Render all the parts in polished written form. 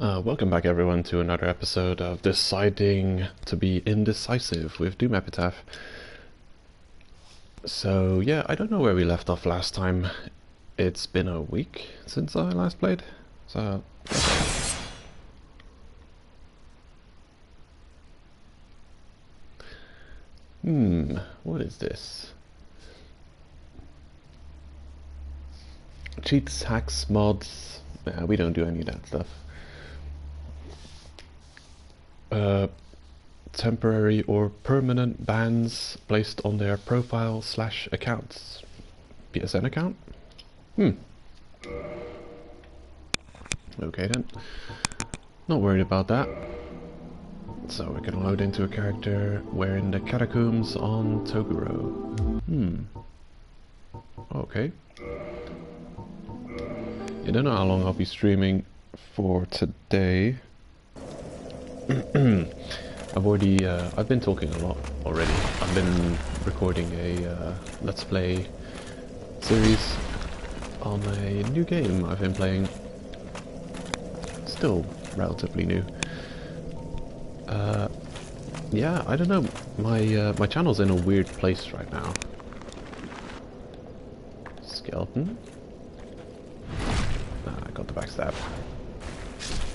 Welcome back everyone to another episode of Deciding to be Indecisive with Doomepitaph. So yeah, I don't know where we left off last time. It's been a week since I last played. So what is this? Cheats, hacks, mods. Nah, we don't do any of that stuff. Temporary or permanent bans placed on their profile/accounts. PSN account? Okay then. Not worried about that. So we're gonna load into a character. We're in the catacombs on Toguro. Okay. You don't know how long I'll be streaming for today. I've been talking a lot already. I've been recording a Let's Play series on a new game I've been playing. Still relatively new. Yeah, I don't know. My channel's in a weird place right now. Skeleton. I got the backstab.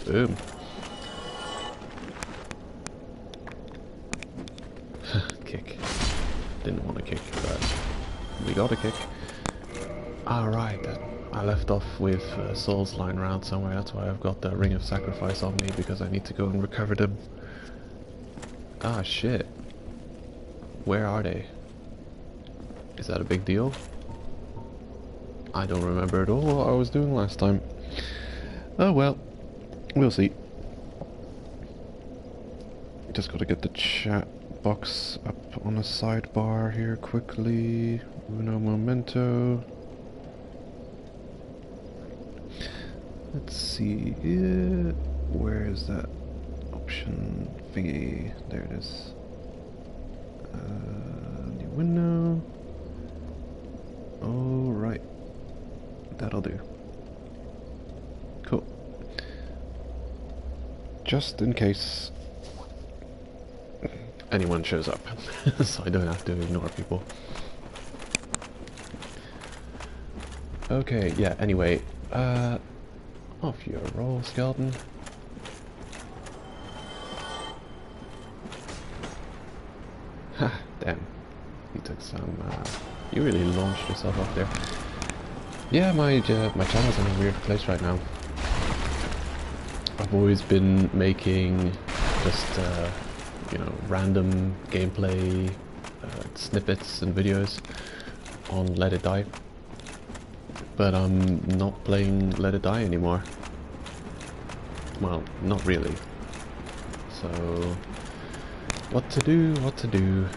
Boom. Kick. Didn't want to kick, but we got a kick. Alright then. I left off with Souls lying around somewhere. That's why I've got the Ring of Sacrifice on me, because I need to go and recover them. Ah shit. Where are they? Is that a big deal? I don't remember at all what I was doing last time. Oh well. We'll see. Just gotta get the chat box up on a sidebar here quickly. Uno momento. Let's see. Where is that option thingy? There it is. New window. Alright. That'll do. Cool. Just in case anyone shows up, so I don't have to ignore people. Okay, yeah, anyway, off your roll, skeleton. Ha, damn. You took some, you really launched yourself up there. Yeah, my channel's in a weird place right now. I've always been making just, you know, random gameplay snippets and videos on Let It Die. But I'm not playing Let It Die anymore. Well, not really. So, what to do, what to do?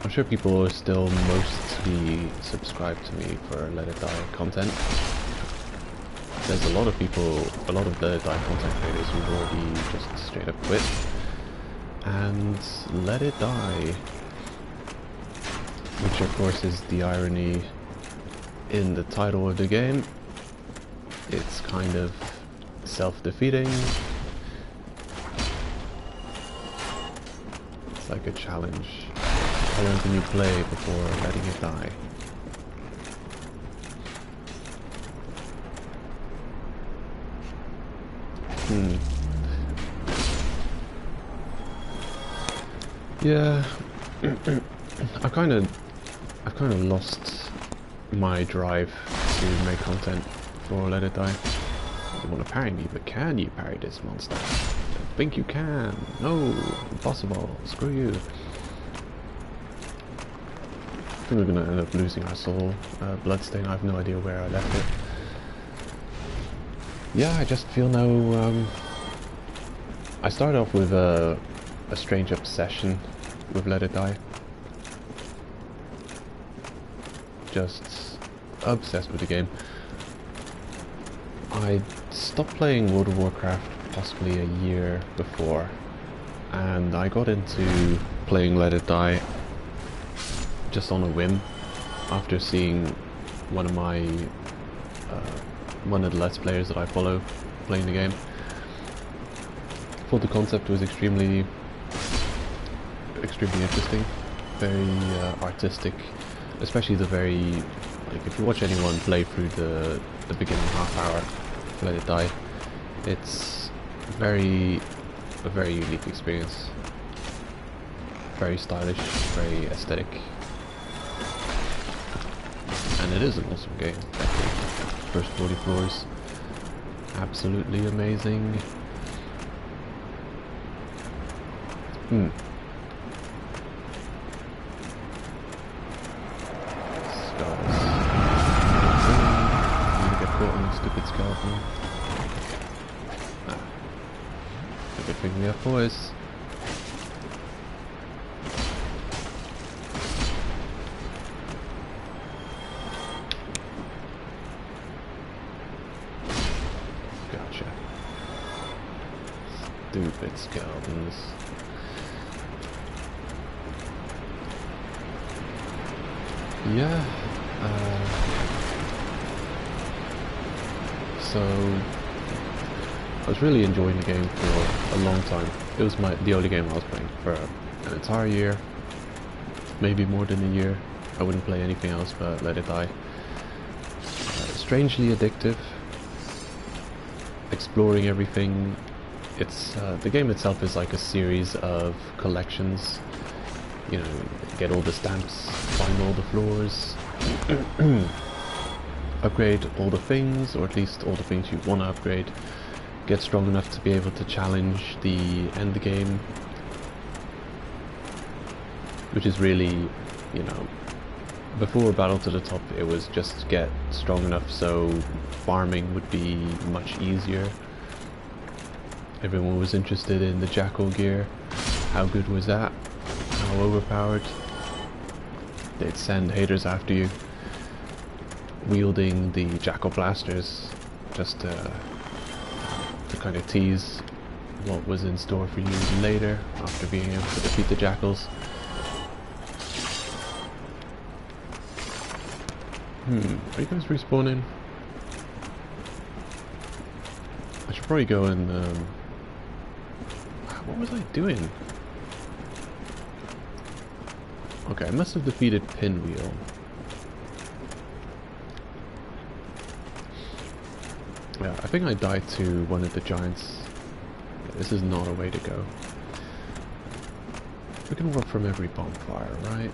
I'm sure people are still mostly subscribed to me for Let It Die content. There's a lot of people, a lot of Let It Die content creators who've already just straight up quit and Let It Die, which of course is the irony in the title of the game. It's kind of self-defeating. It's like a challenge. How long can you play before letting it die? Yeah, I've kind of lost my drive to make content for Let It Die. You want to parry me, but can you parry this monster? I think you can. No, impossible. Screw you. I think we're gonna end up losing our soul. Bloodstain, I have no idea where I left it. Yeah, I just feel no... I started off with a strange obsession with Let It Die. Just obsessed with the game. I stopped playing World of Warcraft possibly a year before, and I got into playing Let It Die just on a whim after seeing one of the Let's Players that I follow playing the game. thought the concept was extremely interesting, very artistic, especially the very, like, if you watch anyone play through the beginning half hour, Let It Die, it's a very unique experience, very stylish, very aesthetic, and it is an awesome game. First 40 floors, absolutely amazing. Skulls. I'm gonna get caught on a stupid skeleton. Good thing we have boys. Gotcha. Stupid skeletons. Yeah. So I was really enjoying the game for a long time. It was the only game I was playing for an entire year, maybe more than a year. I wouldn't play anything else but Let It Die. Strangely addictive, exploring everything. It's the game itself is like a series of collections. You know, get all the stamps, find all the floors, upgrade all the things, or at least all the things you want to upgrade. Get strong enough to be able to challenge the end game, which is really, you know, before Battle to the Top it was just get strong enough so farming would be much easier. Everyone was interested in the Jackal gear. How good was that? How overpowered? They'd send haters after you, wielding the Jackal blasters just to kind of tease what was in store for you later after being able to defeat the Jackals. Are you guys respawning? I should probably go and what was I doing? Okay, I must have defeated Pinwheel. Yeah, I think I died to one of the giants. This is not a way to go. We can work from every bonfire, right?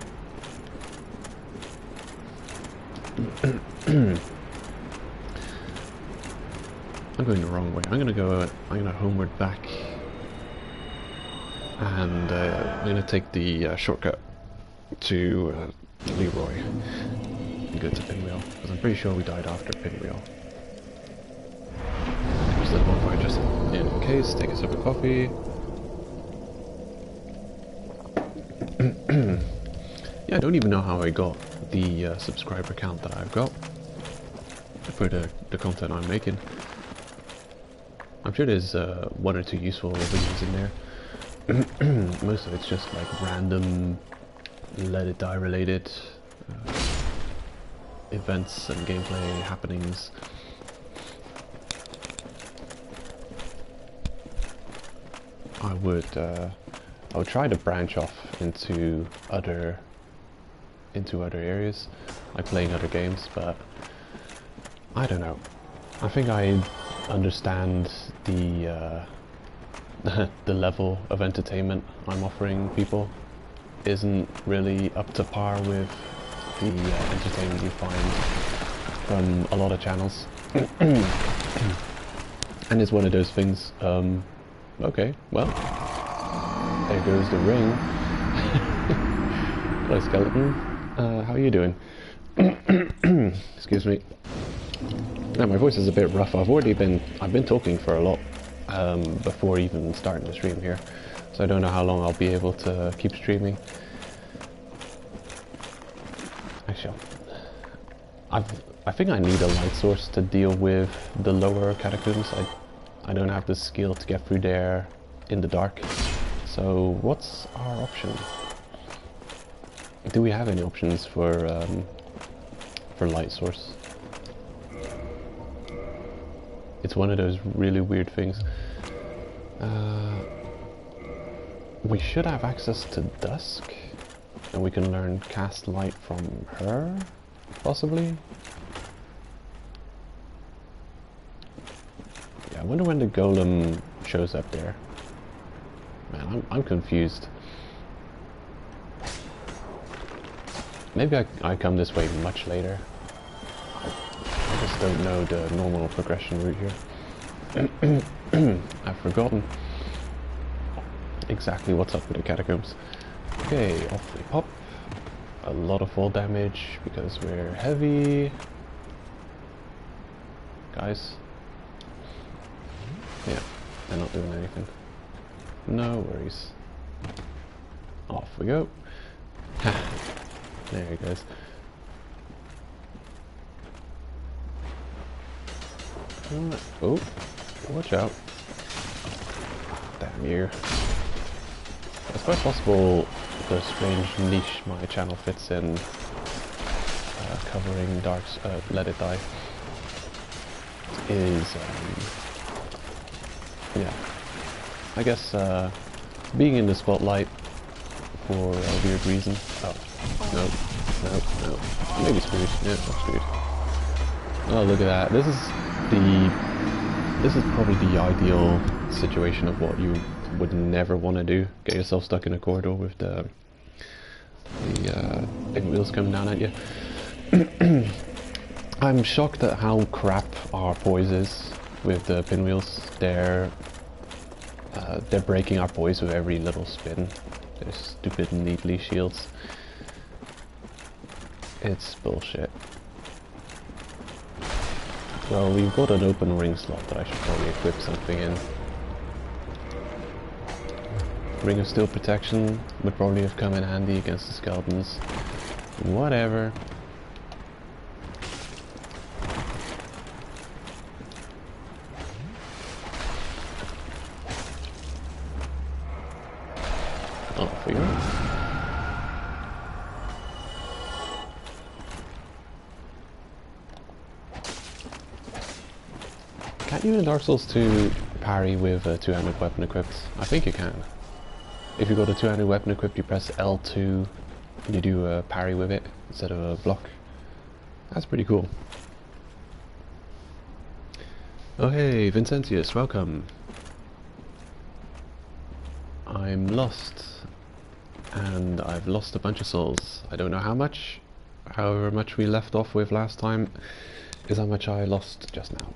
I'm going the wrong way. I'm gonna homeward back. And I'm gonna take the shortcut to Leroy and go to Pinwheel, because I'm pretty sure we died after Pinwheel. Just that bonfire just in case, take a sip of coffee. Yeah, I don't even know how I got the subscriber count that I've got for the content I'm making. I'm sure there's one or two useful videos in there. Most of it's just like random Let It Die related events and gameplay happenings. I would try to branch off into other areas, like playing other games, but I don't know. I think I understand the the level of entertainment I'm offering people isn't really up to par with the entertainment you find from a lot of channels. And it's one of those things, okay, well, there goes the ring. Hello, skeleton. How are you doing? Excuse me. Yeah, my voice is a bit rough. I've been talking for a lot before even starting the stream here, so I don't know how long I'll be able to keep streaming. Actually, I think I need a light source to deal with the lower catacombs. I don't have the skill to get through there in the dark. So what's our option? Do we have any options for light source? It's one of those really weird things. We should have access to Dusk, and we can learn Cast Light from her, possibly? Yeah, I wonder when the golem shows up there. Man, I'm confused. Maybe I come this way much later. I just don't know the normal progression route here. I've forgotten exactly what's up with the catacombs. Okay, off we pop. A lot of fall damage because we're heavy. Guys. Yeah, they're not doing anything. No worries. Off we go. There he goes. Oh, watch out. Damn you. It's quite possible the strange niche my channel fits in, covering Let It Die, is, yeah, I guess being in the spotlight for a weird reason. Oh, no. Maybe screwed. Yeah, I'm screwed. Oh, look at that. This is probably the ideal situation of what you would never want to do. Get yourself stuck in a corridor with the pinwheels coming down at you. I'm shocked at how crap our poise is with the pinwheels. They're breaking our poise with every little spin. They're stupid neatly shields. It's bullshit. Well, we've got an open ring slot that I should probably equip something in. Ring of Steel Protection would probably have come in handy against the skeletons. Whatever. Off we go. Can't you in Dark Souls 2 parry with a two-handed weapon equipped? I think you can. If you got a two-handed weapon equipped, you press L2 and you do a parry with it instead of a block. That's pretty cool. Oh hey, Vincentius, welcome. I'm lost. And I've lost a bunch of souls. I don't know how much. However much we left off with last time is how much I lost just now.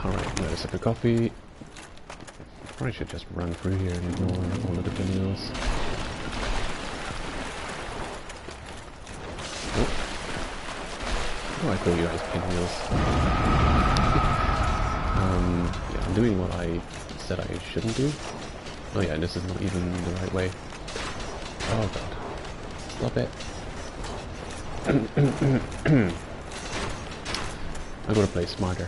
Alright, another sip of coffee. Probably should just run through here and ignore all of the pinwheels. Oh, I call you guys pinwheels. Yeah, I'm doing what I said I shouldn't do. Oh yeah, this is not even the right way. Oh god. Stop it. I gotta play smarter.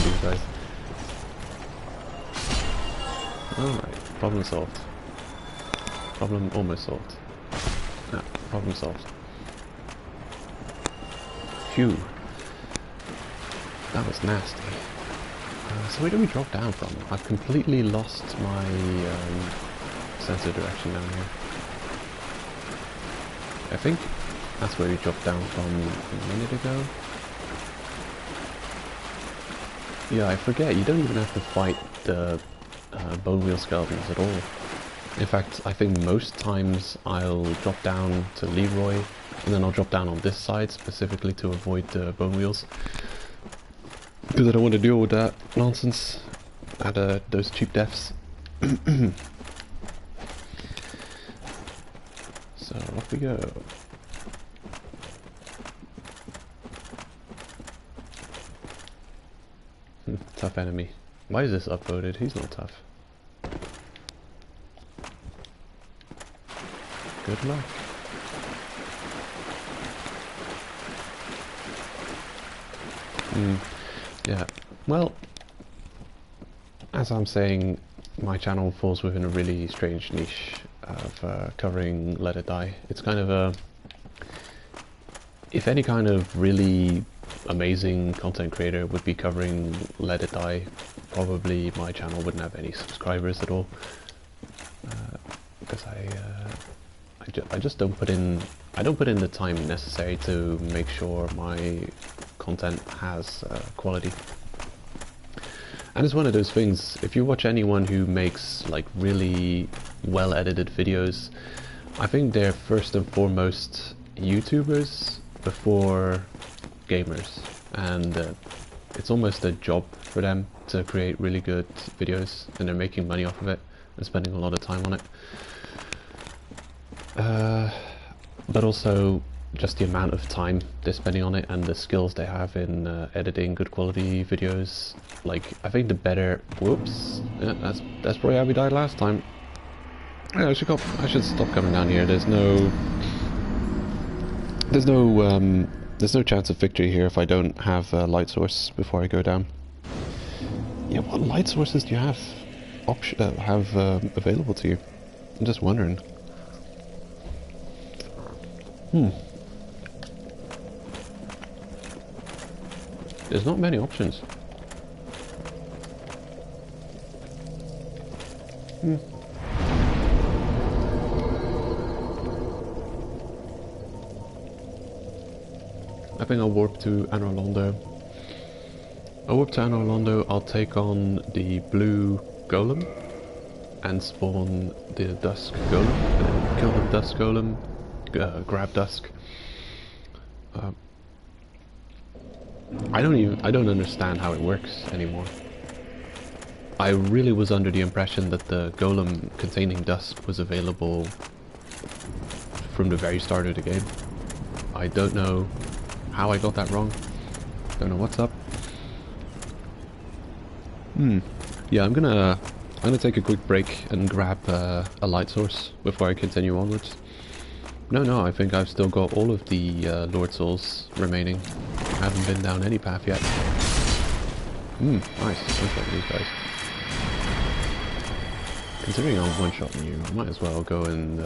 These guys. Alright, problem solved. Problem almost solved. No, problem solved. Phew. That was nasty. So where do we drop down from? I've completely lost my sense of direction down here. I think that's where we dropped down from a minute ago. Yeah, I forget, you don't even have to fight the bone wheel skeletons at all. In fact, I think most times I'll drop down to Leroy, and then I'll drop down on this side specifically to avoid the bone wheels. Because I don't want to deal with that nonsense at those cheap deaths. So off we go. Tough enemy. Why is this upvoted? He's not tough. Good luck. Yeah, well, as I'm saying, my channel falls within a really strange niche of covering Let It Die. It's kind of a... If any kind of really amazing content creator would be covering Let It Die, probably my channel wouldn't have any subscribers at all. Because I just don't put in... I don't put in the time necessary to make sure my content has quality. And it's one of those things, if you watch anyone who makes like really well edited videos, I think they're first and foremost YouTubers before gamers, and it's almost a job for them to create really good videos, and they're making money off of it and spending a lot of time on it. But also just the amount of time they're spending on it and the skills they have in editing good quality videos. Like, I think the better... Whoops. Yeah, that's probably how we died last time. Yeah, I should stop coming down here. There's no chance of victory here if I don't have a light source before I go down. Yeah, what light sources do you have available to you? I'm just wondering. There's not many options. I think I'll warp to Anor Londo. I'll warp to Anor Londo, I'll take on the blue golem and spawn the dusk golem, and then kill the dusk golem, grab dusk. I don't understand how it works anymore. I really was under the impression that the golem containing dusk was available from the very start of the game. I don't know how I got that wrong. Don't know what's up. Yeah, I'm gonna take a quick break and grab a light source before I continue onwards. No, I think I've still got all of the Lord Souls remaining. I haven't been down any path yet. Nice. One shot these guys. Considering I'm one-shotting you, I might as well go and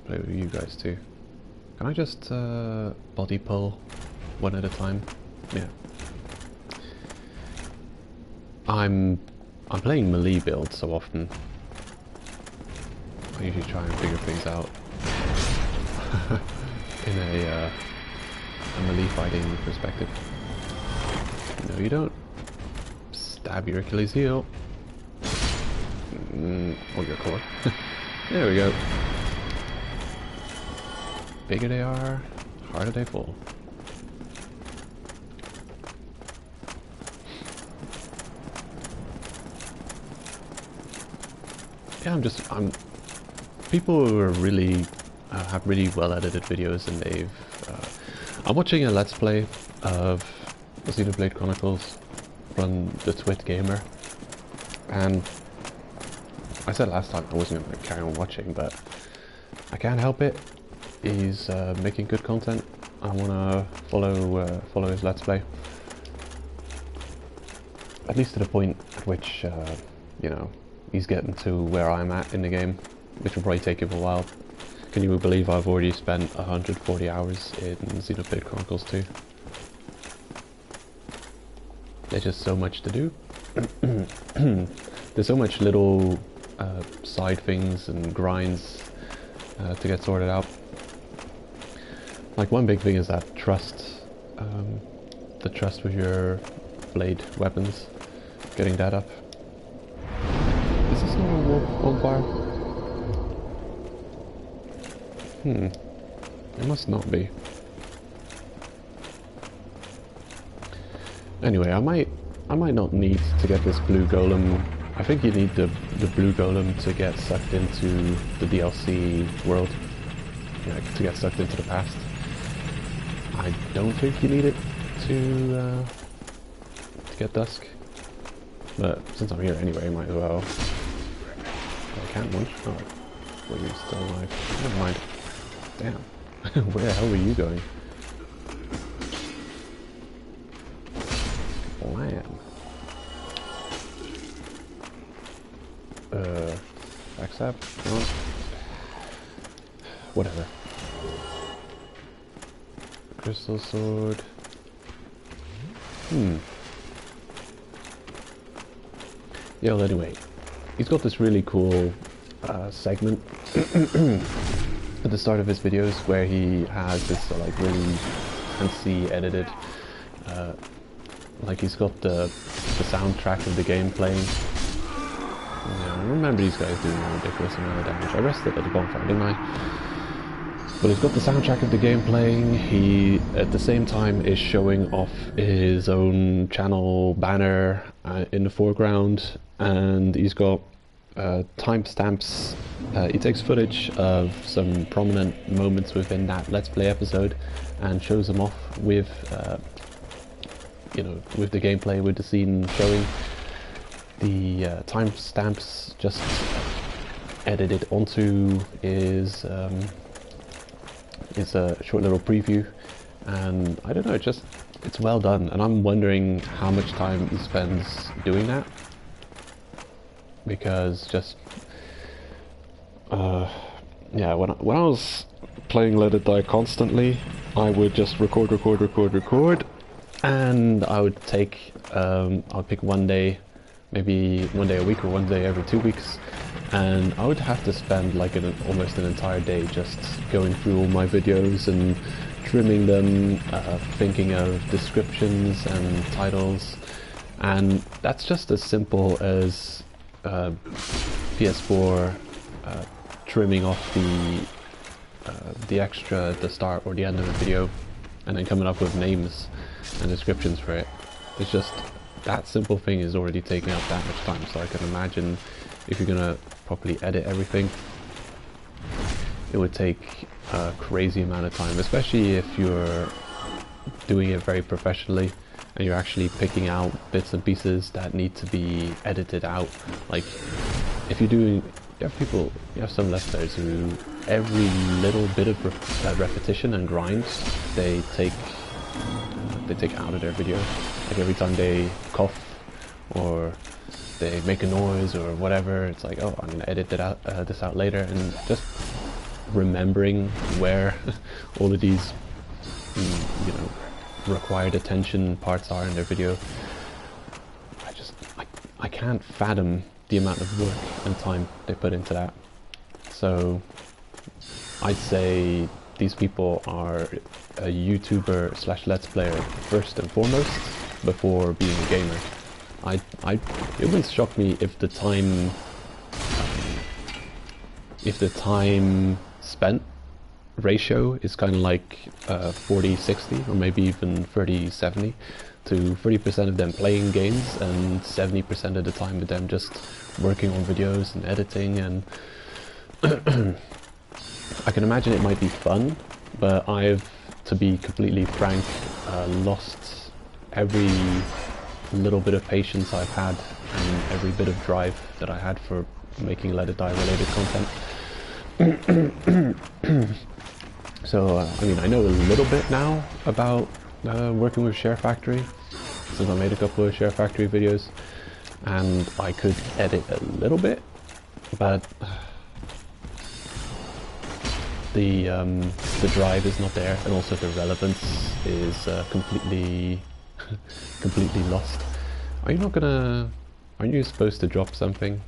play with you guys too. Can I just body pull one at a time? Yeah. I'm playing melee build so often. I usually try and figure things out in a melee fighting perspective. No, you don't. Stab your Achilles heel. Or your core. There we go. Bigger they are, harder they fall. Yeah, people who are really have really well edited videos, and they've I'm watching a let's play of Xenoblade Chronicles from the Twit Gamer, and I said last time I wasn't going to carry on watching, but I can't help it. He's making good content. I want to follow his let's play, at least to the point at which you know, he's getting to where I'm at in the game, which will probably take him a while. Can you believe I've already spent 140 hours in Xenoblade Chronicles 2? There's just so much to do. There's so much little side things and grinds to get sorted out. Like, one big thing is that trust, the trust with your blade weapons, getting that up. Is this not a wolf on fire? It must not be. Anyway, I might not need to get this blue golem. I think you need the blue golem to get sucked into the DLC world. Yeah, to get sucked into the past. I don't think you need it to get dusk. But since I'm here anyway, might as well. I can't munch. Oh, well, you're still alive. Never mind. Damn. Where the hell were you going? Blam. Accept. No. Whatever. Crystal sword. Yeah, well, anyway, he's got this really cool segment at the start of his videos where he has this like really fancy edited, like he's got the soundtrack of the game playing. Yeah, I remember these guys doing a ridiculous amount of damage. I rested at the bonfire, didn't I? But he's got the soundtrack of the game playing. He, at the same time, is showing off his own channel banner in the foreground, and he's got timestamps. He takes footage of some prominent moments within that Let's Play episode and shows them off with, you know, with the gameplay, with the scene showing. The timestamps just edited onto his a short little preview, and I don't know, it's well done, and I'm wondering how much time he spends doing that, because just yeah, when I was playing Let It Die constantly, I would just record, and I would take I'll pick one day, maybe one day a week or one day every 2 weeks, and I would have to spend like almost an entire day just going through all my videos and trimming them, thinking of descriptions and titles, and that's just as simple as PS4 trimming off the extra at the start or the end of a video, and then coming up with names and descriptions for it. It's just that simple thing is already taking up that much time, so I can imagine if you're gonna properly edit everything, it would take a crazy amount of time, especially if you're doing it very professionally and you're actually picking out bits and pieces that need to be edited out. Like, if you're doing, you have some Let's Players who every little bit of repetition and grind they take out of their video. Like every time they cough or they make a noise or whatever, it's like, oh, I'm gonna edit this out later, and just remembering where all of these, you know, required attention parts are in their video. I can't fathom the amount of work and time they put into that. So I'd say these people are a YouTuber / Let's Player first and foremost, before being a gamer. It wouldn't shock me if the time spent ratio is kind of like 40-60, or maybe even 30-70, to 30% of them playing games and 70% of the time with them just working on videos and editing. And I can imagine it might be fun, but I've, to be completely frank, lost every little bit of patience I've had and every bit of drive that I had for making Let It Die related content. So I mean, I know a little bit now about working with Share Factory, since I made a couple of Share Factory videos, and I could edit a little bit, but the drive is not there, and also the relevance is completely lost. Aren't you supposed to drop something?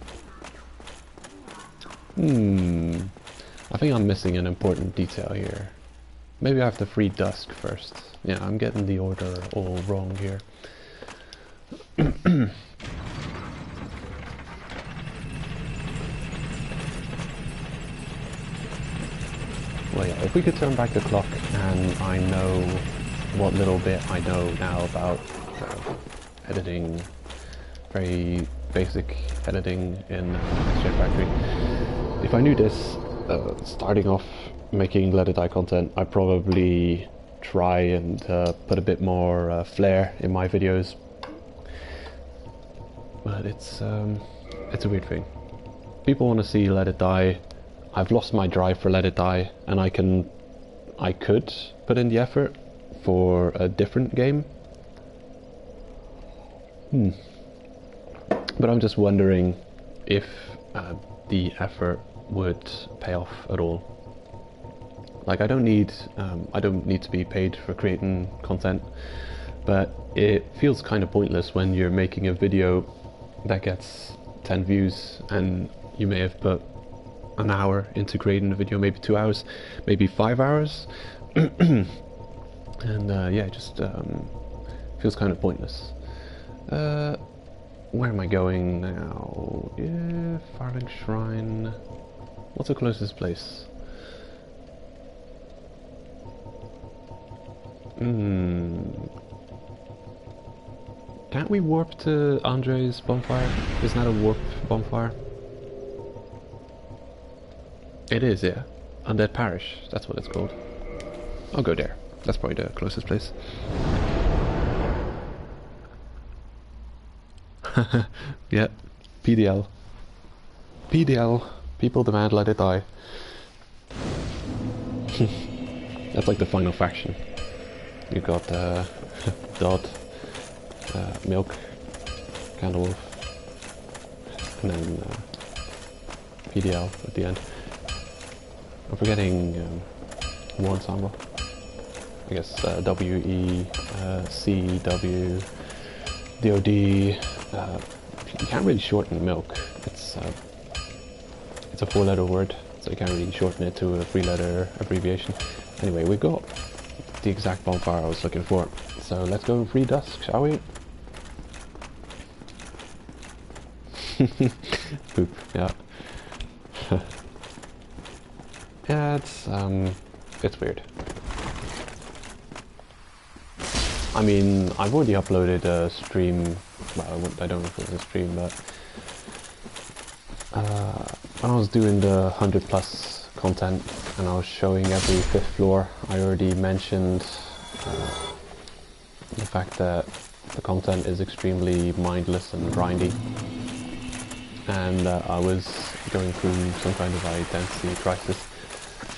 I think I'm missing an important detail here. Maybe I have to free Dusk first. Yeah, I'm getting the order all wrong here. Well, yeah, if we could turn back the clock, and I know what little bit I know now about editing, very basic editing in Share Factory. If I knew this, starting off making Let It Die content, I'd probably try and put a bit more flair in my videos. But it's a weird thing. People want to see Let It Die. I've lost my drive for Let It Die, and I could put in the effort for a different game. But I'm just wondering if the effort would pay off at all. Like I don't need to be paid for creating content, but it feels kind of pointless when you're making a video that gets 10 views and you may have put an hour into creating the video, maybe 2 hours, maybe 5 hours, and yeah, it just feels kind of pointless. Where am I going now? Yeah, Farling Shrine. What's the closest place? Can't we warp to Andre's bonfire? Isn't that a warp bonfire? It is, yeah. Undead Parish, that's what it's called. I'll go there. That's probably the closest place. Yeah, PDL. PDL. People demand let it die. That's like the final faction. You got Dodd, Milk, Candlewolf, and then PDL at the end. I'm forgetting War Ensemble. I guess WE, CW, DOD. You can't really shorten Milk. It's a 4-letter word, so you can't really shorten it to a 3-letter abbreviation. Anyway, we've got the exact bonfire I was looking for, so let's go free dusk, shall we? Poop, yeah. Yeah, it's weird. I mean, I've already uploaded a stream, well, I don't know if it was a stream, but when I was doing the 100 plus content and I was showing every 5th floor, I already mentioned the fact that the content is extremely mindless and grindy, and I was going through some kind of identity crisis.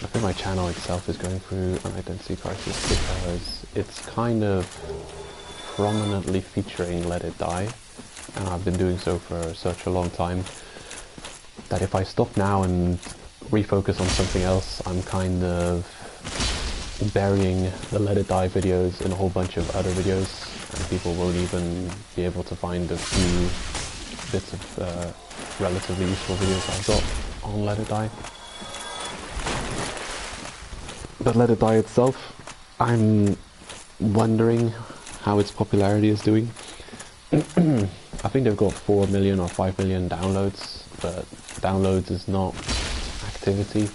I think my channel itself is going through an identity crisis because it's kind of prominently featuring Let It Die, and I've been doing so for such a long time that if I stop now and refocus on something else, I'm kind of burying the Let It Die videos in a whole bunch of other videos, and people won't even be able to find a few bits of relatively useful videos I've got on Let It Die. But Let It Die itself, I'm wondering how its popularity is doing. I think they've got 4 million or 5 million downloads, but downloads is not activity,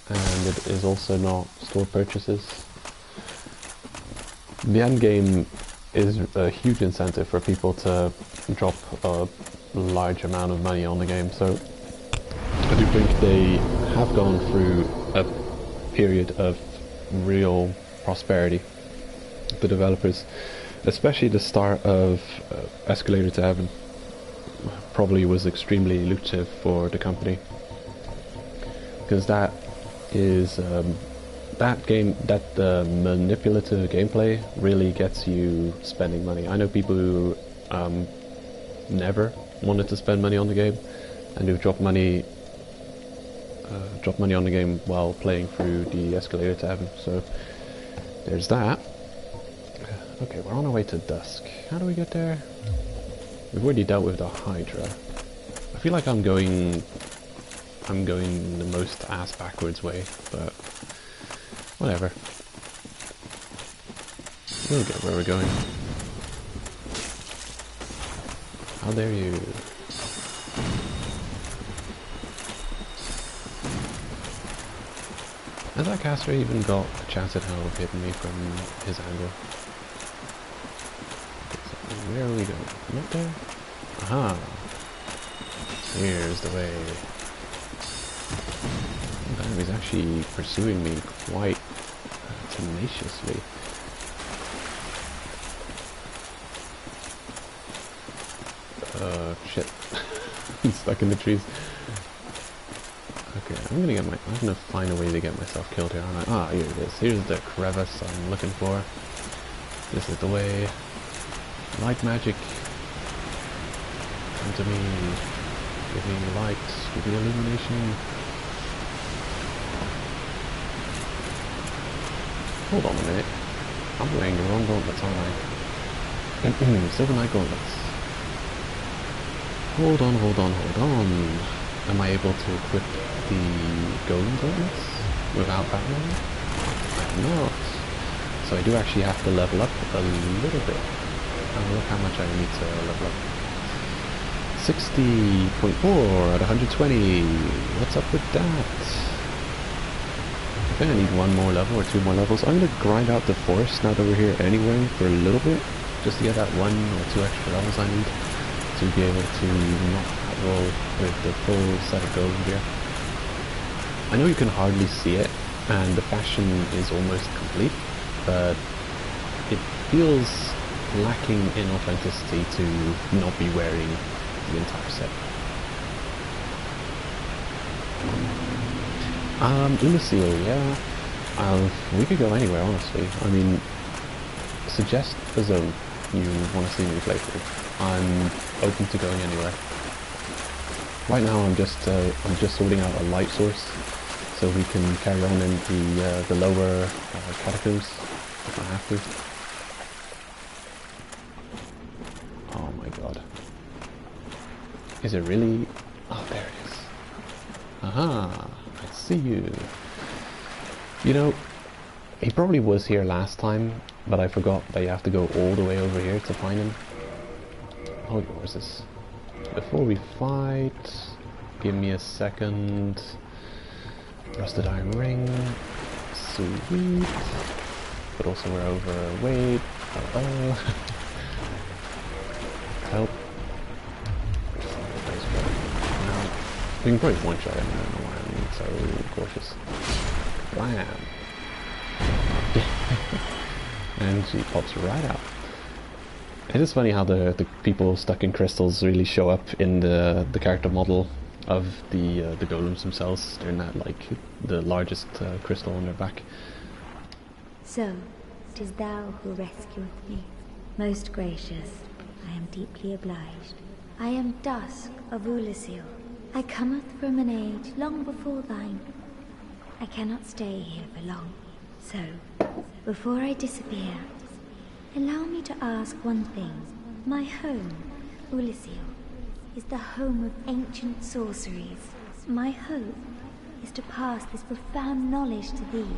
and it is also not store purchases. The end game is a huge incentive for people to drop a large amount of money on the game, so I do think they have gone through a period of real prosperity. The developers, especially the start of Escalator to Heaven, probably was extremely lucrative for the company, because that is that manipulative gameplay really gets you spending money. I know people who never wanted to spend money on the game and who've dropped money on the game while playing through the Escalator to Heaven, so there's that. Okay, we're on our way to Dusk. How do we get there? We've already dealt with the Hydra. I feel like I'm going the most ass backwards way, but whatever. We'll get where we're going. How dare you? Has that caster even got a chance at hell of hitting me from his angle? So where are we going? Not there? Aha! Here's the way. Damn, he's actually pursuing me quite tenaciously. Shit. I'm stuck in the trees. Okay, I'm gonna find a way to get myself killed here, aren't I? Ah, here it is. Here's the crevice I'm looking for. This is the way. Light magic. Come to me. Give me light. Give me illumination. Hold on a minute. I'm wearing the wrong gauntlets, aren't I? Silver Knight gauntlets. Hold on. Am I able to equip the golden gauntlets without Batman? I'm not. So I do actually have to level up a little bit. And look how much I need to level up. 60.4 at 120. What's up with that? I think I need one more level or two more levels. I'm going to grind out the forest now that we're here anyway for a little bit. Just to get that 1 or 2 extra levels I need to be able to not roll with the full set of golden gear. I know you can hardly see it, and the fashion is almost complete, but it feels lacking in authenticity to not be wearing the entire set. Lucille, yeah. We could go anywhere, honestly. I mean, suggest a zone you want to see me play through. I'm open to going anywhere. Right now, I'm just sorting out a light source, so we can carry on in the lower catacombs if I have to. Oh my god. Is it really? Oh, there it is. Aha, I see you. You know, he probably was here last time, but I forgot that you have to go all the way over here to find him. Oh, where's this? Before we fight, give me a second. Rusted iron ring. Sweet. But also we're overweight. Help. We can probably one-shot him, I don't know why I'm so cautious. Blam! And she pops right out. It is funny how the people stuck in crystals really show up in the character model of the golems themselves. They're not like the largest crystal on their back. So, 'tis thou who rescueth me. Most gracious, I am deeply obliged. I am Dusk of Ulyssil. I cometh from an age long before thine. I cannot stay here for long. So, before I disappear, allow me to ask one thing. My home, Ulyssil, is the home of ancient sorceries. My hope is to pass this profound knowledge to thee,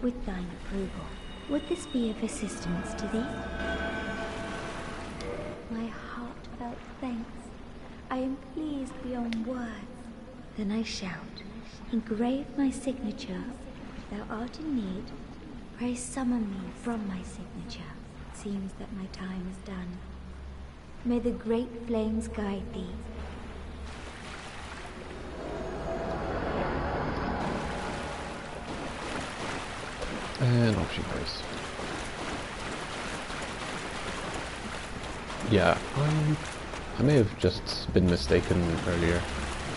with thine approval. Would this be of assistance to thee? My heartfelt thanks. I am pleased beyond words. Then I shout, engrave my signature. If thou art in need, pray summon me from my signature. It seems that my time is done. May the great flames guide thee. And off she goes. Yeah, I may have just been mistaken earlier.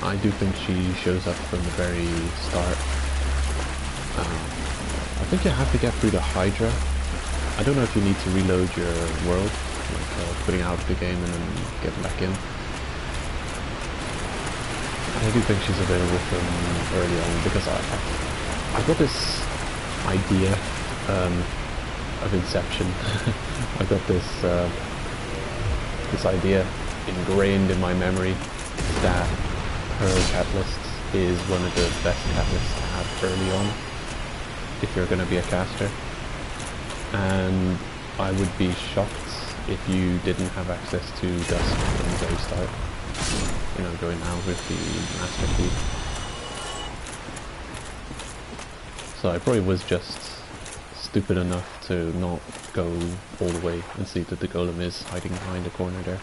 I do think she shows up from the very start. I think you have to get through the Hydra. I don't know if you need to reload your world, like putting out the game and then getting back in. I do think she's available from early on because I've got this idea of Inception. I've got this idea ingrained in my memory that her catalyst is one of the best catalysts to have early on if you're going to be a caster, and I would be shocked if you didn't have access to Dusk from the very start, you know, going out with the Master Key. So I probably was just stupid enough to not go all the way and see that the golem is hiding behind the corner there.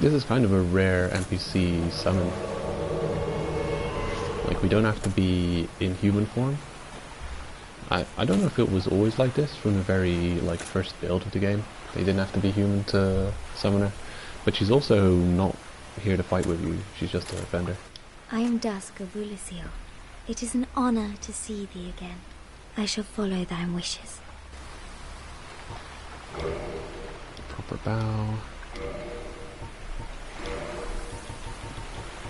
This is kind of a rare NPC summon. Like, we don't have to be in human form. I don't know if it was always like this from the very first build of the game. They didn't have to be human to summon her. But she's also not here to fight with you, she's just a vendor. I am Dusk of Ulyssil. It is an honor to see thee again. I shall follow thine wishes. proper bow.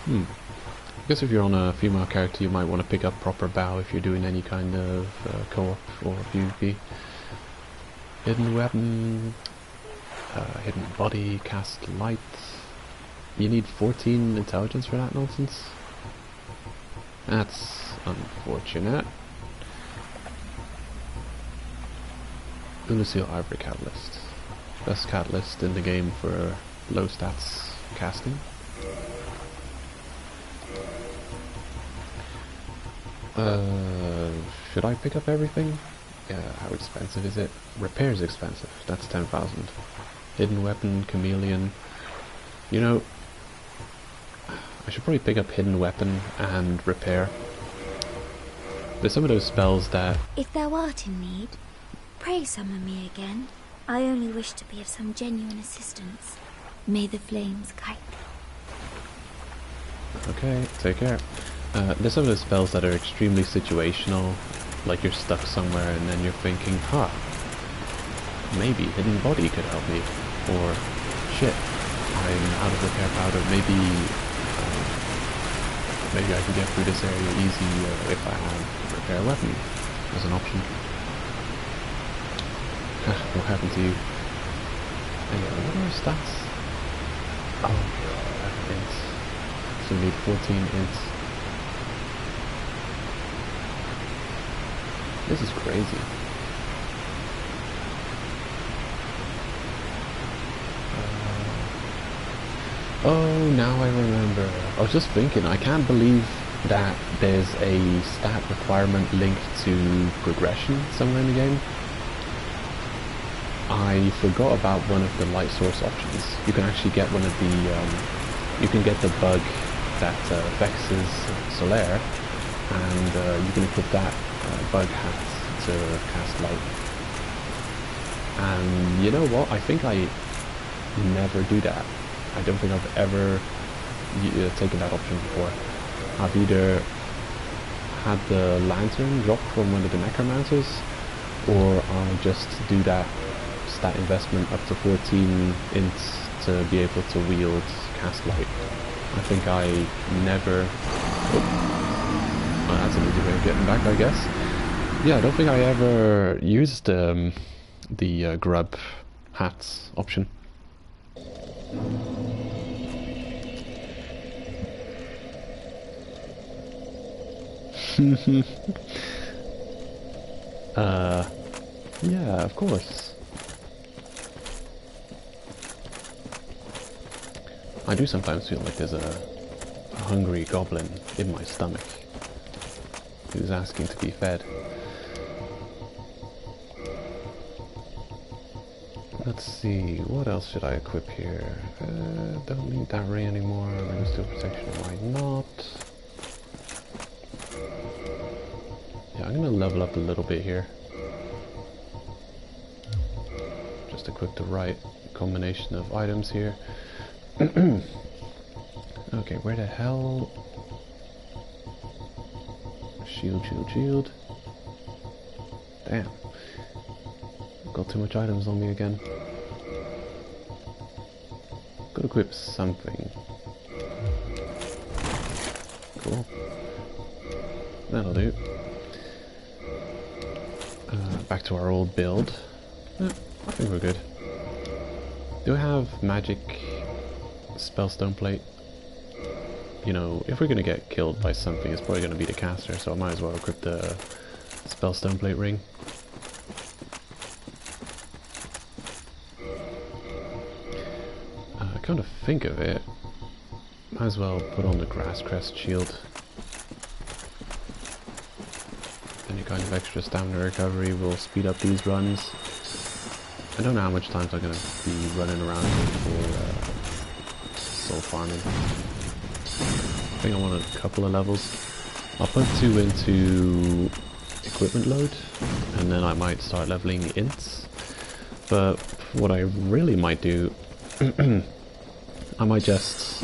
I guess if you're on a female character, you might want to pick up proper bow if you're doing any kind of co-op or PvP. Hidden weapon, hidden body, cast light. You need 14 intelligence for that nonsense? That's unfortunate. Lucille Ivory Catalyst. Best catalyst in the game for low stats casting. Should I pick up everything? Yeah, how expensive is it? Repair is expensive, that's 10,000. Hidden weapon, chameleon. You know, I should probably pick up hidden weapon and repair. There's some of those spells that... If thou art in need, pray summon me again. I only wish to be of some genuine assistance. May the flames kite. Okay, take care. There's some of those spells that are extremely situational, like you're stuck somewhere and then you're thinking, huh, maybe hidden body could help me, or shit, I'm out of repair powder, maybe I can get through this area easy if I have repair weapon as an option. What happened to you? Hey, what are our stats? Oh god, int. So we need 14 int. This is crazy. Oh, now I remember. I was just thinking, I can't believe that there's a stat requirement linked to progression somewhere in the game. I forgot about one of the light source options. You can actually get one of the, you can get the bug that vexes Solaire, and you can equip that bug hat to cast light. And you know what? I think I never do that. I don't think I've ever taken that option before. I've either had the lantern drop from one of the necromancers, or I just do that stat investment up to 14 ints to be able to wield cast light. I think I never... Oh, well, that's an easy way of getting back, I guess. Yeah, I don't think I ever used the grub hats option. Yeah, of course. I do sometimes feel like there's a hungry goblin in my stomach who's asking to be fed. Let's see, what else should I equip here? Don't need that ray anymore. Ring of Steel Protection, why not? Yeah, I'm gonna level up a little bit here. Just equip the right combination of items here. Okay, where the hell? Shield, shield, shield. Damn. Got too much items on me again. Could equip something. Cool. That'll do. Back to our old build. I think we're good. Do I have magic spellstone plate? You know, if we're gonna get killed by something, it's probably gonna be the caster, so I might as well equip the spellstone plate ring. Come to think of it, might as well put on the grass crest shield. Any kind of extra stamina recovery will speed up these runs. I don't know how much time I'm going to be running around for soul farming. I think I want a couple of levels. I'll put 2 into equipment load, and then I might start leveling ints. But what I really might do, I might just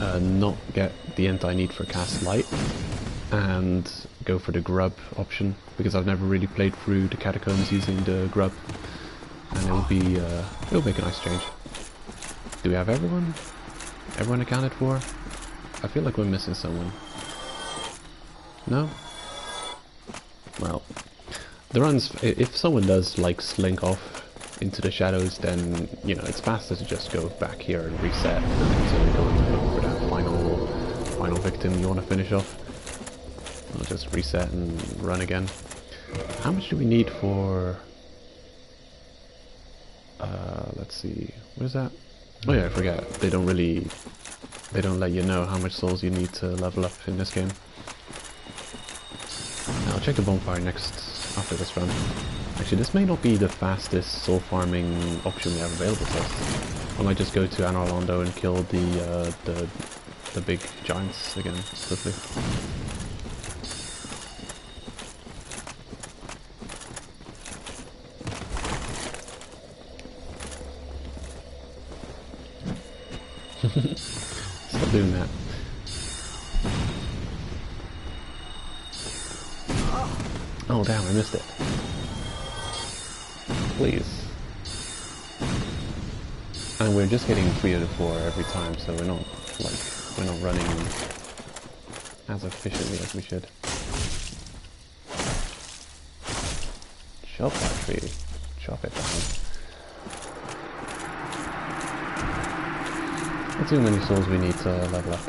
not get the int I need for cast light and go for the grub option, because I've never really played through the catacombs using the grub. and it'll make a nice change. Do we have everyone? Everyone accounted for? I feel like we're missing someone. No? Well, the runs, if someone does like slink off into the shadows, then, you know, it's faster to just go back here and reset until we go and look for that final victim you want to finish off. I'll just reset and run again. How much do we need for... let's see, what is that? Oh yeah, I forget. They don't let you know how much souls you need to level up in this game. I'll check the bonfire next after this run. Actually, this may not be the fastest soul farming option we have available to us. I might just go to Anor Londo and kill the big giants again quickly. Stop doing that. Oh damn, I missed it. Please. And we're just getting 3 out of 4 every time, so we're not running as efficiently as we should. Chop that tree. Chop it down. Let's see how many souls we need to level up.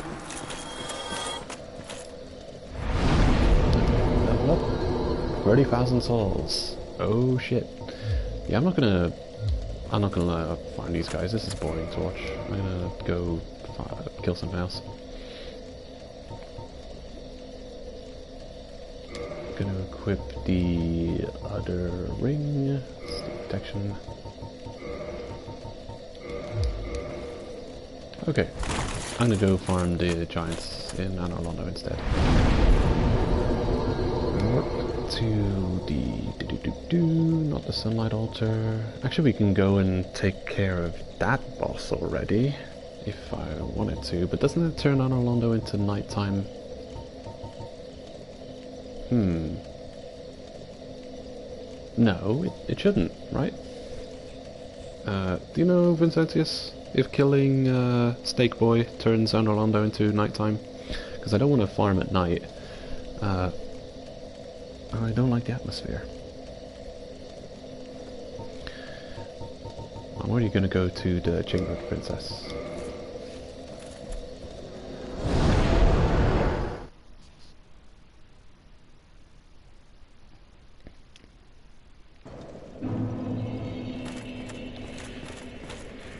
Level up. 30,000 souls. Oh shit. Yeah, I'm not gonna farm these guys. This is boring to watch. I'm gonna go kill something else. Gonna equip the other ring. Sleep protection. Okay, I'm gonna go farm the giants in Anor Londo instead. Warp to the not the sunlight altar. Actually, we can go and take care of that boss already, if I wanted to. But doesn't it turn Anor Londo into nighttime? No, it shouldn't, right? Do you know, Vincentius, if killing Snake Boy turns Anor Londo into nighttime? Because I don't want to farm at night. I don't like the atmosphere. I'm already going to go to the Chamber of the Princess.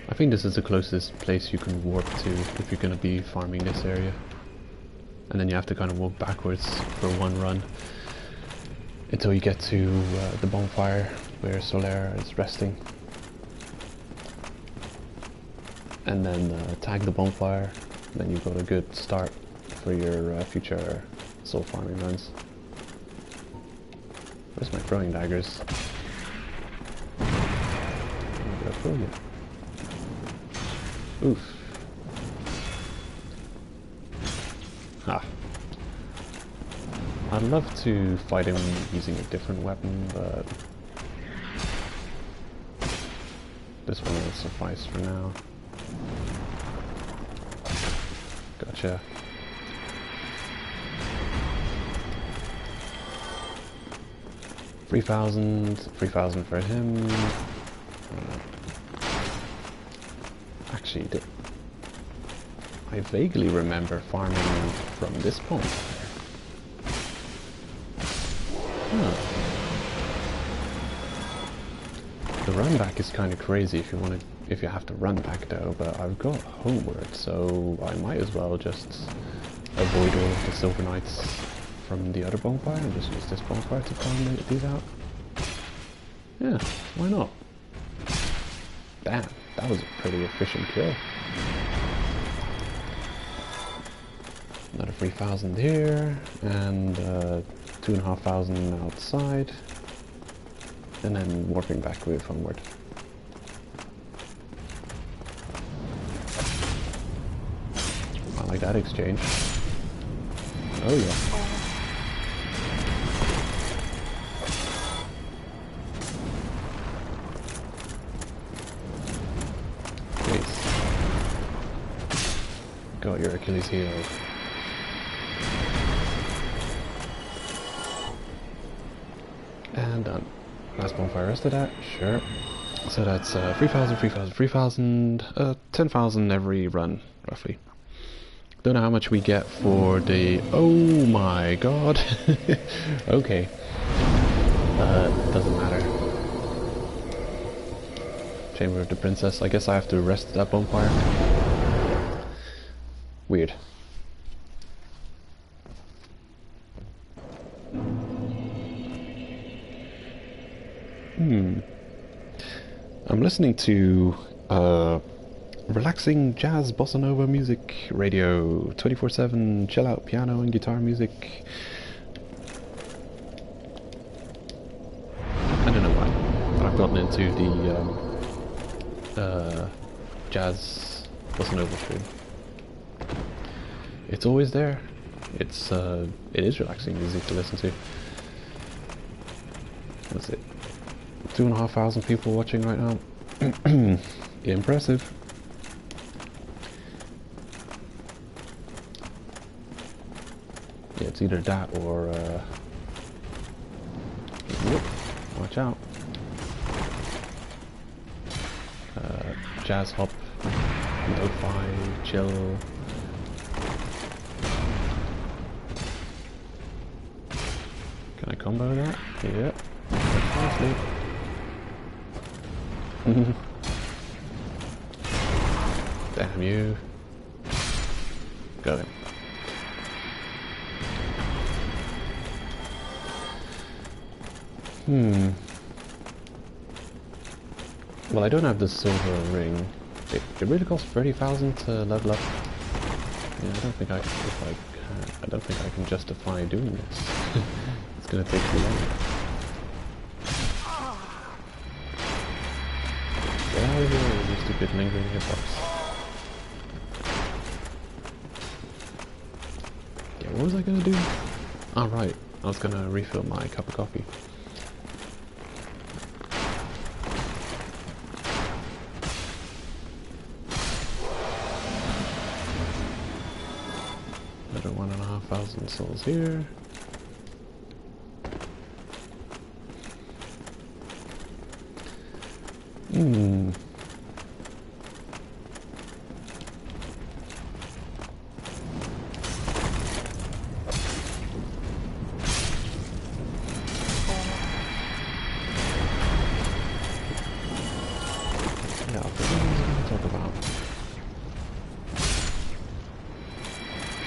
I think this is the closest place you can warp to if you're going to be farming this area. And then you have to kind of walk backwards for one run until you get to the bonfire where Solera is resting. And then tag the bonfire, and then you've got a good start for your future soul farming runs. Where's my throwing daggers? I'm gonna throw you. Oof. Ah. I'd love to fight him using a different weapon, but this one will suffice for now. Gotcha. $3,000 for him. Actually, I vaguely remember farming from this point. Huh. The run back is kind of crazy if you have to run back though, but I've got homeward, so I might as well just avoid all of the Silver Knights from the other bonfire and just use this bonfire to farm these out. Yeah, why not? Damn, that was a pretty efficient kill. Another 3,000 here, and 2,500 outside, and then warping back with homeward. I like that exchange. Oh yeah. your Achilles heel. And done. Last bonfire, rest of that? Sure. So that's 3,000, 3,000, 3,000, 10,000 every run, roughly. Don't know how much we get for the... Oh my god! Okay. Doesn't matter. Chamber of the Princess. I guess I have to rest that bonfire. Weird. I'm listening to relaxing jazz bossa nova music radio, 24/7 chill out piano and guitar music. I don't know why, but I've gotten into the jazz bossa nova stream. It's always there. It is relaxing music to listen to. That's it. 2,500 people watching right now. Impressive. Yeah, it's either that or whoop, watch out. Jazz hop, lo-fi, chill. Can I combo that? Yeah. Nicely. Damn you. Got him. Well, I don't have the silver ring. It really costs 30,000 to level up. Yeah, I don't think I can justify doing this. It's gonna take too long. Get out of here, you stupid lingering hitbox. Yeah, what was I gonna do? Oh right, I was gonna refill my cup of coffee. Another 1,500 souls here. Yeah, what was I going to talk about?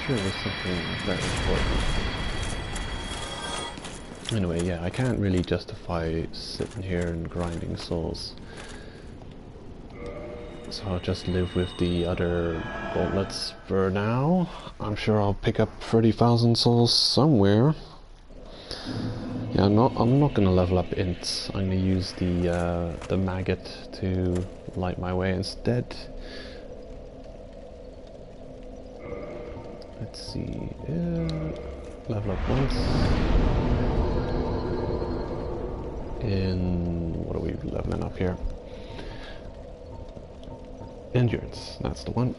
Sure, it was something very important. Anyway, yeah, I can't really justify sitting here and grinding souls. So I'll just live with the other gauntlets for now. I'm sure I'll pick up 30,000 souls somewhere. Yeah, I'm not gonna level up int. I'm gonna use the maggot to light my way instead. Let's see. Level up once. In what are we leveling up here? Endurance, that's the one.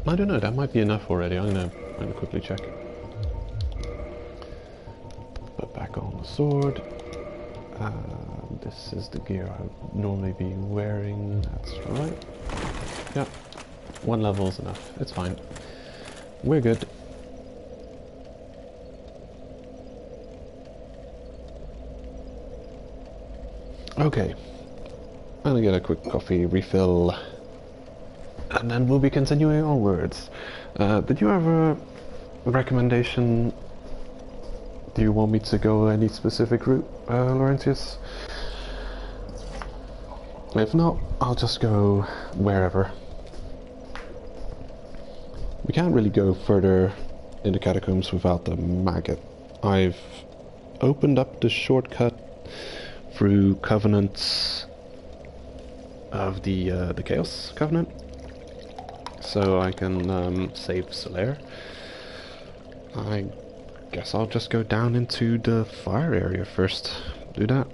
I don't know, that might be enough already. I'm gonna quickly check. Put back on the sword. This is the gear I would normally be wearing. That's right. Yep, one level is enough. It's fine. We're good. Okay. I'm gonna get a quick coffee refill, and then we'll be continuing onwards. Did you have a recommendation? Do you want me to go any specific route, Laurentius? If not, I'll just go wherever. We can't really go further in the catacombs without the maggot. I've opened up the shortcut through Covenants of the Chaos Covenant, so I can save Solaire. I guess I'll just go down into the fire area first. Do that.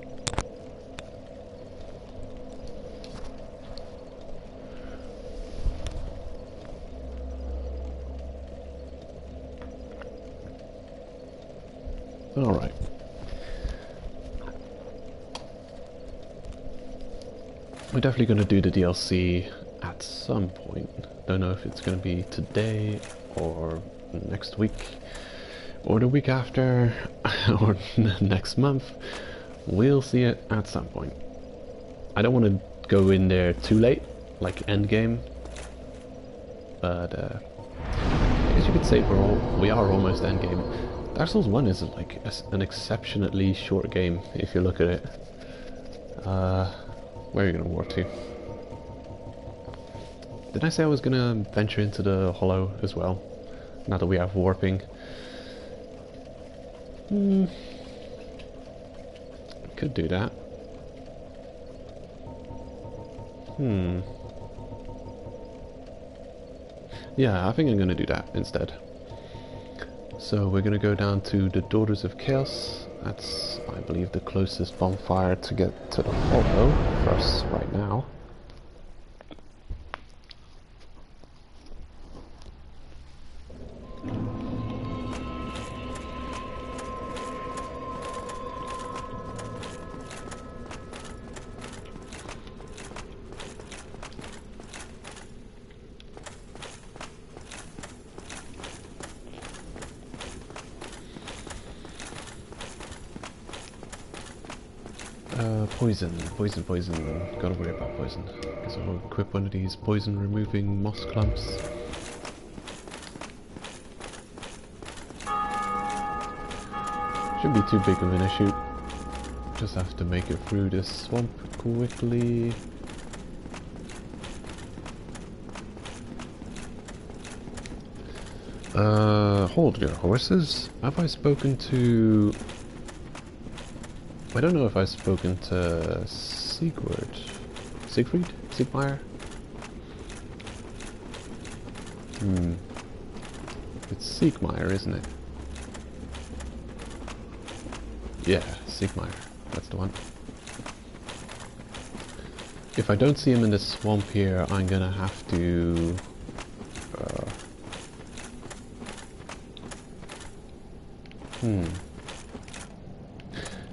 Alright. We're definitely going to do the DLC at some point. Don't know if it's going to be today or next week or the week after or next month. We'll see it at some point. I don't want to go in there too late, like endgame, but I guess you could say we are almost endgame. Dark Souls 1 is like an exceptionally short game if you look at it. Where are you going to warp to? Did I say I was going to venture into the Hollow as well? Now that we have warping. Could do that. Yeah, I think I'm going to do that instead. So we're going to go down to the Daughters of Chaos. That's, I believe, the closest bonfire to get to the Hollow for us right now. Poison. Gotta worry about poison. Guess I'll equip one of these poison removing moss clumps. Shouldn't be too big of an issue. Just have to make it through this swamp quickly. Hold your horses. Have I spoken to... I don't know if I've spoken to Siegfried? Siegmeyer? It's Siegmeyer, isn't it? Yeah, Siegmeyer. That's the one. If I don't see him in the swamp here, I'm gonna have to...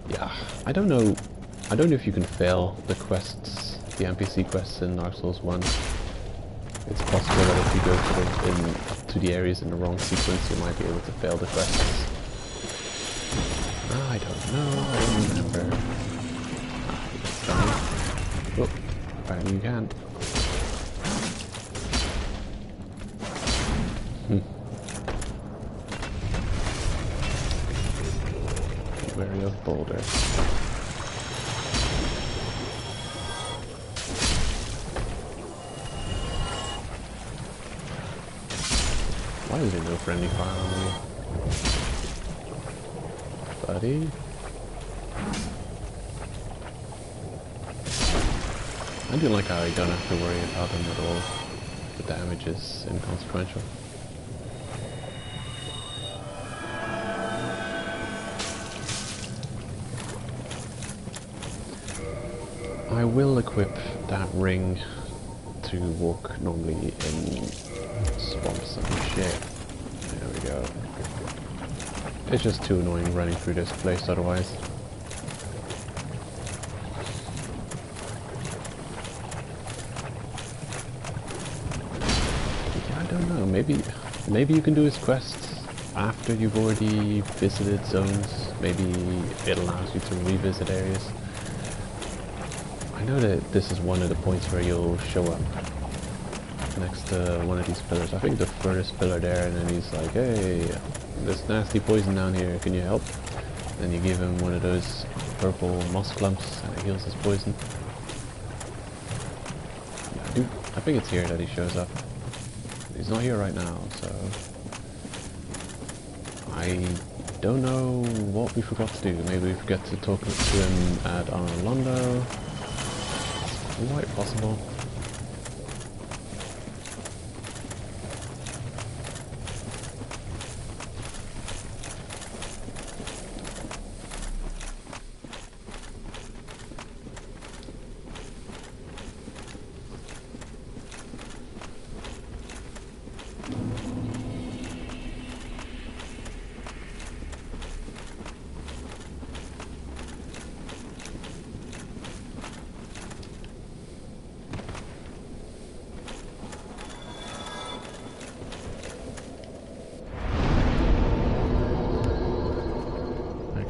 Yeah, I don't know if you can fail the quests, the NPC quests in Dark Souls 1. It's possible that if you go to the areas in the wrong sequence, you might be able to fail the quests. I don't know, I don't remember. That's fine. Oh, apparently you can. Be wary of boulders. Why is there no friendly fire on you? Buddy? I do like how you don't have to worry about them at all. The damage is inconsequential. I will equip that ring to walk normally in swamps and shit. There we go. It's just too annoying running through this place otherwise. Yeah, I don't know, maybe you can do his quests after you've already visited zones. Maybe it allows you to revisit areas. I know that this is one of the points where you'll show up next to one of these pillars. I think the furthest pillar there, and then he's like, hey, there's nasty poison down here, can you help? Then you give him one of those purple moss clumps and it heals his poison. I think it's here that he shows up. He's not here right now, so... I don't know what we forgot to do. Maybe we forgot to talk to him at Arlondo. It's quite possible.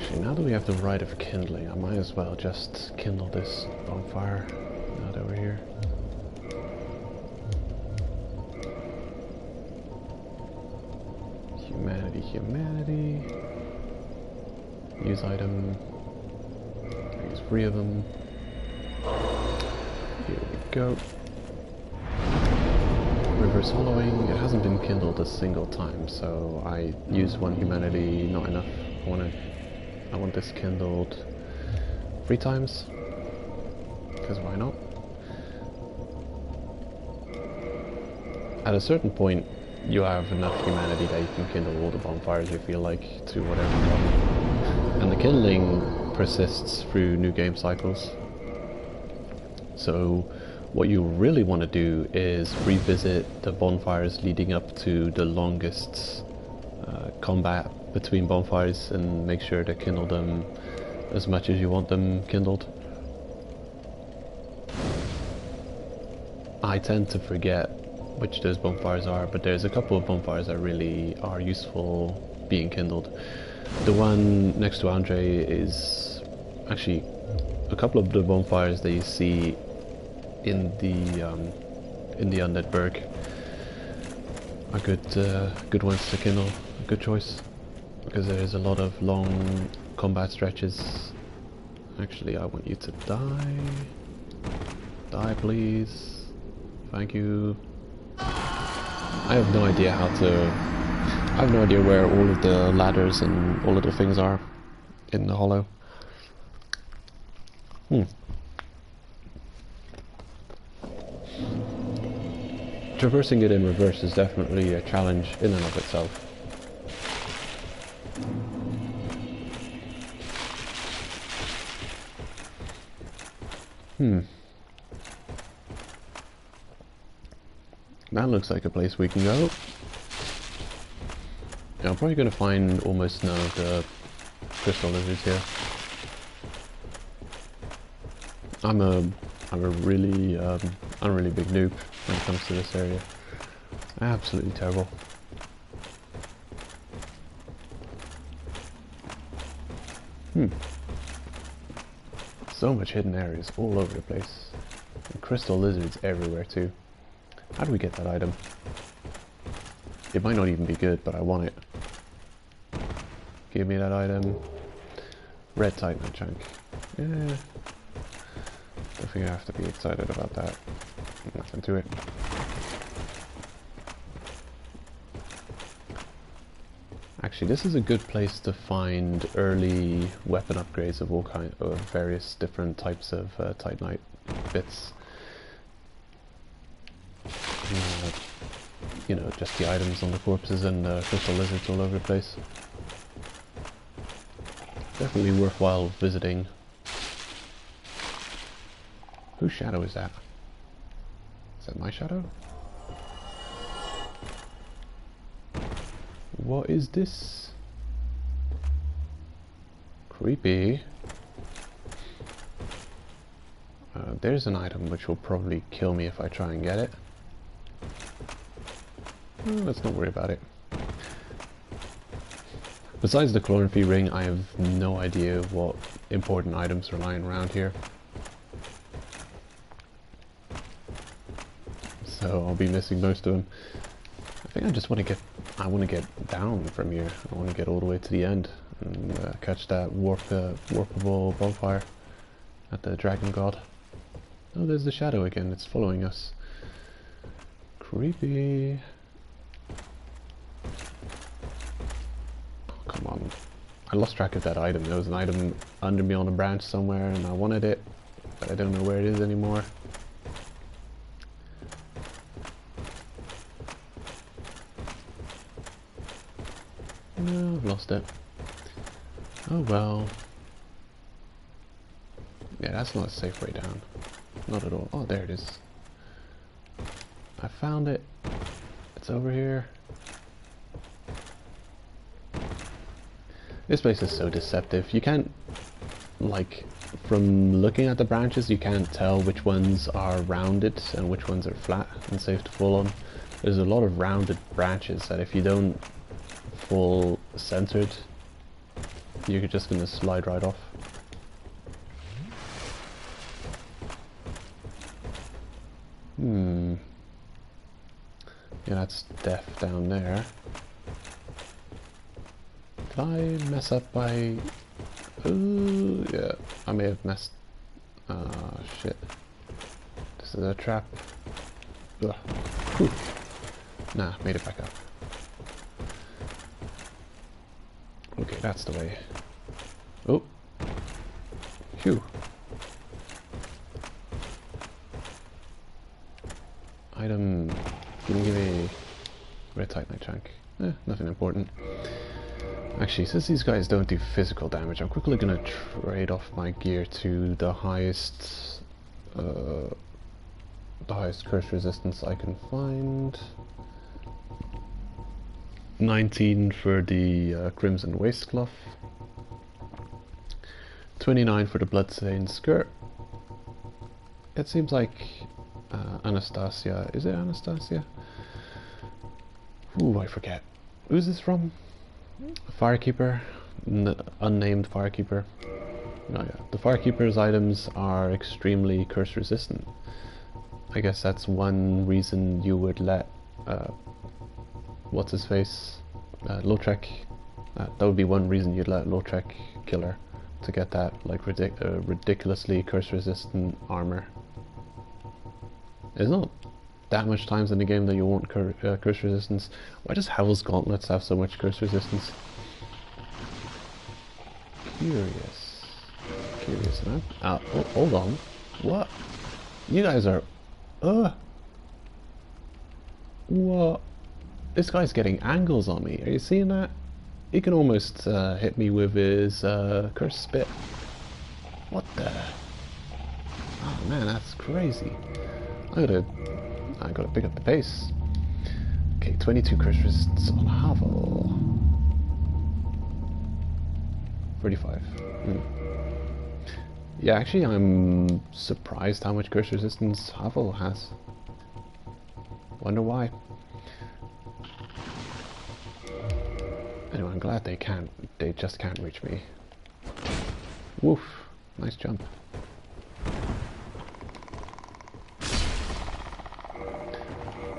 Actually, now that we have the right of kindling, I might as well just kindle this bonfire now that we're here. Humanity, humanity. Use item. Use 3 of them. Here we go. Reverse hollowing. It hasn't been kindled a single time, so I used 1 humanity, not enough. I want this kindled 3 times, because why not? At a certain point, you have enough humanity that you can kindle all the bonfires you feel like to whatever level. And the kindling persists through new game cycles. So what you really want to do is revisit the bonfires leading up to the longest combat between bonfires and make sure to kindle them as much as you want them kindled. I tend to forget which those bonfires are, but there's a couple of bonfires that really are useful being kindled. The one next to Andre is actually a couple of the bonfires that you see in the Undead Berg are good ones to kindle. A good choice, because there's a lot of long combat stretches. Actually, I want you to die. Die, please. Thank you. I have no idea I have no idea where all of the ladders and all of the things are in the hollow. Traversing it in reverse is definitely a challenge in and of itself. That looks like a place we can go. Yeah, I'm probably going to find almost none of the crystal lizards here. I'm a really big noob when it comes to this area. Absolutely terrible. So much hidden areas all over the place. And crystal lizards everywhere too. How do we get that item? It might not even be good, but I want it. Give me that item. Red Titanite chunk. Yeah. Don't think I have to be excited about that. Nothing to it. Actually, this is a good place to find early weapon upgrades of all kinds of various different types of Titanite bits. You know, just the items on the corpses and crystal lizards all over the place. Definitely worthwhile visiting. Whose shadow is that? Is that my shadow? What is this? Creepy. There's an item which will probably kill me if I try and get it. Let's not worry about it. Besides the chlorophy ring, I have no idea what important items are lying around here. So I'll be missing most of them. I think I just want to get down from here. I want to get all the way to the end and catch that warpable bonfire at the Dragon God. Oh, there's the shadow again. It's following us. Creepy. Come on. I lost track of that item. There was an item under me on a branch somewhere and I wanted it, but I don't know where it is anymore. No, I've lost it. Oh well. Yeah, that's not a safe way down. Not at all. Oh, there it is. I found it. It's over here. This place is so deceptive. You can't, like, from looking at the branches, you can't tell which ones are rounded and which ones are flat and safe to fall on. There's a lot of rounded branches that if you don't fall centered, You're just gonna slide right off. Hmm. Yeah, that's death down there. Did I mess up by... Ooh, yeah, I may have messed... Ah, shit. This is a trap. Ugh. Whew. Nah, made it back up. Okay, that's the way. Oh. Phew. Item. Give me red titanite chunk. Nothing important. Actually, since these guys don't do physical damage, I'm quickly gonna trade off my gear to the highest curse resistance I can find. 19 for the crimson waistcloth. 29 for the bloodstained skirt. It seems like Anastasia. Is it Anastasia? Ooh, I forget. Who's this from? Firekeeper, unnamed Firekeeper. Oh yeah, the Firekeeper's items are extremely curse resistant. I guess that's one reason you would let what's his face, Lautrec. That would be one reason you'd let Lautrec kill her, to get that like ridiculously curse resistant armor. There's not that much times in the game that you want curse resistance. Why does Howl's Gauntlets have so much curse resistance? Curious enough. Oh, hold on. What? You guys are... What? This guy's getting angles on me. Are you seeing that? He can almost hit me with his cursed spit. What the... Oh man, that's crazy. I gotta pick up the pace. Okay, 22 curse resistance on Havel. 35. Yeah, actually I'm surprised how much curse resistance Havel has. Wonder why. Anyway, I'm glad they just can't reach me. Woof, nice jump.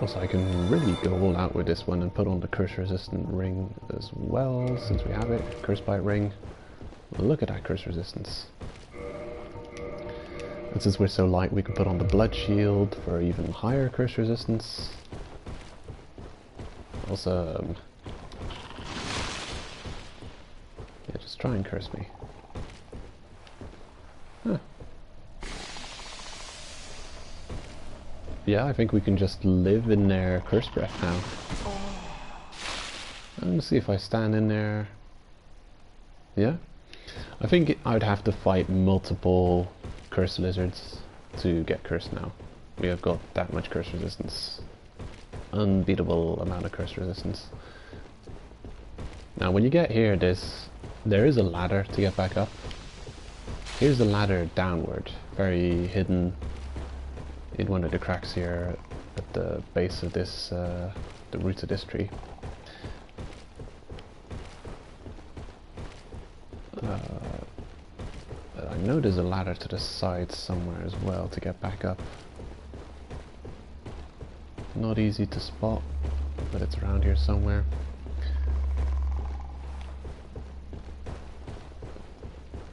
Also, I can really go all out with this one and put on the curse resistant ring as well, since we have it. Curse bite ring. Look at that curse resistance. And since we're so light, we can put on the blood shield for even higher curse resistance. Also, yeah, just try and curse me. Huh. Yeah, I think we can just live in their curse breath now. I'm gonna see if I stand in there. Yeah? I think I'd have to fight multiple curse lizards to get cursed now. We have got that much curse resistance. Unbeatable amount of curse resistance. Now when you get here, there is a ladder to get back up. Here's the ladder downward, very hidden in one of the cracks here at the base of this, the roots of this tree. I know there's a ladder to the side somewhere as well to get back up. Not easy to spot, but it's around here somewhere.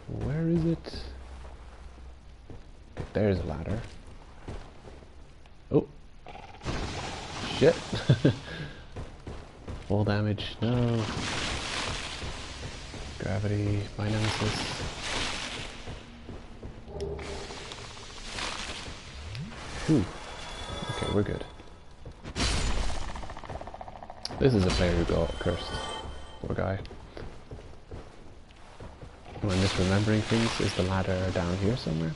Where is it? Okay, there's a ladder. Oh! Shit! Fall damage, no! Gravity, my nemesis. Whew. Okay, we're good. This is a player who got cursed. Poor guy. Am I misremembering things? Is the ladder down here somewhere?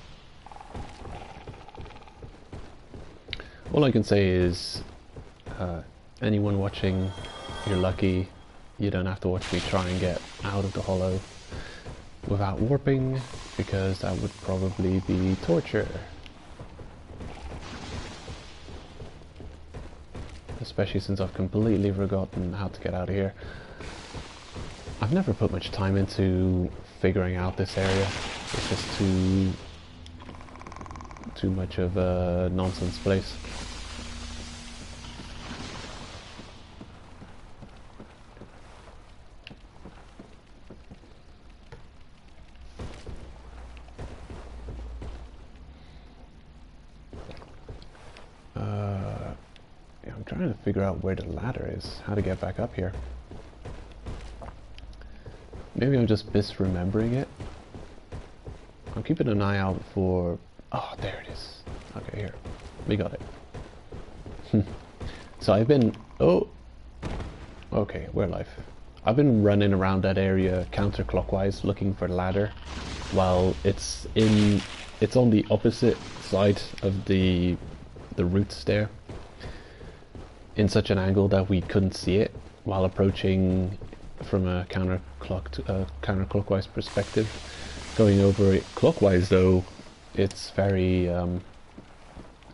All I can say is, anyone watching, you're lucky. You don't have to watch me try and get out of the hollow without warping, because that would probably be torture. Especially since I've completely forgotten how to get out of here. I I've never put much time into figuring out this area. It's just too much of a nonsense place. Yeah, I'm trying to figure out where the ladder is, how to get back up here. Maybe I'm just misremembering it. I'm keeping an eye out for... Oh, there it is. Okay, here. We got it. So I've been... Oh! Okay, we're alive. I've been running around that area counterclockwise looking for the ladder, while it's on the opposite side of the roots there, in such an angle that we couldn't see it while approaching from a counterclockwise perspective. Going over it clockwise though, it's very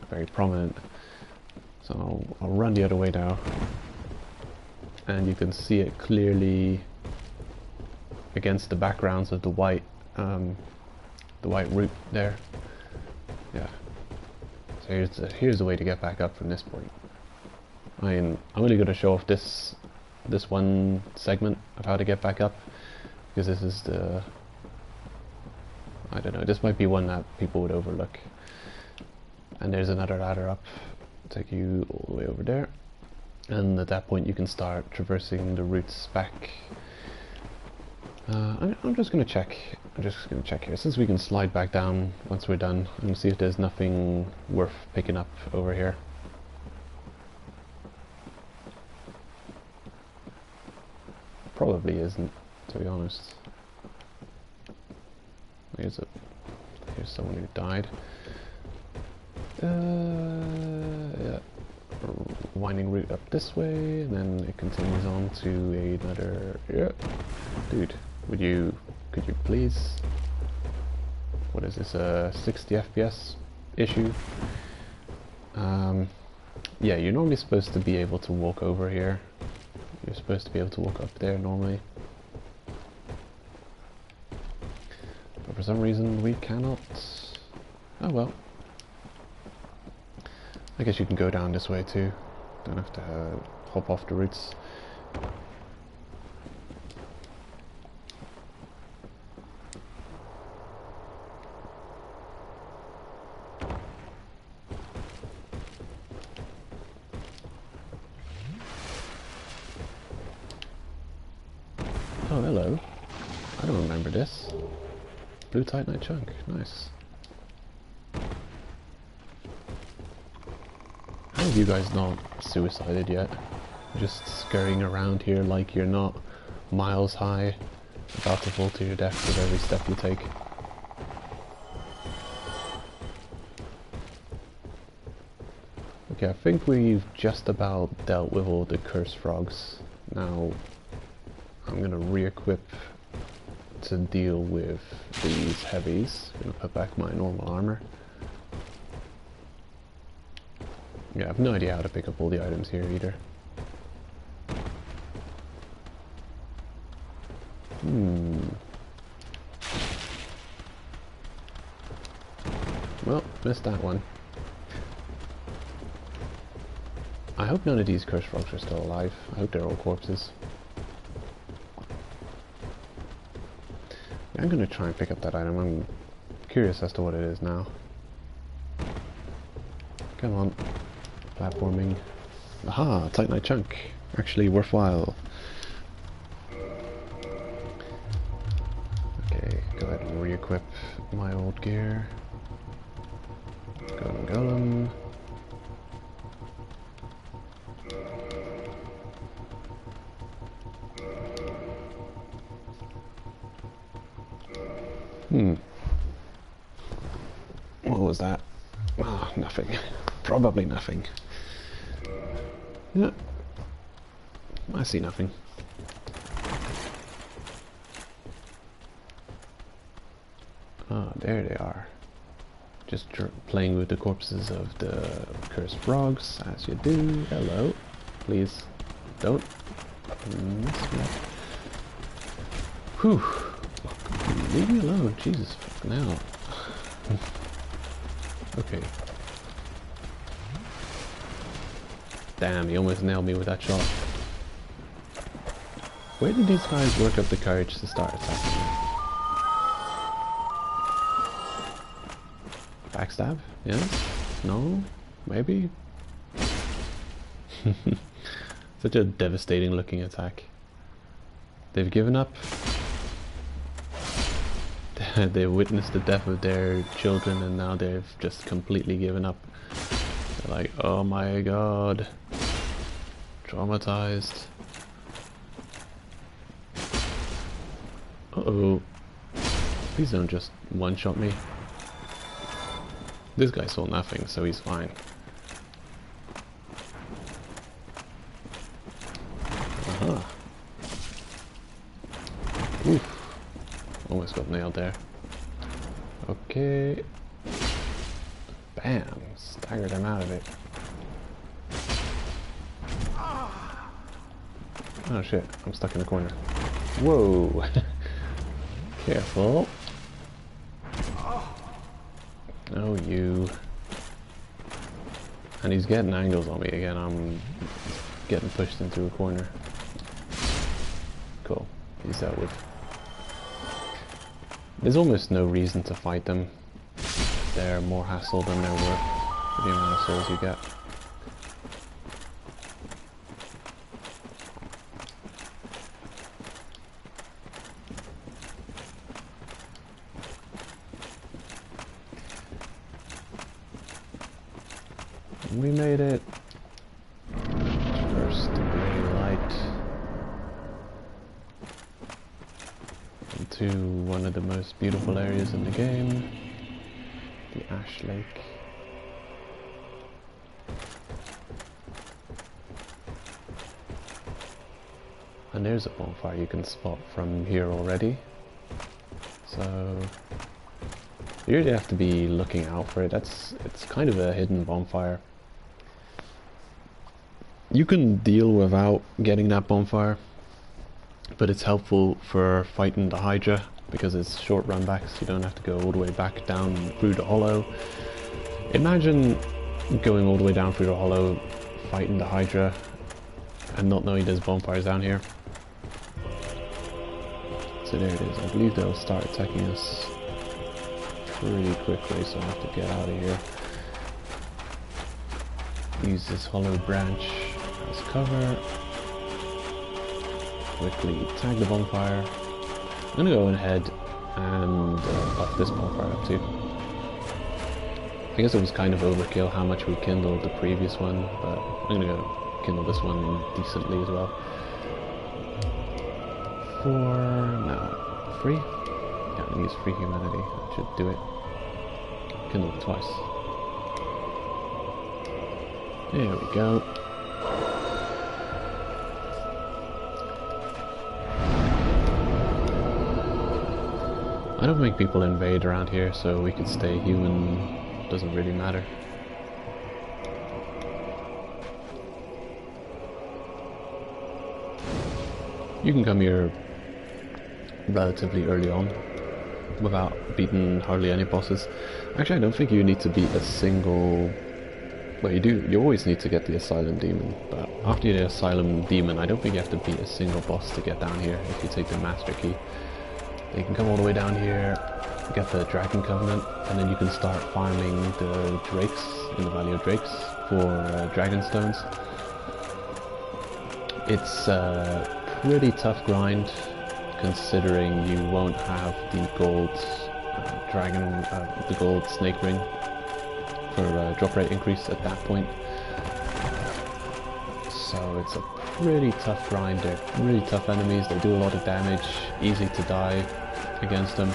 very prominent. So I'll run the other way now, and you can see it clearly against the backgrounds of the white root there. Yeah. So here's the way to get back up from this point. I'm only going to show off this one segment of how to get back up, because this is the... I don't know, this might be one that people would overlook. And there's another ladder up, take you all the way over there, and at that point you can start traversing the routes back. I'm just going to check. I'm just going to check here, since we can slide back down once we're done, and see if there's nothing worth picking up over here. Probably isn't, to be honest. Here's someone who died. Yeah. Winding route up this way, and then it continues on to another... Yeah. Dude, could you please... What is this, a 60 FPS issue? Yeah, you're normally supposed to be able to walk over here. You're supposed to be able to walk up there normally. But for some reason we cannot. Oh well. I guess you can go down this way too. Don't have to hop off the routes. Oh, hello. I don't remember this. Blue Titanite chunk. Nice. How have you guys not suicided yet? Just scurrying around here like you're not miles high, about to fall to your death with every step you take. Okay, I think we've just about dealt with all the cursed frogs. Now, I'm gonna re-equip to deal with these heavies. I'm gonna put back my normal armor. Yeah, I have no idea how to pick up all the items here either. Well, missed that one. I hope none of these cursed frogs are still alive. I hope they're all corpses. I'm gonna try and pick up that item. I'm curious as to what it is now. Come on. Platforming. Aha! Titanite chunk. Actually worthwhile. Okay, go ahead and re-equip my old gear. Golem. What was that? Ah, oh, nothing. Probably nothing. Yeah. I see nothing. Ah, there they are. Just playing with the corpses of the cursed frogs, as you do. Hello. Please, don't mess me up. Whew. Leave me alone, Jesus, fucking hell. Okay. Damn, he almost nailed me with that shot. Where did these guys work up the courage to start attacking me? Backstab? Yes? No? Maybe? Such a devastating looking attack. They've given up. They've witnessed the death of their children and now they've just completely given up. They're like, oh my god. Traumatized. Uh-oh. Please don't just one-shot me. This guy saw nothing, so he's fine. Uh-huh. Oof. Almost got nailed there. Okay. Bam. Staggered him out of it. Oh shit, I'm stuck in the corner. Whoa. Careful. Oh, you. And he's getting angles on me again. I'm getting pushed into a corner. Cool. He's dealt with. There's almost no reason to fight them. They're more hassle than they're worth for the amount of souls you get. We made it. First gray light into one of the most beautiful areas in the game, the Ash Lake. And there's a bonfire you can spot from here already. So you really have to be looking out for it. It's kind of a hidden bonfire. You can deal without getting that bonfire, but it's helpful for fighting the Hydra because it's short run backs. You don't have to go all the way back down through the hollow. Imagine going all the way down through the hollow, fighting the Hydra, and not knowing there's bonfires down here. So there it is. I believe they'll start attacking us pretty quickly, so I have to get out of here. Use this hollow branch as cover. Quickly tag the bonfire. I'm gonna go ahead and buff this bonfire up too. I guess it was kind of overkill how much we kindled the previous one, but I'm gonna go kindle this one decently as well. Free? Yeah, I'm gonna use free humanity. That should do it. Kindle it twice. There we go. I don't make people invade around here, so we can stay human. Doesn't really matter. You can come here relatively early on without beating hardly any bosses. Actually, I don't think you need to beat a single... Well, you do. You always need to get the Asylum Demon, but after the Asylum Demon, I don't think you have to beat a single boss to get down here if you take the Master Key. You can come all the way down here, get the Dragon Covenant, and then you can start farming the Drakes in the Valley of Drakes for Dragon Stones. It's a pretty tough grind, considering you won't have the gold the gold snake ring for drop rate increase at that point. So it's a pretty tough grind. They're really tough enemies. They do a lot of damage. Easy to die against them.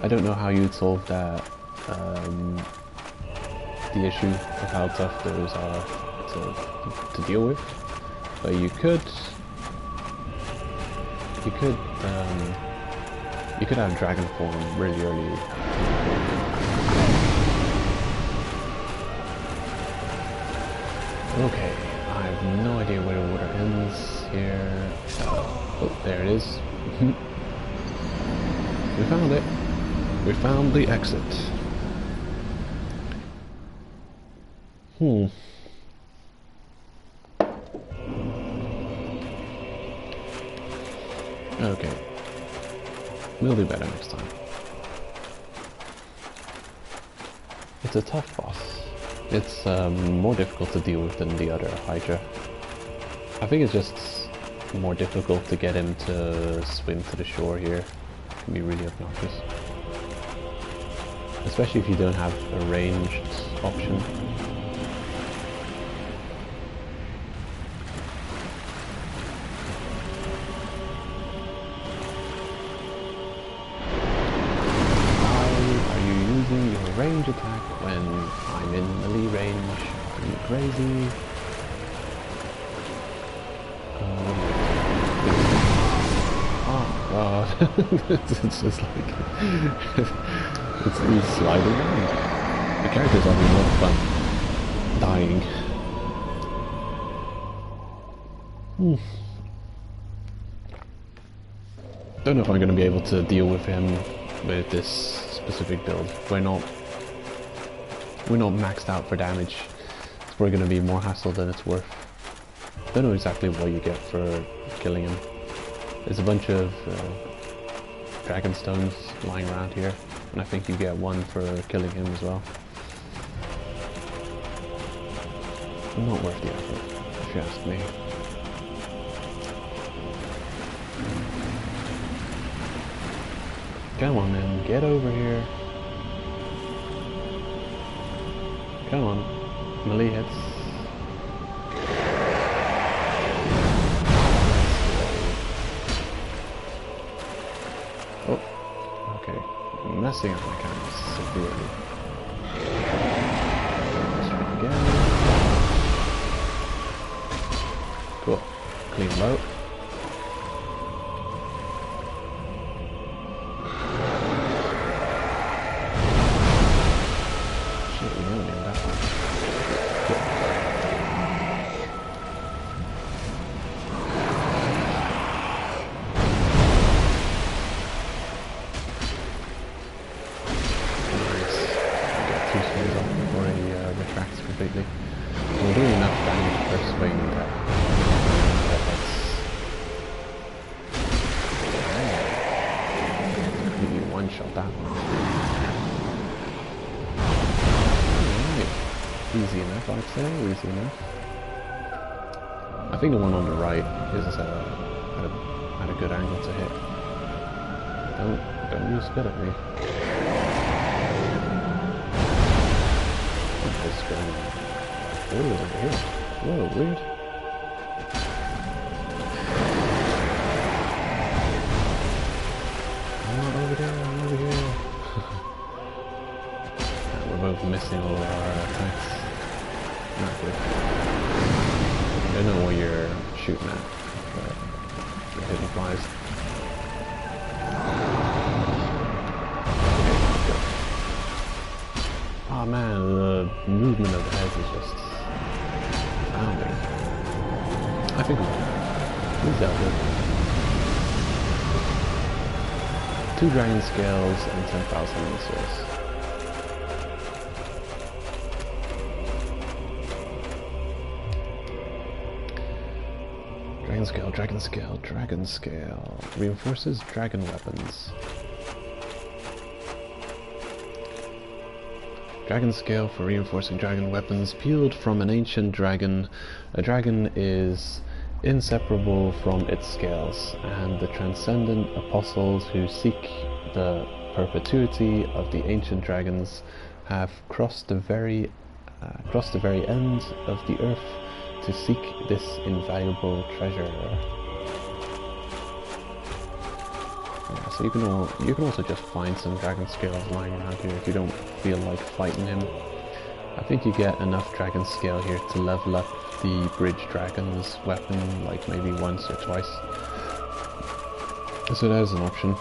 I don't know how you'd solve that the issue of how tough those are to deal with, but you could have Dragon Form really early. Okay, I have no idea where the water ends here. Oh, there it is. We found it. We found the exit. Okay. We'll do better next time. It's a tough boss. It's more difficult to deal with than the other Hydra. I think it's just more difficult to get him to swim to the shore here. It can be really obnoxious. Especially if you don't have a ranged option. Range attack when I'm in melee range. Are you crazy? Oh god. It's just like it's these sliding around. The characters are having a lot of fun dying. Don't know if I'm going to be able to deal with him with this specific build. We're not maxed out for damage. It's probably going to be more hassle than it's worth. Don't know exactly what you get for killing him. There's a bunch of dragon stones lying around here, and I think you get one for killing him as well. Not worth the effort, if you ask me. Come on then, get over here. Come on, melee hits. Oh, okay. I'm messing up my camera severely. Let's try again. Cool. Clean low. One-shot that one. Alright. Easy enough, I'd say. Easy enough. I think the one on the right is at a good angle to hit. Don't you spit at me. What's this going on? What is over here? Whoa, weird. Missing all of our attacks. Not good. I don't know what you're shooting at, but you're hitting flies. Oh man, the movement of the heads is just astounding. I think we've dealt with 2 dragon scales and 10,000 resources. Dragon scale, dragon scale. Reinforces dragon weapons. Dragon scale for reinforcing dragon weapons. Peeled from an ancient dragon. A dragon is inseparable from its scales, and the transcendent apostles who seek the perpetuity of the ancient dragons have crossed the very end of the earth to seek this invaluable treasure. Yeah, so you can also just find some dragon scales lying around here if you don't feel like fighting him. I think you get enough dragon scale here to level up the bridge dragon's weapon like maybe once or twice. So that is an option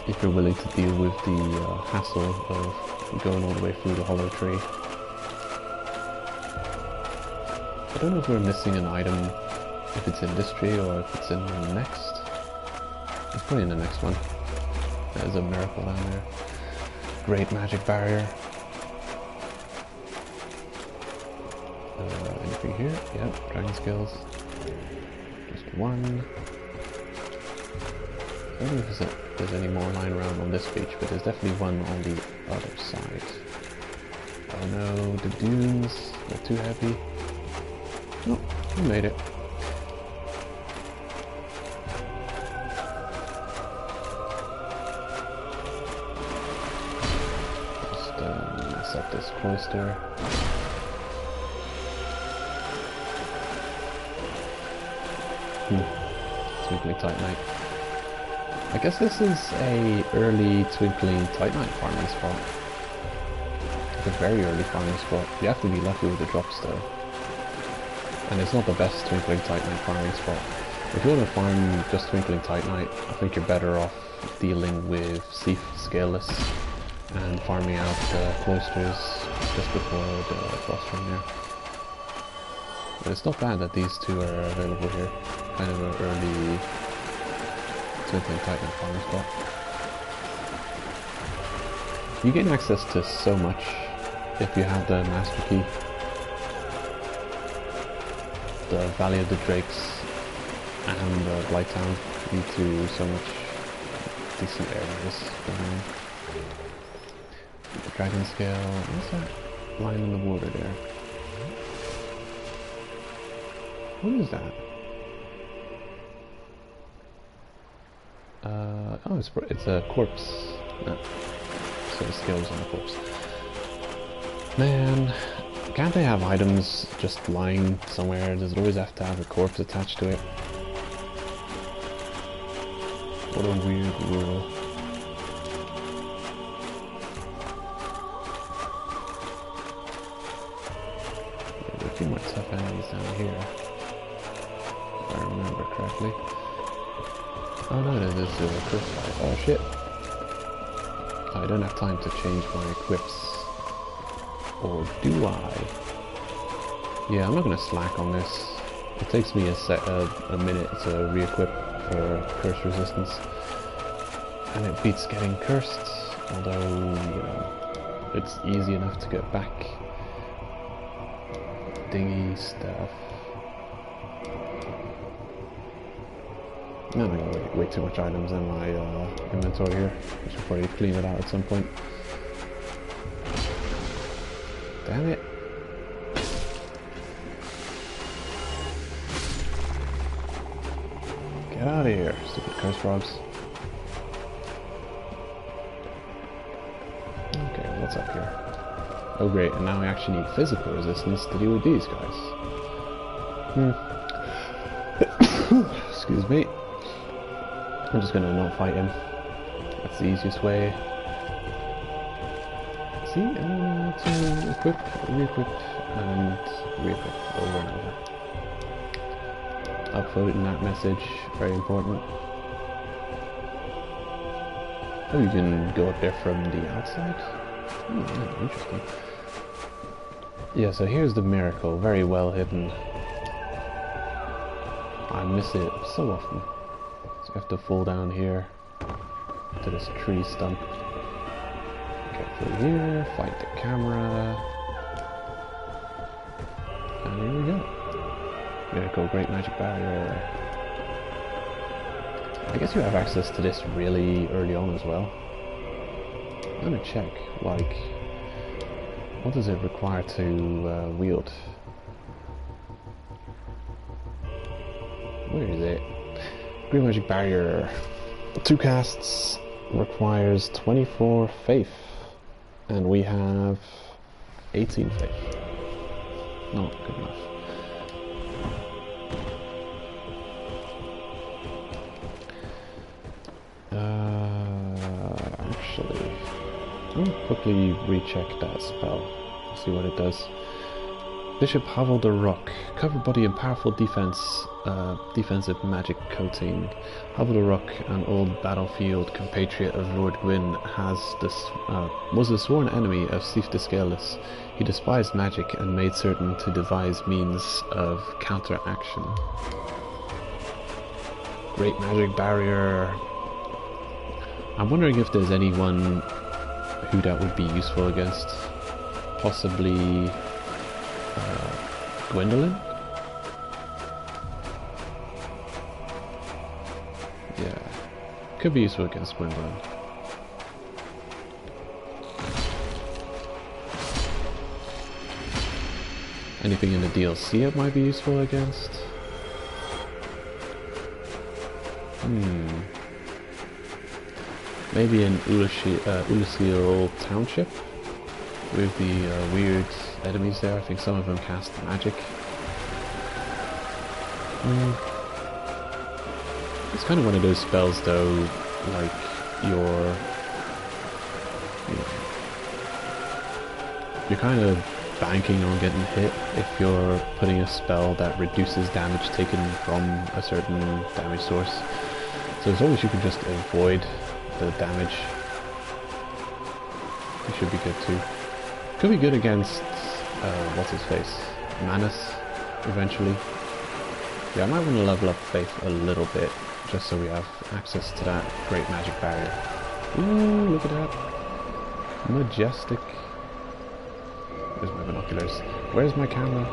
if you're willing to deal with the hassle of going all the way through the hollow tree. I don't know if we're missing an item, if it's in this tree or if it's in the next. It's probably in the next one. There's a miracle down there. Great magic barrier. Anything here? Yep, dragon skills. Just one. I don't know if there's any more lying around on this beach, but there's definitely one on the other side. Oh no, the dunes, they're too heavy. Oh, we made it. Just set this cloister. Twinkling Titanite. I guess this is a early Twinkling Titanite farming spot. It's a very early farming spot. You have to be lucky with the drops though. And it's not the best Twinkling Titanite farming spot. If you want to farm just Twinkling Titanite, I think you're better off dealing with Sea Scaleless and farming out the cloisters just before the frost run there. But it's not bad that these two are available here. Kind of an early Twinkling Titan farming spot. You gain access to so much if you have the Master Key. The Valley of the Drakes and the Blighttown lead to so much decent areas going on. The Dragon Scale, what's that line in the water there? What is that? Oh, it's a corpse. No. So the scales on the corpse. Man, can't they have items just lying somewhere? Does it always have to have a corpse attached to it? What a weird rule. There are a few more tough enemies down here, if I remember correctly. Oh no, there's a curse fight. Oh shit. I don't have time to change my equips. Or do I? Yeah, I'm not going to slack on this. It takes me a minute to re-equip for curse resistance. And it beats getting cursed, although, you know, it's easy enough to get back. Dingy stuff. No, I got way too much items in my inventory here. I should probably clean it out at some point. Damn it. Get out of here, stupid curse frogs. Okay, what's up here? Oh great, and now we actually need physical resistance to deal with these guys. Excuse me. I'm just gonna not fight him. That's the easiest way. See, to equip, re-equip, and re-equip over and over. Upvoting that message, very important. Oh, you can go up there from the outside? Oh, yeah, interesting. Yeah, so here's the miracle, very well hidden. I miss it so often. So I have to fall down here to this tree stump. Get through here, fight the camera. And here we go. Miracle, great magic barrier. I guess you have access to this really early on as well. I'm gonna check, like, what does it require to wield? Where is it? Great magic barrier. 2 casts requires 24 faith. And we have 18 faith. Not good enough. Actually, I'll quickly recheck that spell, see what it does. Bishop Hovel the Rock, cover body and powerful defensive magic coating. Hovel the Rock, an old battlefield compatriot of Lord Gwyn, was the sworn enemy of Sif the Scaleless. He despised magic and made certain to devise means of counteraction. Great magic barrier. I'm wondering if there's anyone who that would be useful against. Possibly Gwendolyn? Yeah, could be useful against Gwendolyn. Anything in the DLC it might be useful against? Maybe in Ulusil Township? With the weird enemies there. I think some of them cast magic. It's kind of one of those spells though, like you're kind of banking on getting hit if you're putting a spell that reduces damage taken from a certain damage source. So as long as you can just avoid the damage, it should be good too. Could be good against, what's his face? Manus, eventually. Yeah, I might want to level up Faith a little bit, just so we have access to that great magic barrier. Ooh, look at that. Majestic. Where's my binoculars? Where's my camera?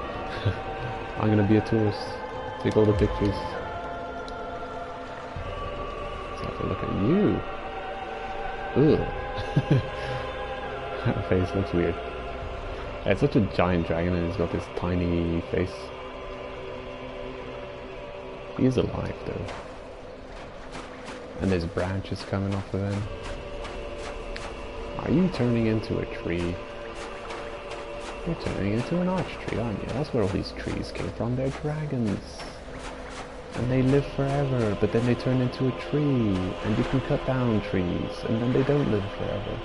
I'm gonna be a tourist. Take all the pictures. Let's have a look at you. Ooh. That face looks weird. It's such a giant dragon and he's got this tiny face. He's alive though. And there's branches coming off of him. Are you turning into a tree? You're turning into an arch tree, aren't you? That's where all these trees came from. They're dragons. And they live forever, but then they turn into a tree. And you can cut down trees, and then they don't live forever.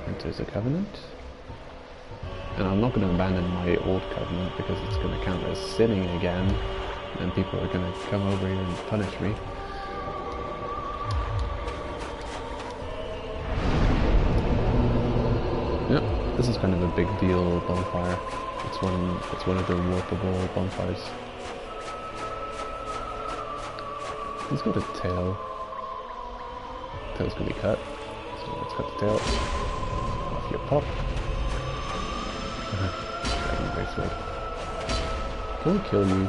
Enters a covenant. And I'm not going to abandon my old covenant because it's going to count as sinning again. And people are going to come over here and punish me. Yep, this is kind of a big deal bonfire. It's one of the warpable bonfires. He's got a tail. Tail's gonna be cut. So let's cut the tail. Off your pop. Dragon Great Sword. Can we kill you?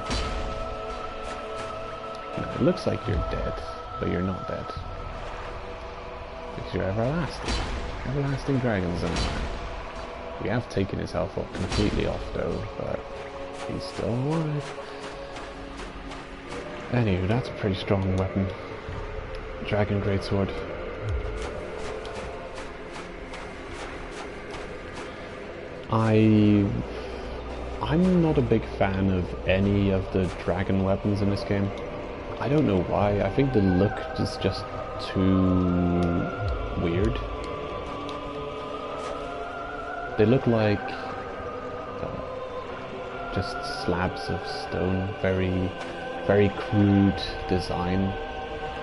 No, it looks like you're dead, but you're not dead. Because you're everlasting. Everlasting dragons in mind. We have taken his health completely off though, but he's still alive. Anyway, that's a pretty strong weapon. Dragon Greatsword. I'm not a big fan of any of the dragon weapons in this game. I don't know why. I think the look is just too weird. They look like just slabs of stone, very crude design.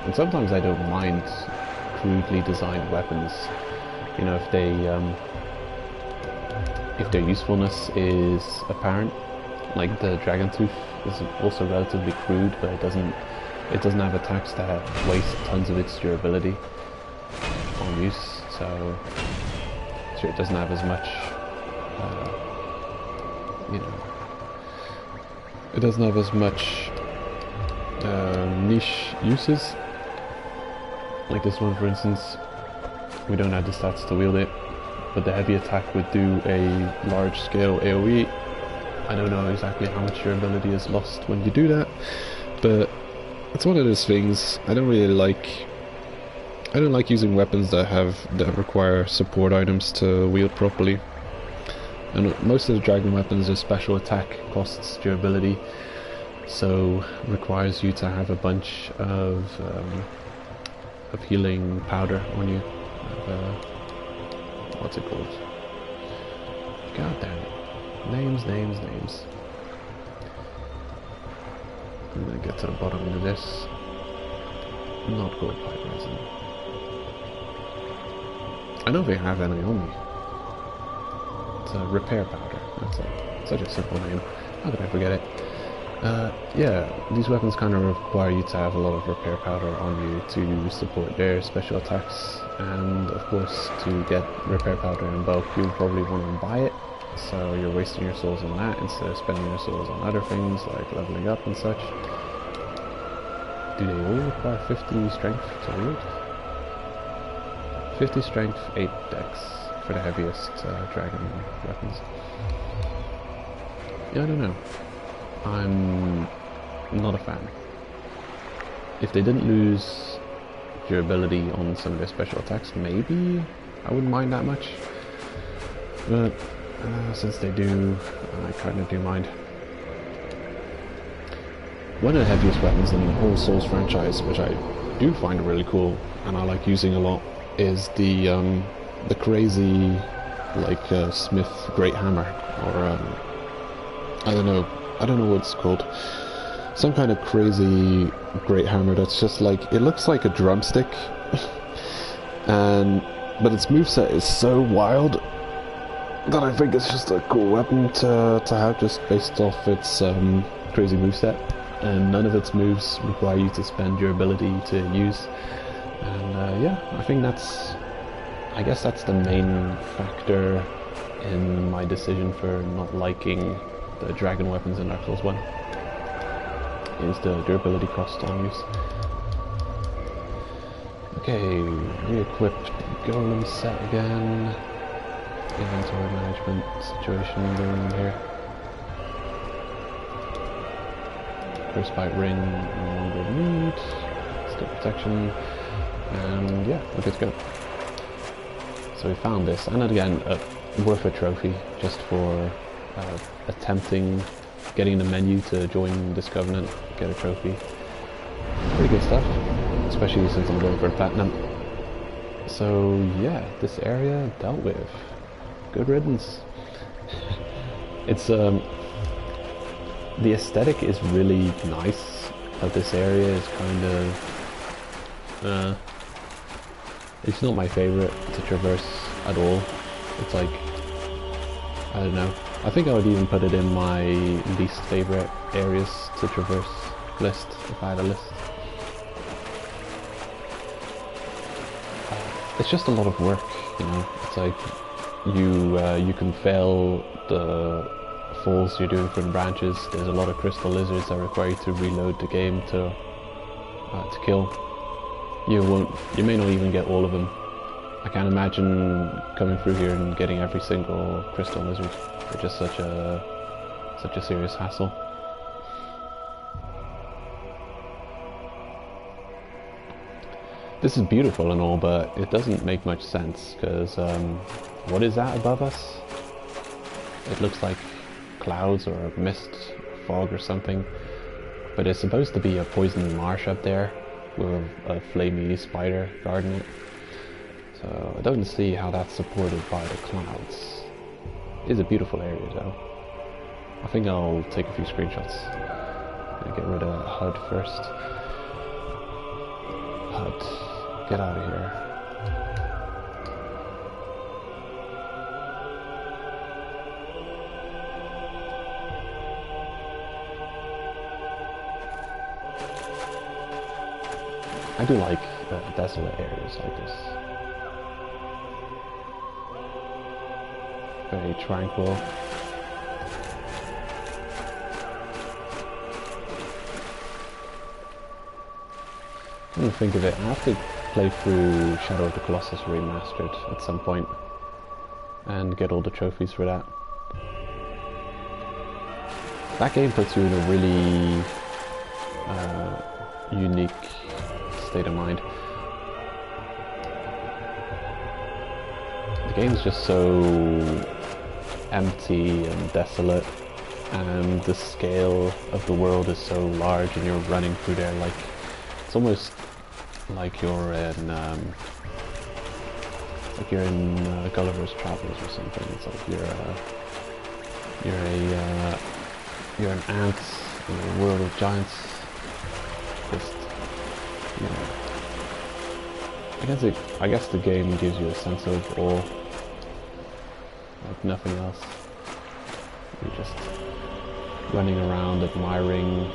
And sometimes I don't mind crudely designed weapons. You know, if their usefulness is apparent. Like the Dragon Tooth is also relatively crude, but it doesn't have attacks that waste tons of its durability on use. So sure, it doesn't have as much, you know, it doesn't have as much niche uses. Like this one, for instance, we don't have the stats to wield it, but the heavy attack would do a large-scale AoE. I don't know exactly how much your ability is lost when you do that, but it's one of those things. I don't like using weapons that require support items to wield properly. And most of the dragon weapons, their special attack costs durability, so requires you to have a bunch of healing powder on you. What's it called? God damn it. Names. I'm gonna get to the bottom of this. Not gold pipe resin. I don't think I have any on me. It's a repair powder. That's it. Such a simple name. How could I forget it? Yeah, these weapons kind of require you to have a lot of repair powder on you to support their special attacks, and of course to get repair powder in bulk you'll probably want to buy it, so you're wasting your souls on that instead of spending your souls on other things like leveling up and such. Do they all require 50 strength to wield? 50 strength, 8 dex for the heaviest dragon weapons. Yeah, I don't know. I'm not a fan. If they didn't lose durability on some of their special attacks, maybe I wouldn't mind that much. But since they do, I kind of do mind. One of the heaviest weapons in the whole Souls franchise, which I do find really cool and I like using a lot, is the crazy like Smith Great Hammer, or I don't know what it's called. Some kind of crazy great hammer that's just like, it looks like a drumstick, but its moveset is so wild that I think it's just a cool weapon to have, just based off its crazy moveset. And none of its moves require you to spend your ability to use. And yeah, I guess that's the main factor in my decision for not liking the dragon weapons in Dark Souls 1, is the durability cost on use. Okay, re-equip golem set again. Inventory management situation going on here. Curse Bite Ring, no longer need. Still protection. And yeah, we're good to go. So we found this, and again, worth a trophy just for attempting getting the menu to join this covenant, get a trophy. Pretty good stuff, especially since I'm going for platinum. So yeah, this area dealt with. Good riddance. It's the aesthetic is really nice, but this area is kind of it's not my favorite to traverse at all. It's like, I don't know, I think I would even put it in my least favorite areas to traverse list if I had a list. It's just a lot of work, you know. It's like you can fail the falls you're doing from branches. There's a lot of crystal lizards that require you to reload the game to kill. You may not even get all of them. I can't imagine coming through here and getting every single crystal lizard. They're just such a serious hassle. This is beautiful and all, but it doesn't make much sense, because what is that above us? It looks like clouds or a mist, fog or something, but it's supposed to be a poison marsh up there with a flamey spider guarding it. So I don't see how that's supported by the clouds. It is a beautiful area though. I think I'll take a few screenshots. Gonna get rid of that HUD first. HUD, get out of here. I do like desolate areas like this. Very tranquil. Come to think of it, I have to play through Shadow of the Colossus Remastered at some point and get all the trophies for that. That game puts you in a really unique state of mind. The game's just so empty and desolate, and the scale of the world is so large, and you're running through there like, it's almost like you're in Gulliver's Travels or something. It's like you're an ant in a world of giants. Just, you know, I guess the game gives you a sense of awe, like nothing else. You just running around admiring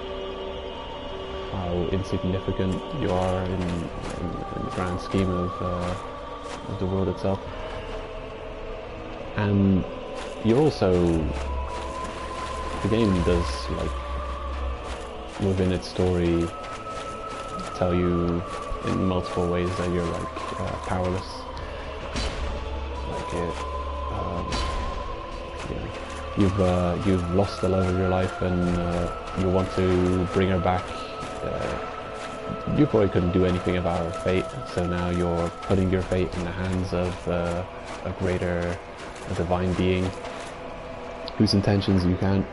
how insignificant you are in the grand scheme of the world itself. And you also, the game does, like, within its story, tell you in multiple ways that you're like powerless. Like you've lost the love of your life, and you want to bring her back. You probably couldn't do anything about her fate, so now you're putting your fate in the hands of a greater, a divine being, whose intentions you can't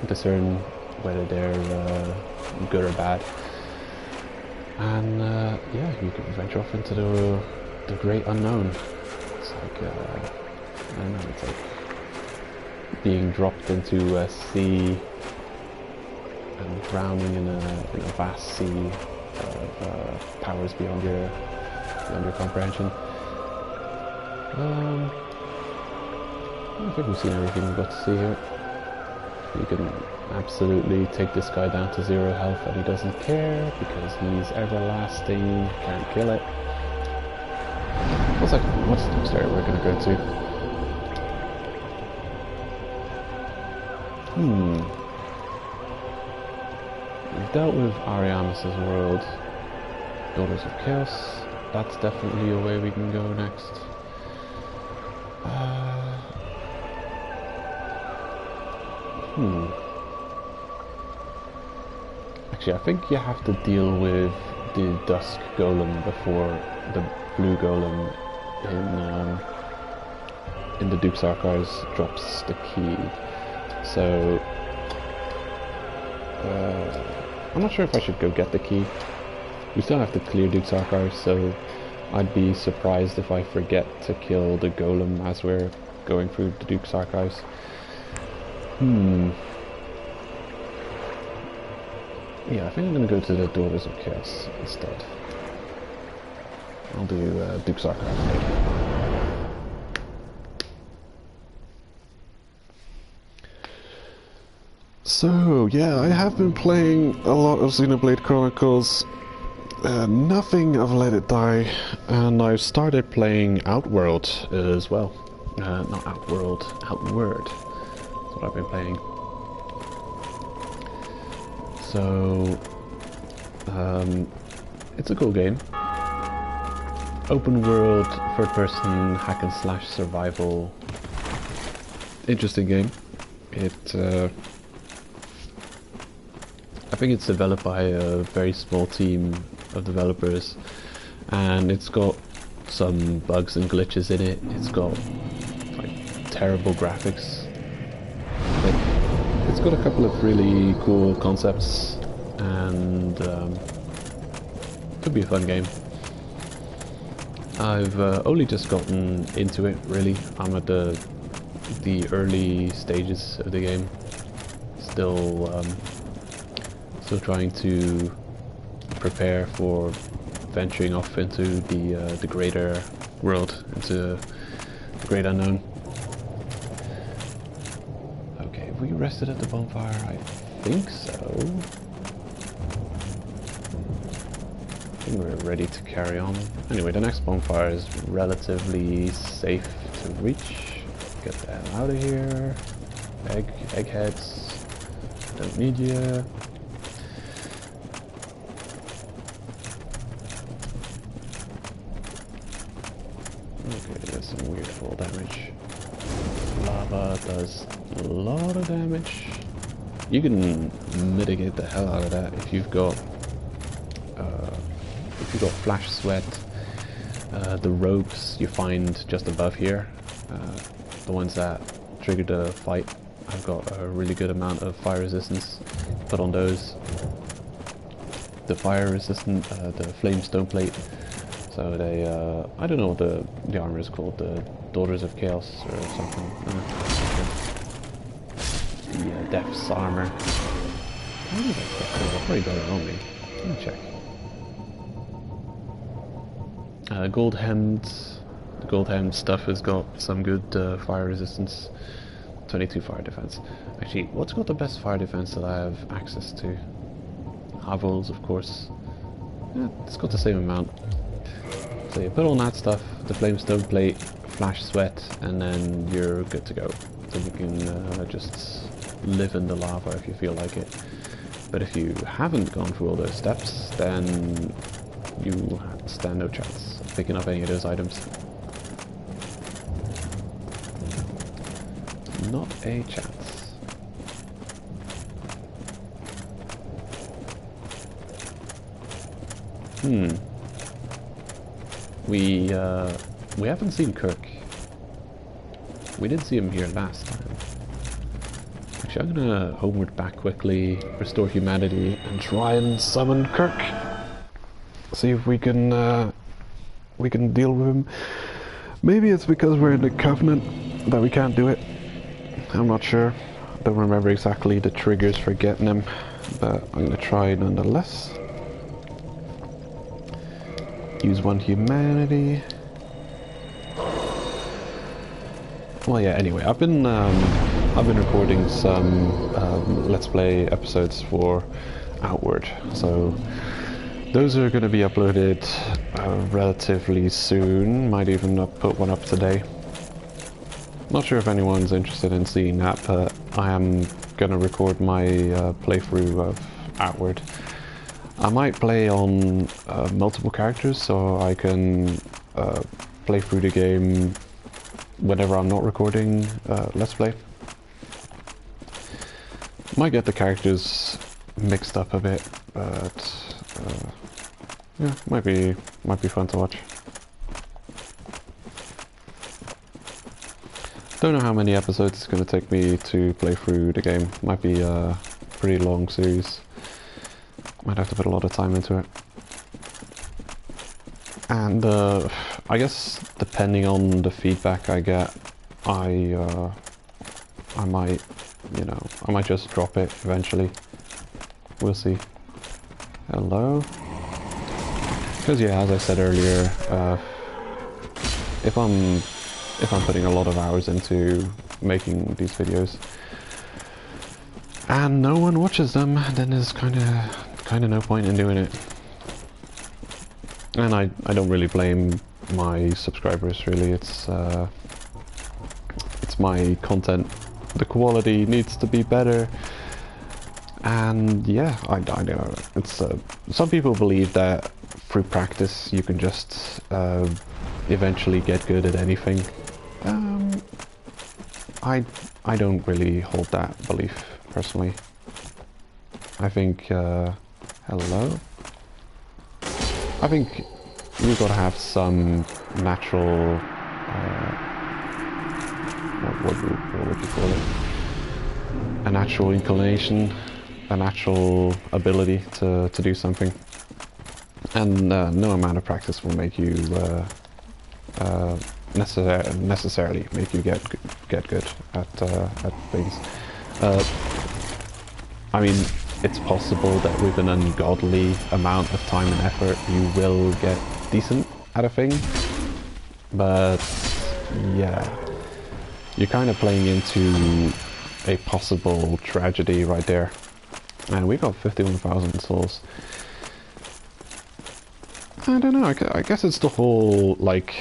discern whether they're good or bad. And yeah, you can venture off into the great unknown. It's like, I don't know, it's like being dropped into a sea and drowning in a vast sea of powers beyond your comprehension. I think we've seen everything we've got to see here. You can absolutely take this guy down to 0 health, and he doesn't care because he's everlasting, can't kill it. What's the next area we're going to go to? We've dealt with Ariamis' world, Daughters of Chaos. That's definitely a way we can go next. Actually, I think you have to deal with the Dusk Golem before the Blue Golem in the Duke's Archives drops the key. So I'm not sure if I should go get the key. We still have to clear Duke's Archives, so I'd be surprised if I forget to kill the Golem as we're going through the Duke's Archives. Yeah, I think I'm going to go to the Daughters of Chaos instead. I'll do Duke's Archives later. So, yeah, I have been playing a lot of Xenoblade Chronicles. Nothing of Let It Die, and I've started playing Outworld as well. Not Outworld, Outward. That's what I've been playing. So, it's a cool game. Open world, third person, hack and slash survival. Interesting game. I think it's developed by a very small team of developers, and it's got some bugs and glitches in it. It's got like terrible graphics. It's got a couple of really cool concepts, and could be a fun game. I've only just gotten into it, really. I'm at the early stages of the game. Still trying to prepare for venturing off into the greater world, into the great unknown. Okay, have we rested at the bonfire? I think so. I think we're ready to carry on. Anyway, the next bonfire is relatively safe to reach. Get the hell out of here. Eggheads. Don't need you. Okay, there's some weird fall damage. Lava does a lot of damage. You can mitigate the hell out of that if you've got flash sweat. The ropes you find just above here, the ones that trigger the fight, I've got a really good amount of fire resistance. Put on those. The fire resistant, the flame stone plate. So they, I don't know what the armor is called, the Daughters of Chaos or something. The Death's armor. How did I get that? I've probably got it on me. Let me check. The gold hemmed stuff has got some good fire resistance. 22 fire defense. Actually, what's got the best fire defense that I have access to? Havels, of course. Yeah, it's got the same amount. So you put on that stuff, the Flamestone Plate, Flash Sweat, and then you're good to go. So you can just live in the lava if you feel like it. But if you haven't gone through all those steps, then you stand no chance of picking up any of those items. Not a chance. We haven't seen Kirk. We did see him here last time. Actually, I'm gonna homeward back quickly, restore humanity, and try and summon Kirk. See if we can deal with him. Maybe it's because we're in the Covenant that we can't do it. I'm not sure. Don't remember exactly the triggers for getting him, but I'm gonna try nonetheless. Use one humanity. Well, yeah. Anyway, I've been recording some Let's Play episodes for Outward, so those are going to be uploaded relatively soon. Might even put one up today. Not sure if anyone's interested in seeing that, but I am going to record my playthrough of Outward. I might play on multiple characters, so I can play through the game whenever I'm not recording Let's Play. Might get the characters mixed up a bit, but yeah, might be fun to watch. Don't know how many episodes it's going to take me to play through the game. Might be a pretty long series. Might have to put a lot of time into it. And I guess depending on the feedback I get, I might, I might just drop it eventually. We'll see. Hello? Because yeah, as I said earlier, if I'm putting a lot of hours into making these videos and no one watches them, then there's kind of no point in doing it. And I don't really blame my subscribers, really. It's my content. The quality needs to be better. And yeah, I know. It's some people believe that through practice you can just eventually get good at anything. I don't really hold that belief personally. I think hello. I think you've got to have some natural what would you call it? A natural inclination, a natural ability to do something, and no amount of practice will make you necessarily make you get good at things. I mean, it's possible that with an ungodly amount of time and effort you will get decent at a thing, but yeah, you're kind of playing into a possible tragedy right there. And we got 51,000 souls. I don't know, I guess it's the whole, like...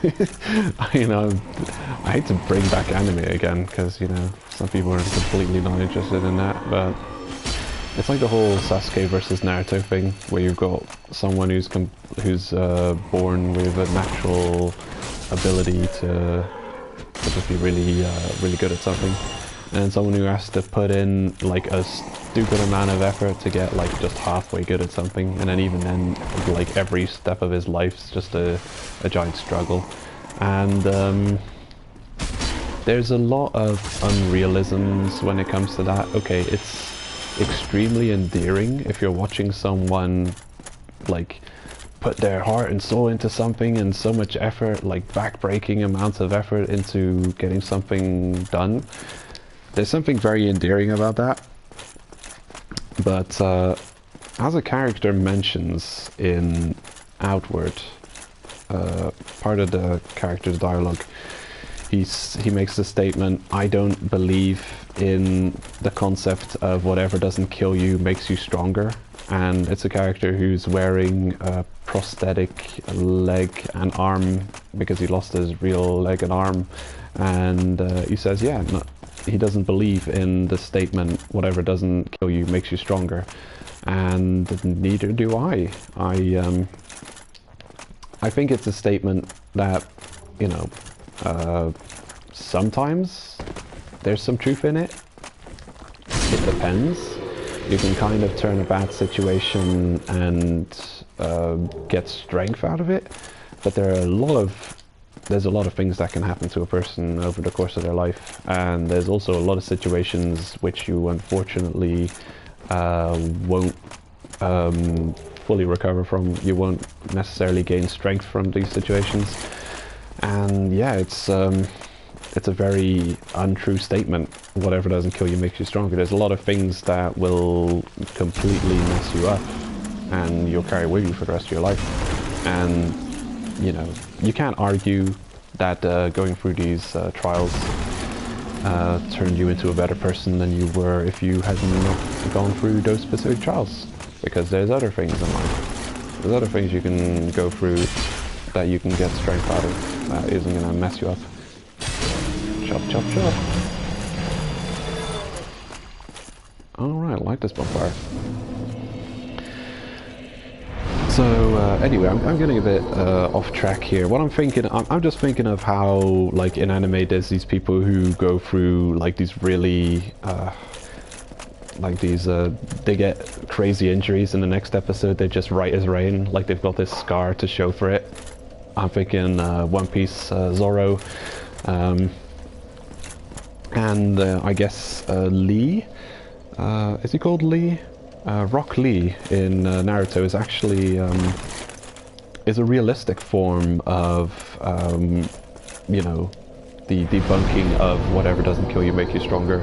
I hate to bring back anime again, because, some people are completely not interested in that, but... It's like the whole Sasuke versus Naruto thing, where you've got someone who's born with a natural ability to just be really good at something, and someone who has to put in like a stupid amount of effort to get like just halfway good at something, and then even then, like every step of his life's just a giant struggle. And there's a lot of unrealisms when it comes to that. Okay, it's extremely endearing if you're watching someone like put their heart and soul into something and so much effort, like back-breaking amounts of effort into getting something done. There's something very endearing about that. But as a character mentions in Outward, part of the character's dialogue, he makes the statement, I don't believe in the concept of whatever doesn't kill you makes you stronger. And it's a character who's wearing a prosthetic leg and arm because he lost his real leg and arm. And he says, yeah, no, he doesn't believe in the statement, whatever doesn't kill you makes you stronger. And neither do I. I think it's a statement that, you know, sometimes there's some truth in it. It depends. You can kind of turn a bad situation and get strength out of it, but there's a lot of things that can happen to a person over the course of their life, and there's also a lot of situations which you unfortunately won't fully recover from. You won't necessarily gain strength from these situations, and yeah, it's a very untrue statement. Whatever doesn't kill you makes you stronger. There's a lot of things that will completely mess you up and you'll carry with you for the rest of your life. And, you know, you can't argue that going through these trials turned you into a better person than you were if you had not gone through those specific trials. Because there's other things in life. There's other things you can go through that you can get strength out of that isn't going to mess you up. Chop, chop, chop. Alright, I like this bonfire. So, anyway, I'm getting a bit off track here. What I'm thinking, I'm just thinking of how, like, in anime there's these people who go through, like, these really, they get crazy injuries in the next episode, they're just right as rain, like they've got this scar to show for it. I'm thinking One Piece, Zoro, and I guess Lee, is he called Lee? Rock Lee in Naruto is actually is a realistic form of you know, the debunking of whatever doesn't kill you make you stronger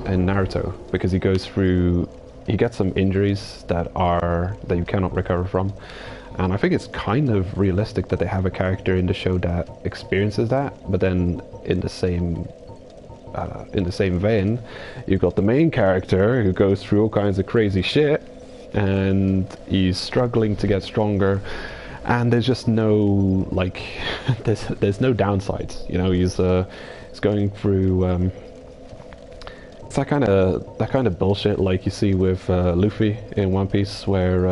in Naruto, because he goes through, he gets some injuries that you cannot recover from, and I think it's kind of realistic that they have a character in the show that experiences that, but then in the same vein, you've got the main character who goes through all kinds of crazy shit, and he's struggling to get stronger, and there's just no, like, there's no downsides. You know, he's going through. It's that kind of bullshit like you see with Luffy in One Piece, where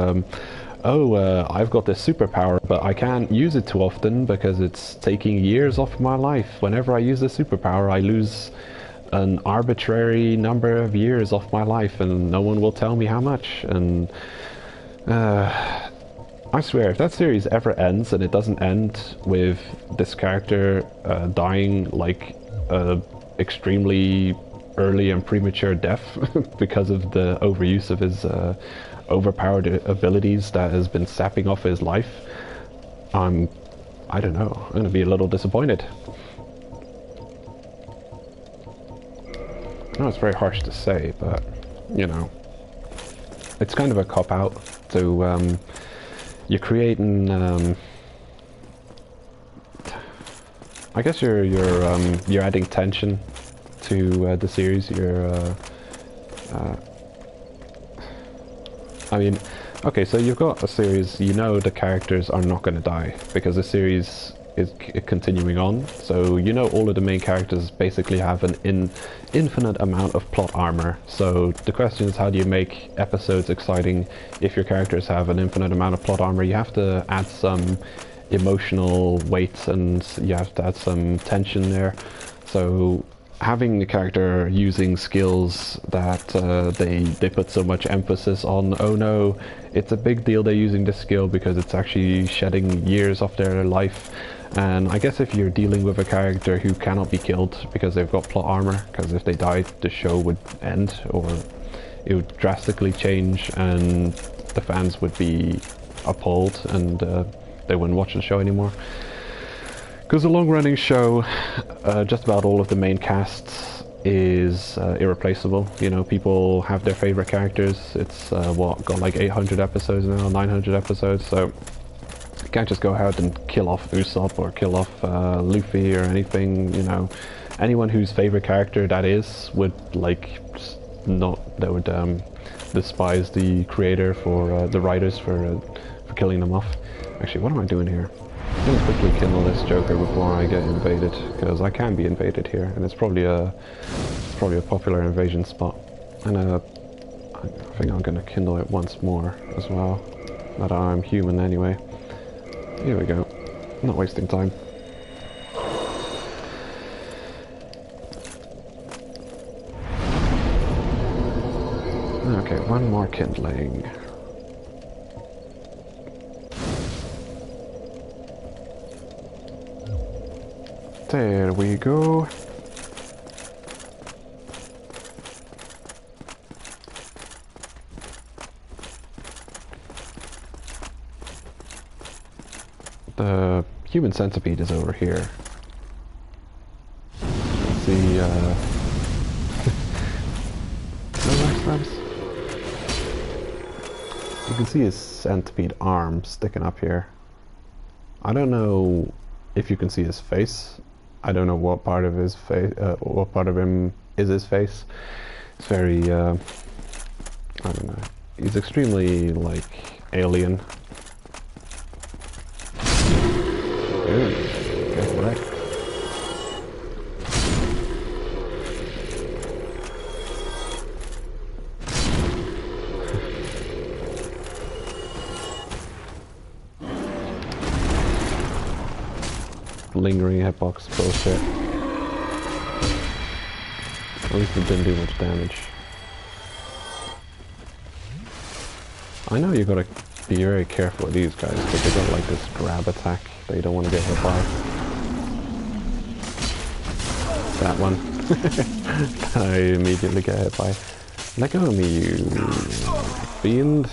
I've got this superpower, but I can't use it too often because it's taking years off my life. Whenever I use the superpower, I lose an arbitrary number of years off my life, and no one will tell me how much. And I swear, if that series ever ends and it doesn't end with this character dying like extremely early and premature death because of the overuse of his overpowered abilities that has been sapping off his life, I don't know, I'm going to be a little disappointed. I know it's very harsh to say, but, you know, it's kind of a cop-out to, you're creating, I guess you're adding tension to the series. I mean, okay, so you've got a series, you know the characters are not going to die because the series is continuing on, so you know all of the main characters basically have an infinite amount of plot armor. So the question is, how do you make episodes exciting if your characters have an infinite amount of plot armor? You have to add some emotional weight and you have to add some tension there. So having the character using skills that they put so much emphasis on, oh no, it's a big deal they're using this skill because it's actually shedding years off their life. And I guess if you're dealing with a character who cannot be killed because they've got plot armor, because if they died the show would end, or it would drastically change and the fans would be appalled and they wouldn't watch the show anymore. Because a long-running show, just about all of the main casts is irreplaceable. You know, people have their favorite characters. It's got like 800 episodes now, 900 episodes, so can't just go out and kill off Usopp or kill off Luffy or anything, you know. Anyone whose favorite character that is would like despise the creator for the writers for killing them off. Actually, what am I doing here? I'm gonna quickly kindle this Joker before I get invaded, because I can be invaded here, and it's probably a popular invasion spot. And I think I'm gonna kindle it once more as well. That I'm human anyway. Here we go. Not wasting time. Okay, one more kindling. There we go. The human centipede is over here. Let's see, no backstabs. You can see his centipede arm sticking up here. I don't know if you can see his face. I don't know what part of his face, what part of him is his face. It's very, I don't know. He's extremely, like, alien. Ooh, get wrecked. Lingering hitbox bullshit. At least it didn't do much damage. I know you gotta be very careful with these guys because they got like this grab attack that you don't want to get hit by. That one. I immediately get hit by. Let go of me, you fiend.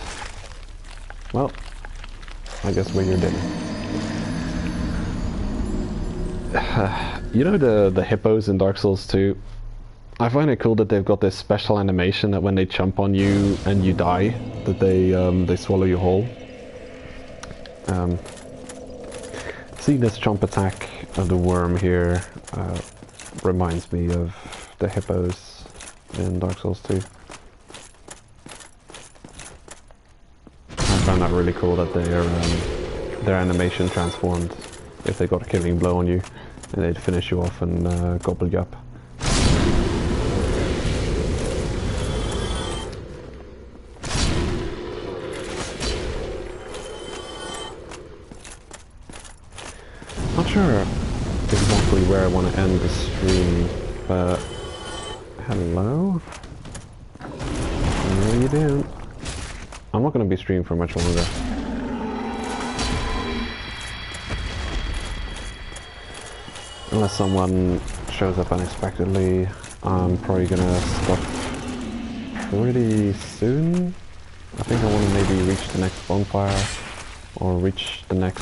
Well, I guess we're your dinner. You know the hippos in Dark Souls 2? I find it cool that they've got this special animation that when they jump on you and you die, that they swallow you whole. Seeing this jump attack of the worm here reminds me of the hippos in Dark Souls 2. I found that really cool that their animation transformed if they got a killing blow on you, and they'd finish you off and gobble you up. Not sure exactly where I want to end the stream, but hello? No, you didn't. I'm not going to be streaming for much longer. Unless someone shows up unexpectedly, I'm probably gonna stop pretty soon. I think I want to maybe reach the next bonfire, or reach the next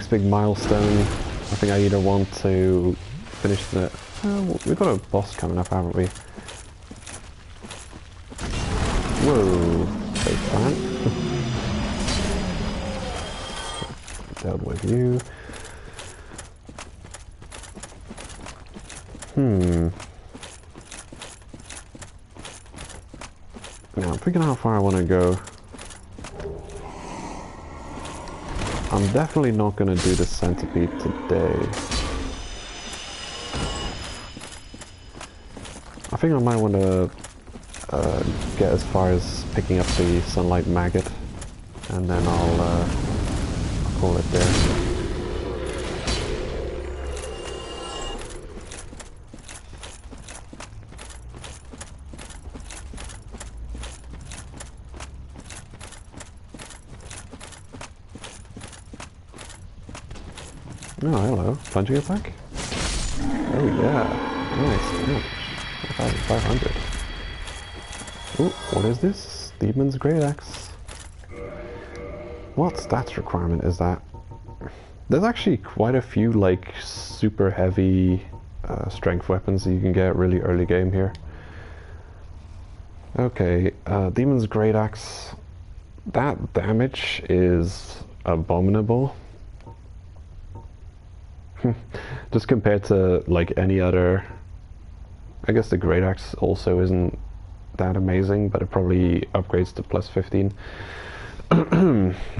big milestone. I think I either want to finish the... we've got a boss coming up, haven't we? Whoa, face plant. Dealt with you. Now, I'm thinking how far I want to go. I'm definitely not going to do the centipede today. I think I might want to get as far as picking up the sunlight maggot, and then I'll call it there. Oh, hello. Plunging attack? Oh, yeah. Nice. Damage. 1,500. Oh, what is this? Demon's Great Axe. What stats requirement is that? There's actually quite a few, like, super heavy strength weapons that you can get really early game here. Okay, Demon's Great Axe. that damage is abominable. Just compared to like any other. I guess the Great Axe also isn't that amazing, but it probably upgrades to plus 15.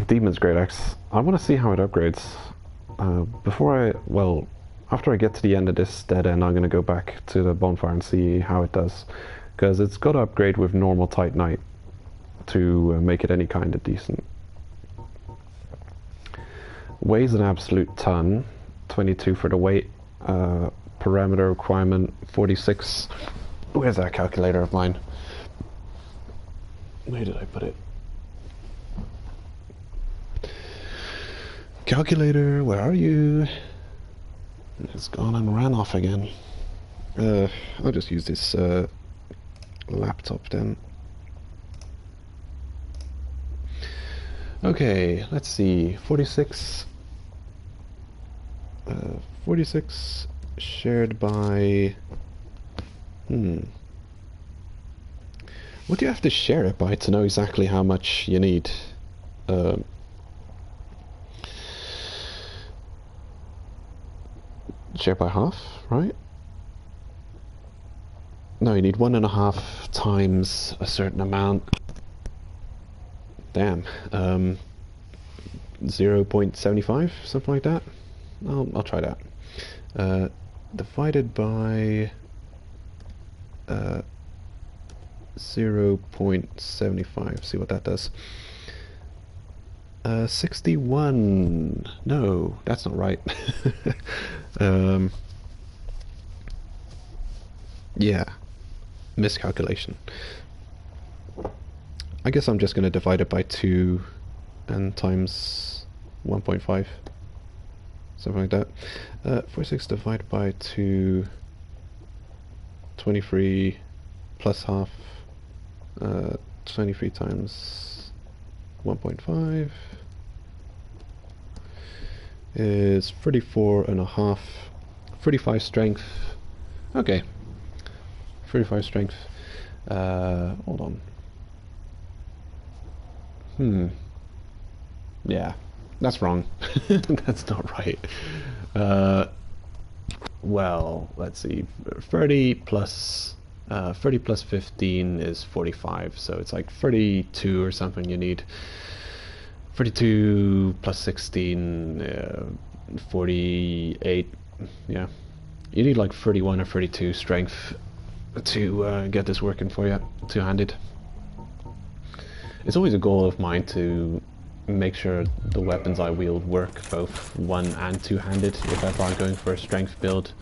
Demon's Great Axe. I want to see how it upgrades. After I get to the end of this dead end, I'm going to go back to the bonfire and see how it does. Because it's got to upgrade with normal Titanite to make it any kind of decent. Weighs an absolute ton. 22 for the weight. Parameter requirement 46. Where's that calculator of mine? Where did I put it? Calculator, where are you? It's gone and ran off again. I'll just use this laptop then. Okay, let's see. 46. 46 shared by... What do you have to share it by to know exactly how much you need? Share by half, right? No, you need 1.5 times a certain amount. Damn. 0.75, something like that. I'll try that. Divided by 0.75. See what that does. 61. No, that's not right. Yeah, miscalculation. I guess I'm just going to divide it by 2 and times 1.5. Something like that. 46 divided by 2, 23 plus half, 23 times 1.5 is 34.5. 35 strength. Okay. 35 strength. Hold on. Yeah, that's wrong. That's not right. Well, let's see. 30 plus 15 is 45, so it's like 32 or something you need. 32 plus 16, 48. Yeah, you need like 31 or 32 strength to get this working for you, two-handed. It's always a goal of mine to make sure the weapons I wield work both one and two-handed if ever I'm going for a strength build.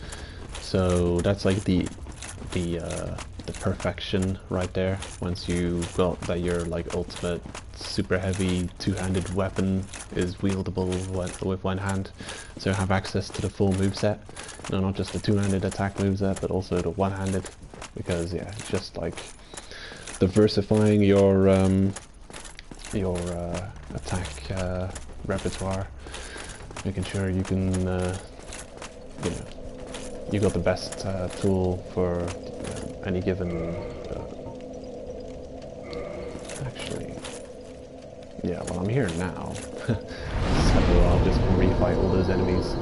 So that's like the perfection right there. Once you got that your like ultimate super heavy two-handed weapon is wieldable with one hand, so you have access to the full moveset. No, not just the two-handed attack moveset, but also the one-handed, because yeah, it's just like diversifying your attack repertoire, making sure you can you got the best tool for any given actually, yeah, well, I'm here now. So I'll just refight all those enemies.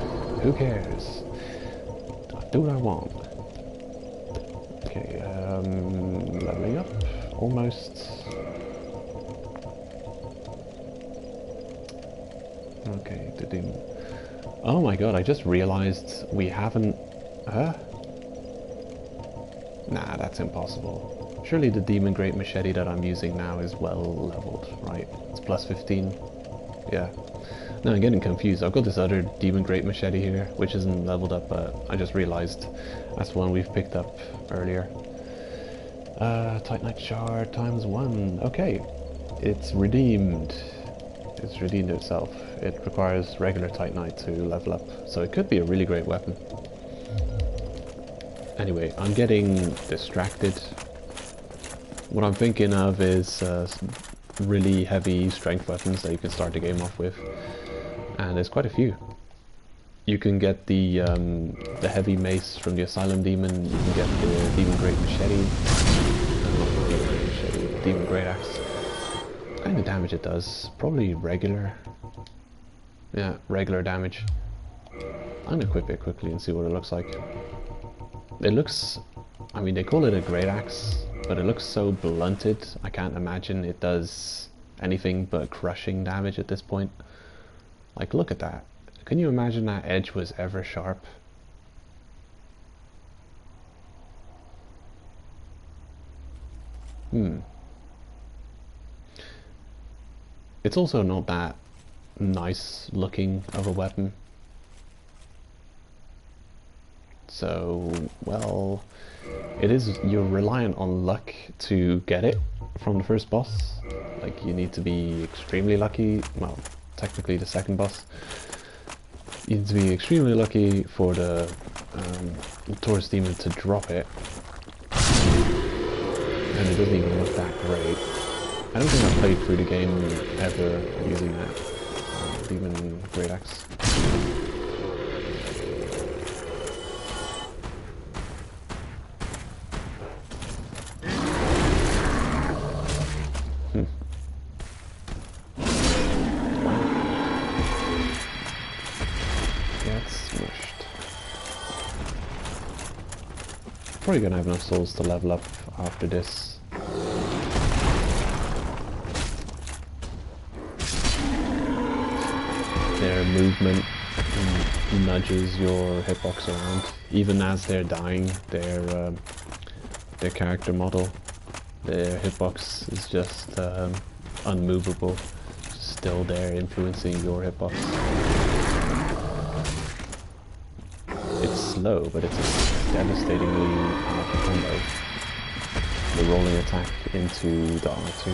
Who cares? I'll do what I want. Okay, leveling up almost. Okay, the Doom. Oh my god, I just realized we haven't... Huh? Nah, that's impossible. Surely the Demon Great Machete that I'm using now is well leveled, right? It's plus 15. Yeah. No, I'm getting confused. I've got this other Demon Great Machete here, which isn't leveled up, but I just realized that's the one we've picked up earlier. Titanite Shard times 1. Okay. It's redeemed. It's redeemed itself. It requires regular Titanite to level up, so it could be a really great weapon. Anyway, I'm getting distracted. What I'm thinking of is really heavy strength weapons that you can start the game off with, and there's quite a few. You can get the heavy mace from the Asylum Demon. You can get the Demon Great Machete, Demon Great Axe. kind of damage it does. Probably regular. Yeah, regular damage. I'm gonna equip it quickly and see what it looks like. It looks, I mean, they call it a great axe, but it looks so blunted. I can't imagine it does anything but crushing damage at this point. Like, look at that. Can you imagine that edge was ever sharp? It's also not that nice looking of a weapon. So, well, it is, you're reliant on luck to get it from the first boss. Like, you need to be extremely lucky, well, technically the second boss. You need to be extremely lucky for the Taurus Demon to drop it. And it doesn't even look that great. I don't think I've played through the game ever using that Demon Great Axe. Probably gonna have enough souls to level up after this. Their movement nudges your hitbox around, even as they're dying. Their character model, their hitbox is just unmovable, just still there, influencing your hitbox. It's slow, but it's a devastatingly powerful combo. The rolling attack into the R2.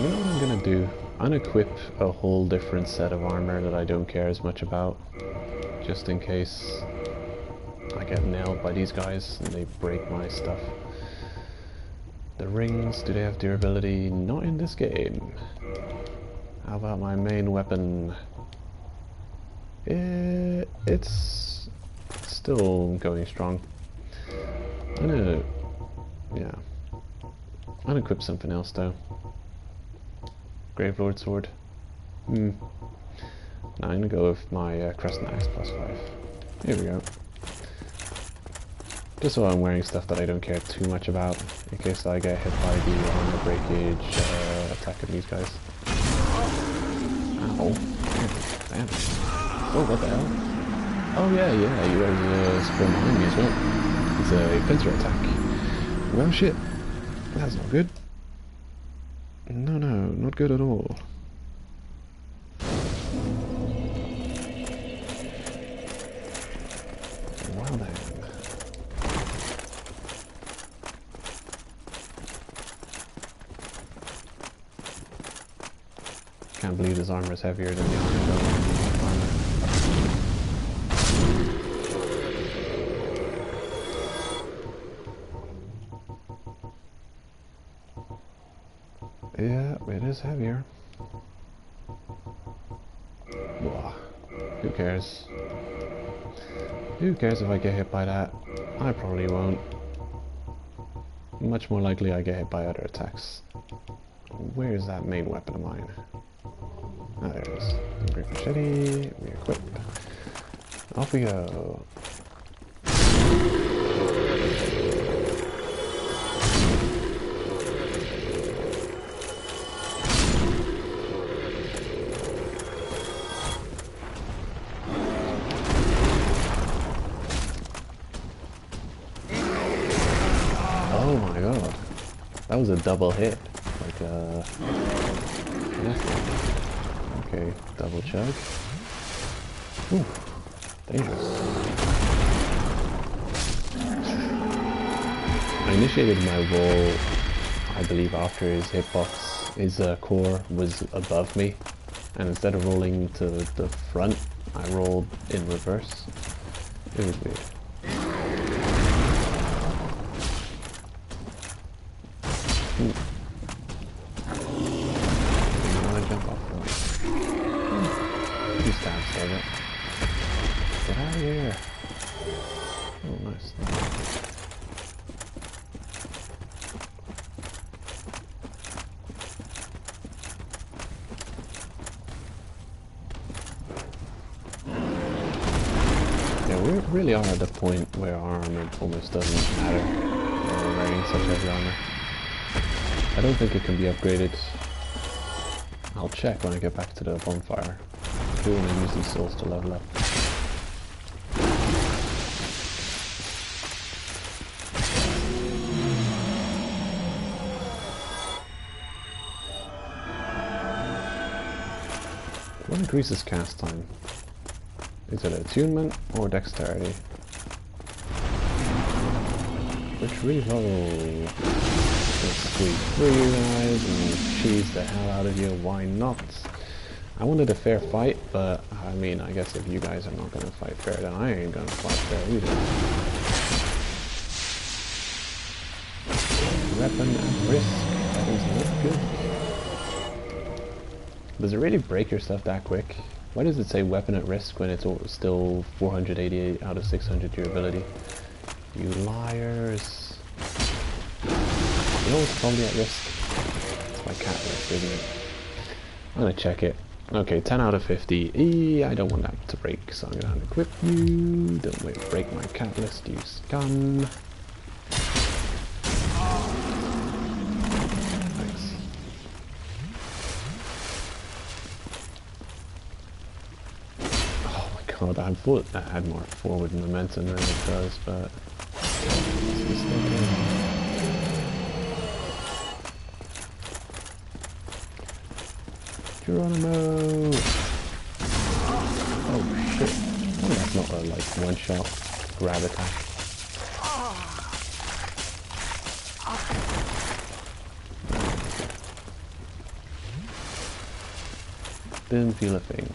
You know what I'm gonna do? I'm gonna equip a whole different set of armor that I don't care as much about, just in case I get nailed by these guys and they break my stuff. The rings, do they have durability? Not in this game. How about my main weapon? It's still going strong. I'm gonna equip something else though. Gravelord sword. Now I'm gonna go with my Crescent Axe +5. Here we go. Just so I'm wearing stuff that I don't care too much about, in case I get hit by the armor breakage attack of these guys. Ow. Damn. Oh, what the hell? Oh yeah, you guys spawn behind me as well. It's a pincer attack. Well shit. That's not good. No, not good at all. Wow then. Can't believe his armor is heavier than the armor. Yeah, it is heavier. Blah. Who cares? Who cares if I get hit by that? I probably won't. Much more likely I get hit by other attacks. Where's that main weapon of mine? Ah, there it is. Great machete, we equip. Off we go. Oh my god. That was a double hit. Like okay, double chug. Ooh, dangerous. I initiated my roll, I believe, after his hitbox, his core was above me, and instead of rolling to the front, I rolled in reverse. It was weird. Jump off from me. 2 stabs, does it? out of here. Oh, nice. Yeah, we really are at the point where our armor almost doesn't matter when we're wearing such heavy armor. I don't think it can be upgraded. I'll check when I get back to the bonfire. I do want to use these souls to level up. What increases cast time? Is it attunement or dexterity? Which reroll? Let's squeeze through you guys and cheese the hell out of you, why not? I wanted a fair fight, but I mean, I guess if you guys are not gonna fight fair, then I ain't gonna fight fair either. Weapon at risk, that is not good. Does it really break your stuff that quick? Why does it say weapon at risk when it's still 488 out of 600 durability? You liars. You know what's probably at risk? It's my catalyst, isn't it? I'm gonna check it. Okay, 10 out of 50. I don't want that to break, so I'm gonna unequip you. Don't break my catalyst, you scum. Thanks. Oh my god, I thought that had more forward momentum than it does, but it's mistaken. Geronimo! Oh shit. Oh, that's not a like one-shot grab attack. Didn't feel a thing.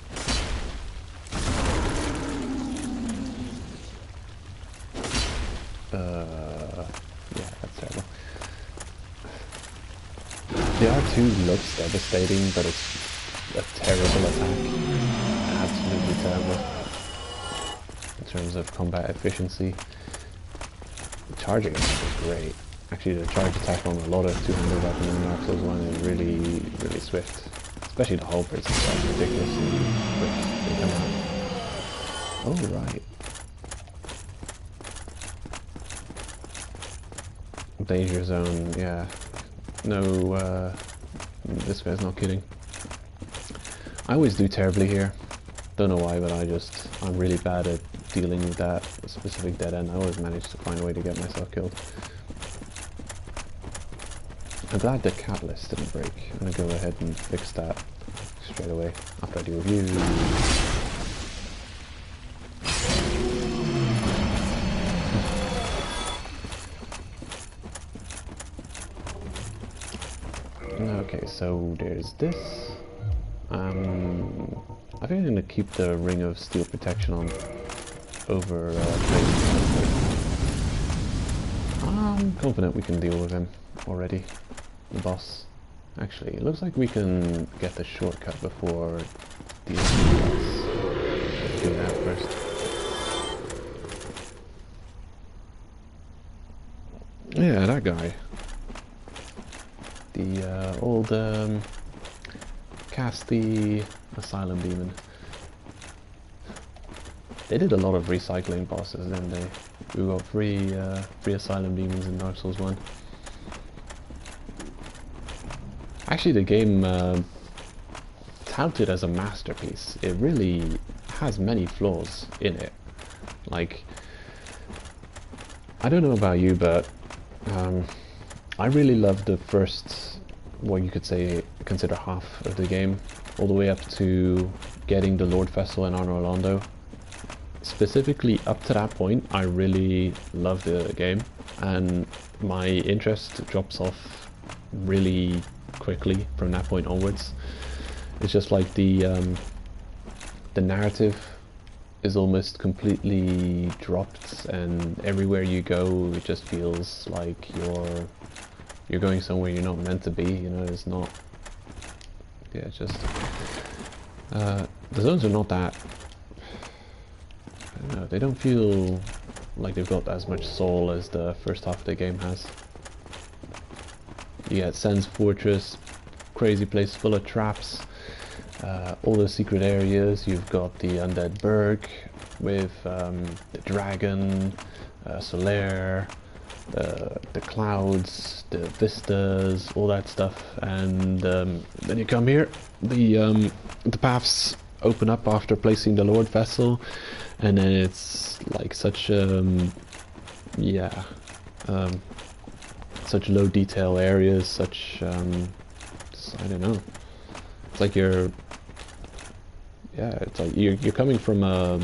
Yeah, that's terrible. The R2 looks devastating, but it's a terrible attack. Absolutely terrible. In terms of combat efficiency. The charging attack is great. Actually, the charge attack on a lot of two-handed weapons in Dark Souls 1 is really swift. Especially the halberds and stuff, ridiculously quick. They come out. Oh, right. Danger zone, yeah. No, this guy's not kidding. I always do terribly here. Don't know why, but I'm really bad at dealing with that specific dead end. I always manage to find a way to get myself killed. I'm glad the catalyst didn't break. I'm gonna go ahead and fix that straight away after I do a review. Okay, so there's this. I think I'm going to keep the Ring of Steel Protection on over I'm confident we can deal with him already, the boss. Actually, it looks like we can get the shortcut before the boss. Let's do that first. Yeah, that guy. The old Casty Asylum Demon. They did a lot of recycling bosses, didn't they? We got three Asylum Demons in Dark Souls 1. Actually, the game touted as a masterpiece. It really has many flaws in it. Like, I don't know about you, but I really love the first, what you could say, consider half of the game, all the way up to getting the Lord Vessel and Arno Orlando. Specifically up to that point, I really love the game, and my interest drops off really quickly from that point onwards. It's just like the narrative is almost completely dropped, and everywhere you go, it just feels like you're going somewhere you're not meant to be. You know, it's not. Yeah, it's just the zones are not that. I don't know. They don't feel like they've got as much soul as the first half of the game has. You get Sen's Fortress, crazy place full of traps, all the secret areas. You've got the Undead Burg with the dragon, Solaire, the clouds, the vistas, all that stuff. And then you come here, the paths open up after placing the Lord Vessel, and then it's like such such low detail areas, such I don't know. It's like you're coming from a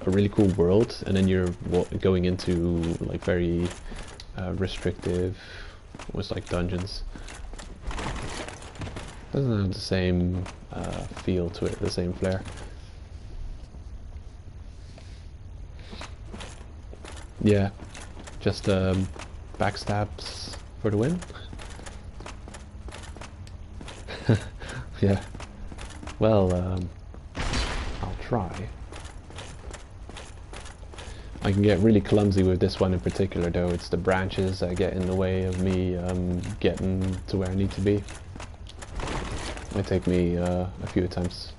really cool world, and then you're going into like very restrictive, almost like dungeons. Doesn't have the same feel to it, the same flair. Yeah, just backstabs for the win. Yeah. Well, I'll try. I can get really clumsy with this one in particular, though. It's the branches that get in the way of me getting to where I need to be. It might take me a few attempts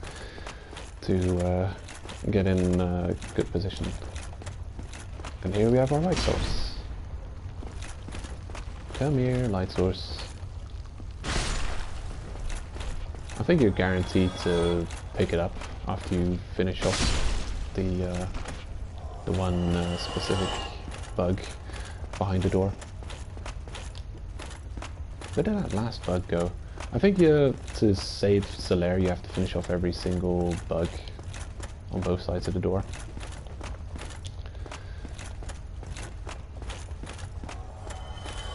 to get in a good position. And here we have our light source. Come here, light source. I think you're guaranteed to pick it up after you finish off the one specific bug behind the door. Where did that last bug go? I think to save Solaire you have to finish off every single bug on both sides of the door.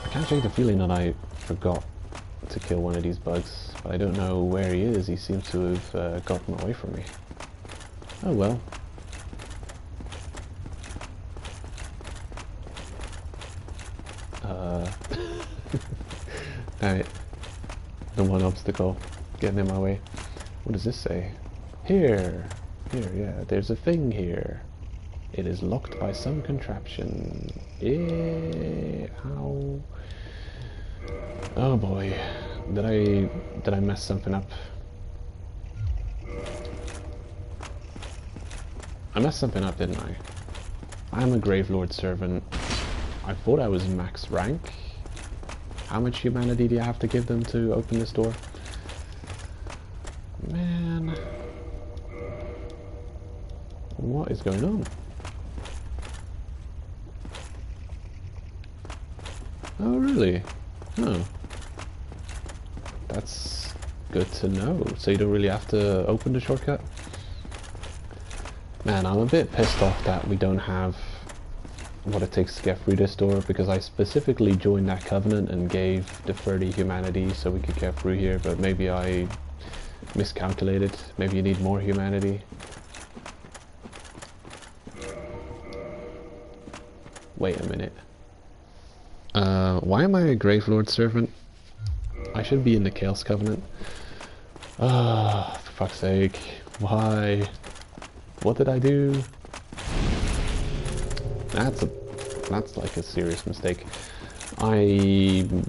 I can't shake the feeling that I forgot to kill one of these bugs, but I don't know where he is. He seems to have gotten away from me. Oh well. Alright. The one obstacle getting in my way. What does this say? Here, yeah, there's a thing here. It is locked by some contraption. Ow. Oh boy. Did I mess something up? I messed something up, didn't I? I'm a Gravelord servant. I thought I was max rank. How much humanity do you have to give them to open this door? Man. What is going on? Oh, really? Oh. That's good to know. So you don't really have to open the shortcut? Man, I'm a bit pissed off that we don't have what it takes to get through this door, because I specifically joined that covenant and gave the 30 humanity so we could get through here, but maybe I miscalculated. Maybe you need more humanity. Wait a minute. Why am I a Gravelord servant? I should be in the Chaos Covenant. Ah, for fuck's sake. Why? What did I do? That's like a serious mistake. I'm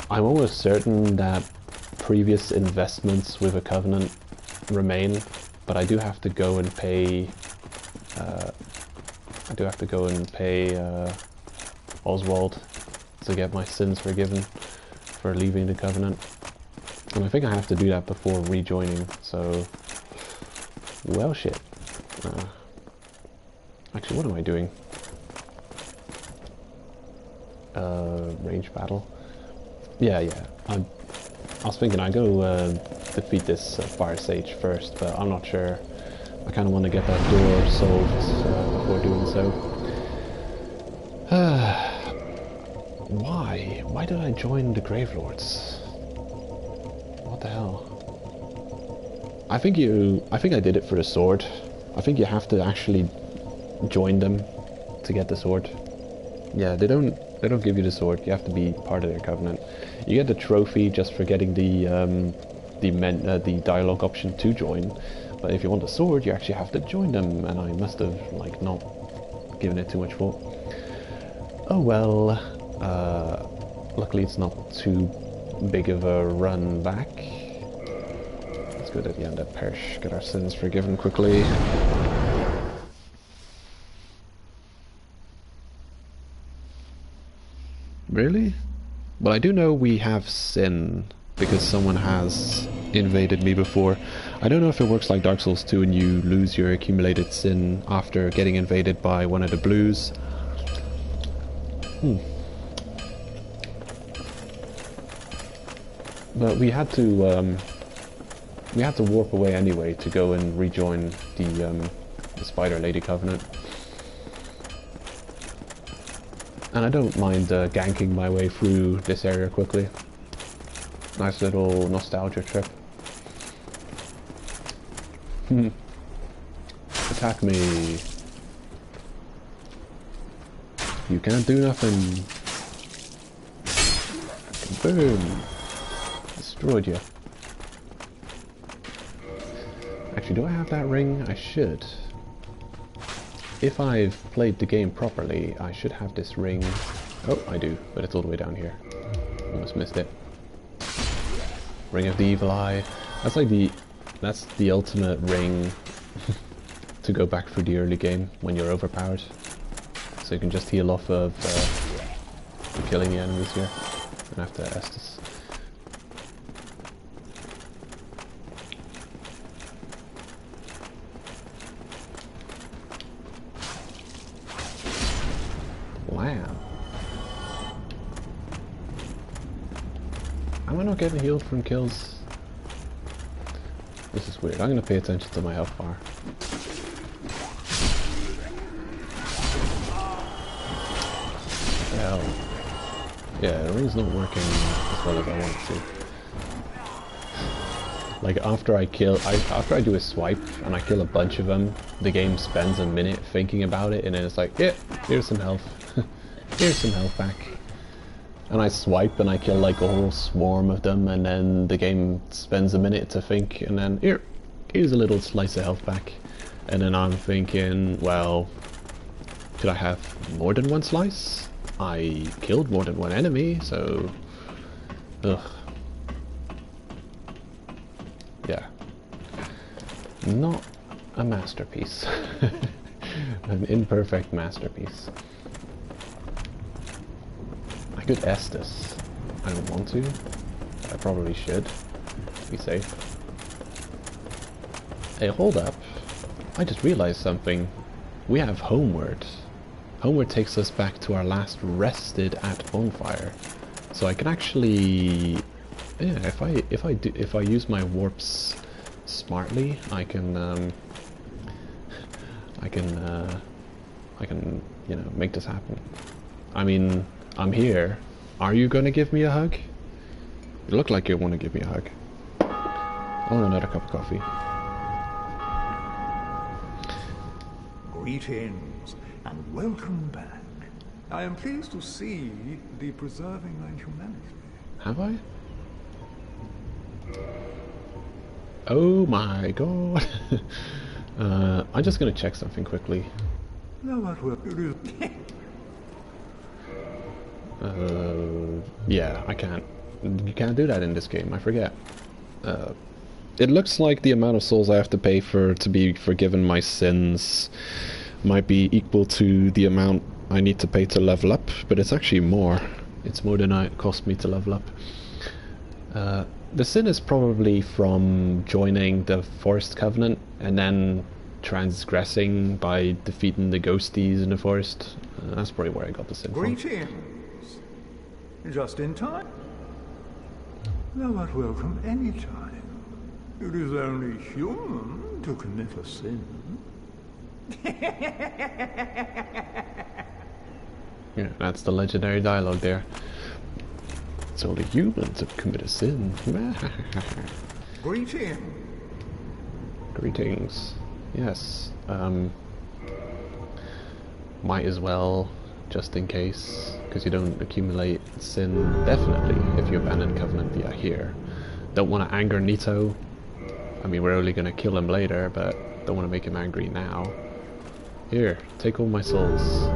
almost certain that previous investments with a covenant remain, but I do have to go and pay. Oswald to get my sins forgiven for leaving the covenant, and I think I have to do that before rejoining. So, well, shit. Actually, what am I doing? Range battle. Yeah. I was thinking I'd go defeat this fire sage first, but I'm not sure. I kind of want to get that door solved before doing so. Why? Why did I join the Gravelords? What the hell? I think I did it for the sword. I think you have to actually join them to get the sword. Yeah, they don't give you the sword. You have to be part of their covenant. You get the trophy just for getting the dialogue option to join, But if you want a sword, you actually have to join them, and I must have, like, not given it too much thought. Oh well, luckily it's not too big of a run back. Let's go to the end of Perish, get our sins forgiven quickly. Really? Well, I do know we have sin, because someone has invaded me before. I don't know if it works like Dark Souls 2 and you lose your accumulated sin after getting invaded by one of the blues. But we had to warp away anyway to go and rejoin the Spider Lady Covenant. And I don't mind ganking my way through this area quickly. Nice little nostalgia trip. Attack me. You can't do nothing. Boom. Destroyed you. Actually, do I have that ring? I should. If I've played the game properly, I should have this ring. Oh, I do, but it's all the way down here. Almost missed it. Ring of the Evil Eye. That's the ultimate ring to go back through the early game when you're overpowered. So you can just heal off of killing the enemies here. And have to Estus. Am I not getting healed from kills? This is weird. I'm going to pay attention to my health bar. Hell. Yeah, the ring's not working as well as I want it to. Like after I do a swipe and I kill a bunch of them, the game spends a minute thinking about it, and then it's like, yeah, here's some health. Here's some health back. And I swipe and I kill like a whole swarm of them, and then the game spends a minute to think, and then here's a little slice of health back. And then I'm thinking, well, could I have more than one slice? I killed more than one enemy, so... Ugh. Yeah. Not a masterpiece. An imperfect masterpiece. I could Estus. I don't want to. But I probably should. To be safe. Hey, hold up. I just realized something. We have Homeward. Homeward takes us back to our last rested at bonfire. So I can actually... Yeah, if I use my warps smartly, I can you know, make this happen. I mean, I'm here. Are you gonna give me a hug? You look like you want to give me a hug. I want another cup of coffee. Greetings and welcome back. I am pleased to see thee preserving thy humanity. Have I? Oh my god. I'm just gonna check something quickly. Now what will you do? Yeah, I can't. You can't do that in this game, I forget. It looks like the amount of souls I have to pay to be forgiven my sins might be equal to the amount I need to pay to level up, but it's actually more. It's more than it cost me to level up. The sin is probably from joining the Forest Covenant and then transgressing by defeating the ghosties in the forest. That's probably where I got the sin from. Greetings. Just in time. Thou art welcome any time. It is only human to commit a sin. Yeah, that's the legendary dialogue there. It's only human to commit a sin. Greetings. Greetings. Yes. Might as well, just in case, because you don't accumulate sin, definitely, if you abandon Covenant via here. Don't want to anger Nito. I mean, we're only gonna kill him later, but don't want to make him angry now. Here, take all my souls.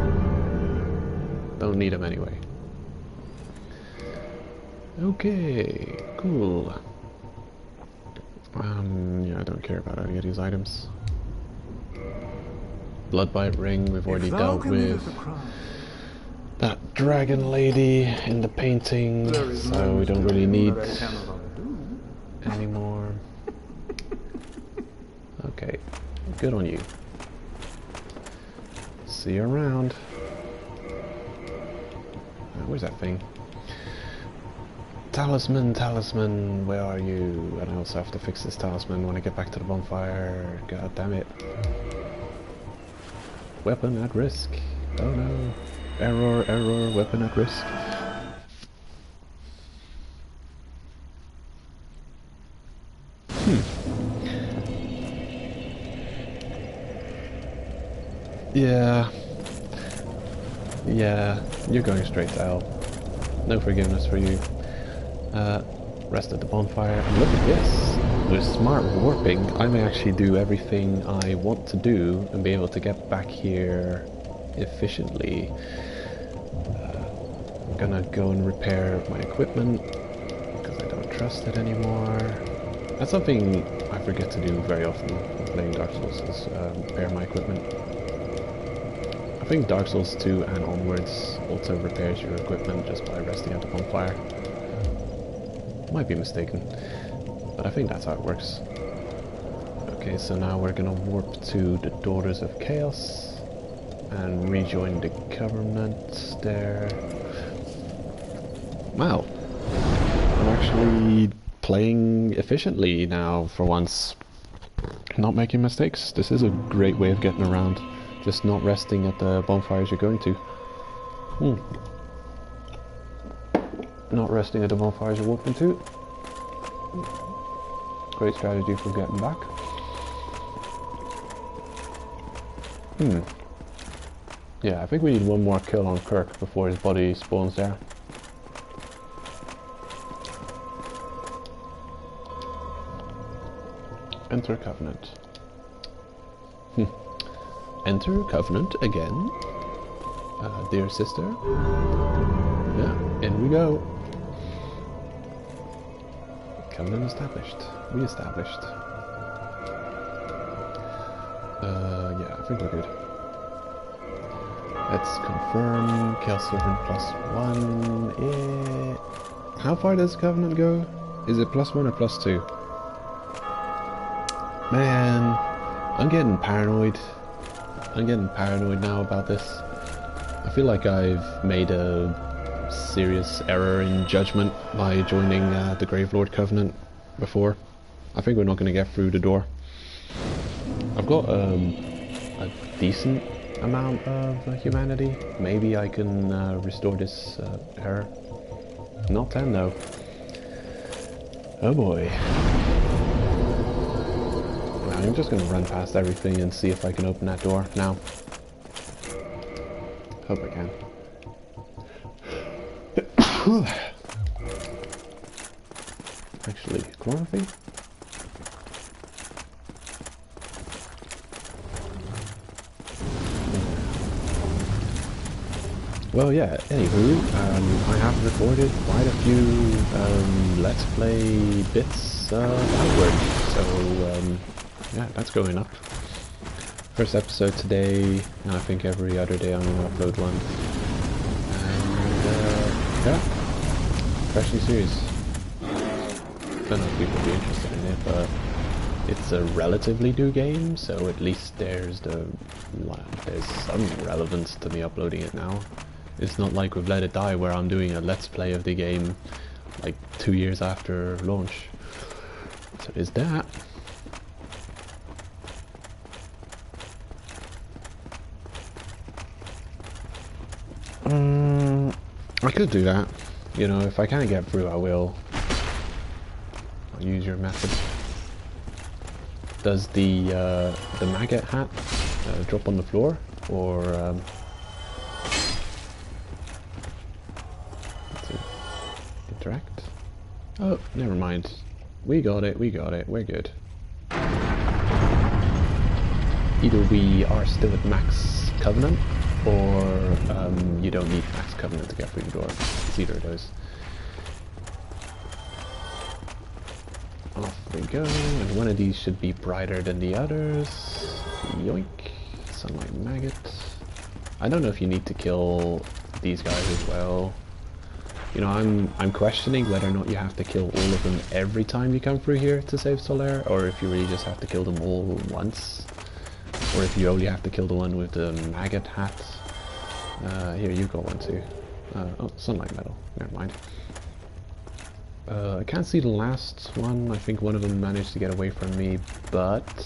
Don't need them anyway. Okay, cool. Yeah, I don't care about any of these items. Bloodbite ring, we've already dealt with. That dragon lady in the painting, so we don't really need any more. Okay, good on you. See you around. Where's that thing? Talisman, talisman, where are you? And I also have to fix this talisman when I get back to the bonfire. God damn it. Weapon at risk. Oh no. Error, error, weapon at risk. Yeah. Yeah, you're going straight to hell. No forgiveness for you. Rest at the bonfire. And look at this. With smart warping, I may actually do everything I want to do and be able to get back here efficiently. I'm gonna go and repair my equipment because I don't trust it anymore. That's something I forget to do very often when playing Dark Souls, is repair my equipment. I think Dark Souls 2 and onwards also repairs your equipment just by resting at the bonfire. Might be mistaken, but I think that's how it works. Okay, so now we're gonna warp to the Daughters of Chaos and rejoin the Covenant there. Wow, I'm actually playing efficiently now for once. Not making mistakes. This is a great way of getting around. Just not resting at the bonfires you're going to. Not resting at the bonfires you're walking to. Great strategy for getting back. Yeah, I think we need one more kill on Kirk before his body spawns there. Enter Covenant. Enter Covenant again. Dear sister. Yeah, in we go. Covenant established. Re-established. Yeah, I think we're good. Let's confirm. Chaos Servant +1. Yeah. How far does Covenant go? Is it +1 or +2? Man, I'm getting paranoid. I'm getting paranoid now about this. I feel like I've made a serious error in judgment by joining the Gravelord Covenant before. I think we're not going to get through the door. I've got a decent amount of humanity. Maybe I can restore this error. Not 10 though. Oh boy. I'm just going to run past everything and see if I can open that door now. Hope I can. Actually, chlorophy? Well, yeah, anywho, I have recorded quite a few Let's Play bits outward, so yeah, that's going up. First episode today, and I think every other day I'm going to upload one. And yeah, fresh new series. Don't know if people will be interested in it, but it's a relatively new game, so at least there's some relevance to me uploading it now. It's not like with Let It Die where I'm doing a Let's Play of the game like 2 years after launch. So there's that. I could do that. You know, if I can't get through, I will. I'll use your method. Does the maggot hat drop on the floor, or let's see. Interact? Oh, never mind. We got it. We're good. either we are still at max covenant, or you don't need max covenant to get through the door. It's either of those. Off we go, and one of these should be brighter than the others. Yoink. Sunlight maggot. I don't know if you need to kill these guys as well. You know, I'm questioning whether or not you have to kill all of them every time you come through here to save Solaire, or if you really just have to kill them all once. Or if you only have to kill the one with the maggot hat. Here, you got one too. Oh, sunlight metal. Never mind. I can't see the last one. I think one of them managed to get away from me, but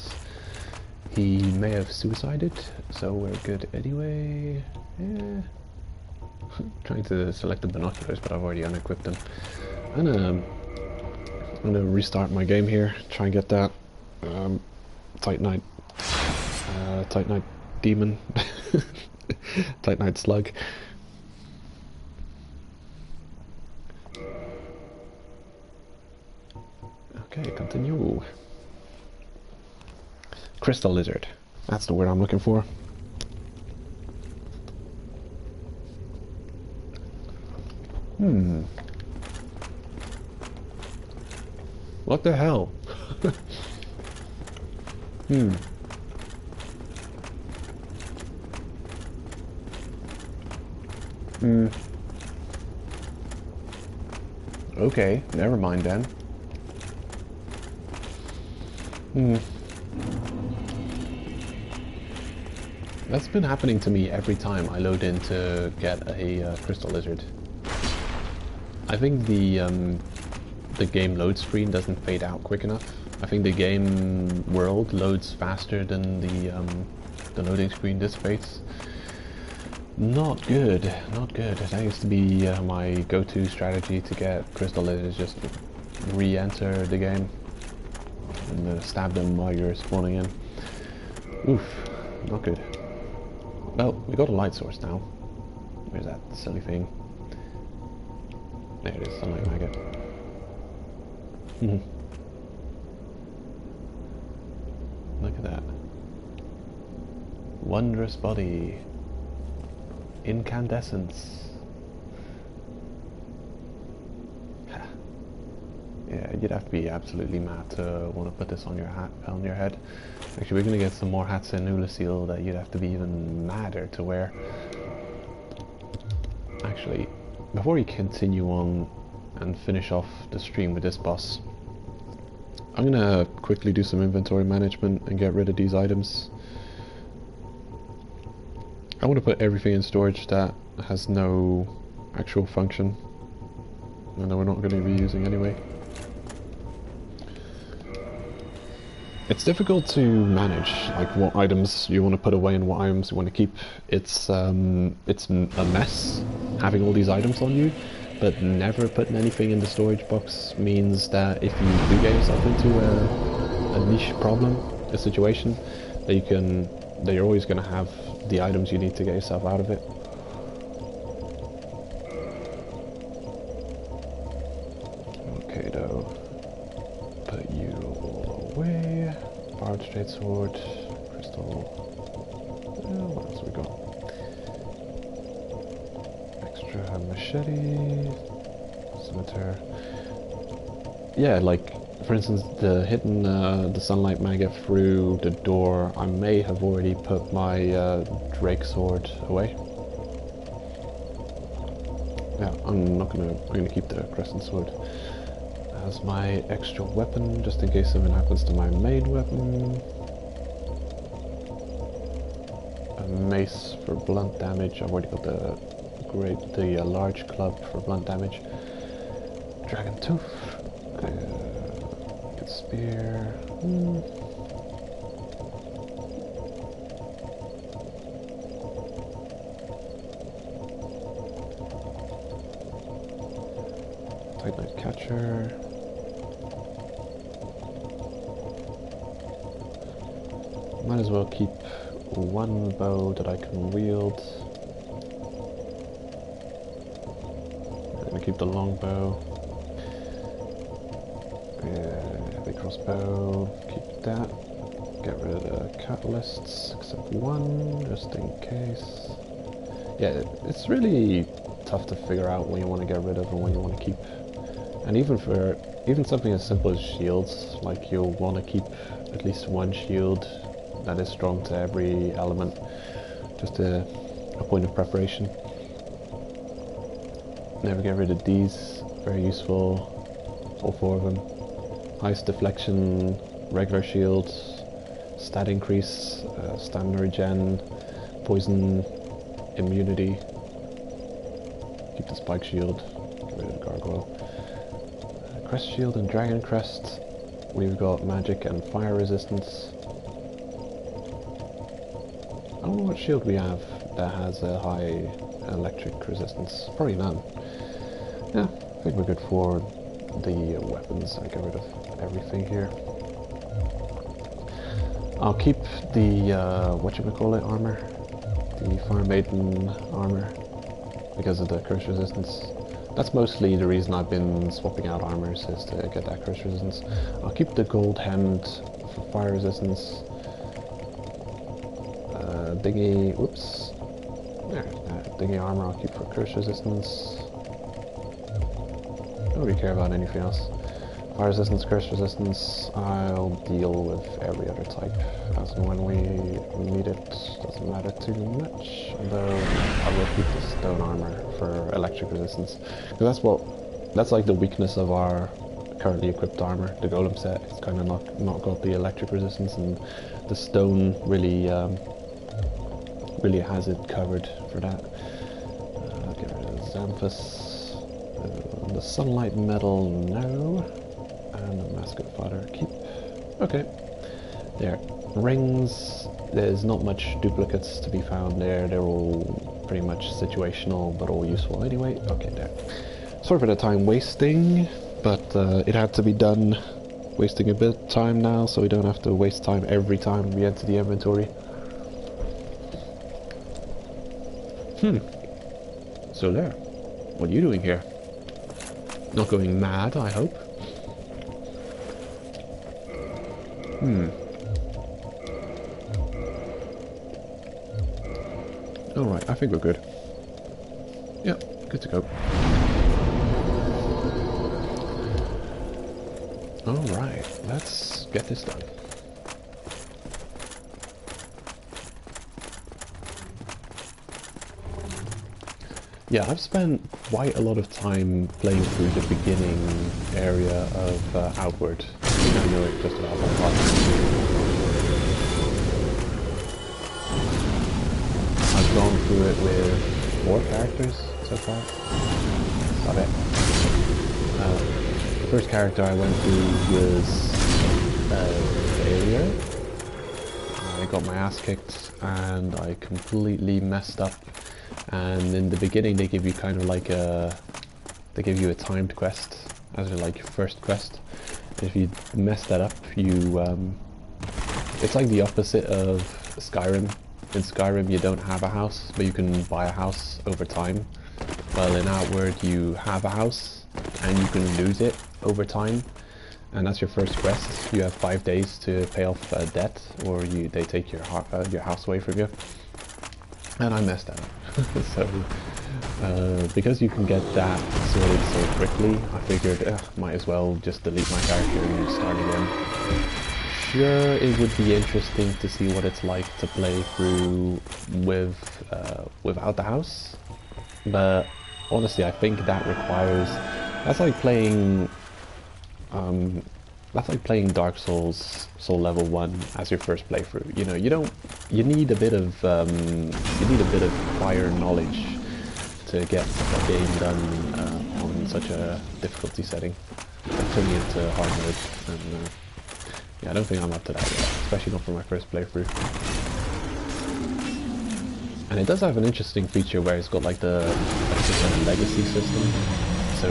he may have suicided, so we're good anyway. Yeah. Trying to select the binoculars, but I've already unequipped them. I'm gonna restart my game here. Try and get that Titanite demon, Titanite slug. Okay, continue. Crystal lizard. That's the word I'm looking for. What the hell? Okay, never mind then. That's been happening to me every time I load in to get a crystal lizard. I think the game load screen doesn't fade out quick enough. I think the game world loads faster than the loading screen dissipates. Not good, not good. That used to be my go-to strategy to get crystal lizards, just re-enter the game and stab them while you're spawning in. Oof, not good. Well, we got a light source now. Where's that silly thing? There it is, sunlight maggot. Look at that. Wondrous body. Incandescence. Yeah, you'd have to be absolutely mad to want to put this on your head. Actually, we're gonna get some more hats in Ulyssil that you'd have to be even madder to wear. Actually, before we continue on and finish off the stream with this boss, I'm gonna quickly do some inventory management and get rid of these items. I want to put everything in storage that has no actual function and that we're not going to be using anyway. It's difficult to manage, like what items you want to put away and what items you want to keep. It's a mess having all these items on you, but never putting anything in the storage box means that if you do get yourself into a niche problem, a situation, that you're always going to have the items you need to get yourself out of it. Okay, though. Put you all away. Barred straight sword, crystal. What else we got? Extra machete, scimitar. Yeah, like for instance, hitting the sunlight maggot through the door, I may have already put my Drake sword away. Yeah, I'm gonna keep the crescent sword as my extra weapon, just in case something happens to my main weapon. A mace for blunt damage. I've already got the large club for blunt damage. Dragon tooth. Good spear. Titanite catcher. Might as well keep one bow that I can wield. I'm gonna keep the long bow. Heavy crossbow, keep that. get rid of the catalysts, except one, just in case. Yeah, it's really tough to figure out what you want to get rid of and what you want to keep. And even something as simple as shields, like you'll want to keep at least one shield that is strong to every element, just a point of preparation. Never get rid of these, very useful, all four of them. Highest deflection, regular shields, stat increase, stamina regen, poison immunity. Keep the spike shield, get rid of the gargoyle. Crest shield and dragon crest. We've got magic and fire resistance. I don't know what shield we have that has a high electric resistance. Probably none. Yeah, I think we're good for the weapons. I get rid of everything here. I'll keep the whatchamacallit armor, the Fire Maiden armor, because of the curse resistance. That's mostly the reason I've been swapping out armors, is to get that curse resistance. I'll keep the gold hemmed for fire resistance. Dinghy, whoops. There, dinghy armor I'll keep for curse resistance. Don't really care about anything else. Fire resistance, curse resistance, I'll deal with every other type as and when we need it. Doesn't matter too much, although I will keep the stone armor for electric resistance. Because that's like the weakness of our currently equipped armor. The golem set, it's kind of not got the electric resistance, and the stone really really has it covered for that. Get rid of Xanthus. The sunlight metal, no. And the mascot fodder, keep. Okay. There. Rings, there's not much duplicates to be found there. They're all pretty much situational, but all useful anyway. Okay, there. Sorry for the time wasting, but it had to be done. Wasting a bit of time now, so we don't have to waste time every time we enter the inventory. So there. What are you doing here? Not going mad, I hope. Alright, I think we're good. Yep, good to go. Alright, let's get this done. Yeah, I've spent quite a lot of time playing through the beginning area of Outward. I know it just about by heart. I've gone through it with 4 characters so far. Got it. The first character I went through was failure. I got my ass kicked and I completely messed up. And in the beginning they give you kind of like they give you a timed quest as your like first quest. If you mess that up, you it's like the opposite of Skyrim. In Skyrim you don't have a house, but you can buy a house over time. Well, in Outward you have a house and you can lose it over time, and that's your first quest. You have 5 days to pay off a debt, or they take your house away from you. And I messed that up. So, because you can get that sorted so quickly, I figured, might as well just delete my character and start again. Sure, it would be interesting to see what it's like to play through with without the house, but honestly, I think that requires. That's like playing. That's like playing Dark Souls, Soul Level 1 as your first playthrough. You know, you need a bit of prior knowledge to get a game done on such a difficulty setting. Turning into hard mode, and yeah, I don't think I'm up to that yet, especially not for my first playthrough. And it does have an interesting feature where it's got like the legacy system, so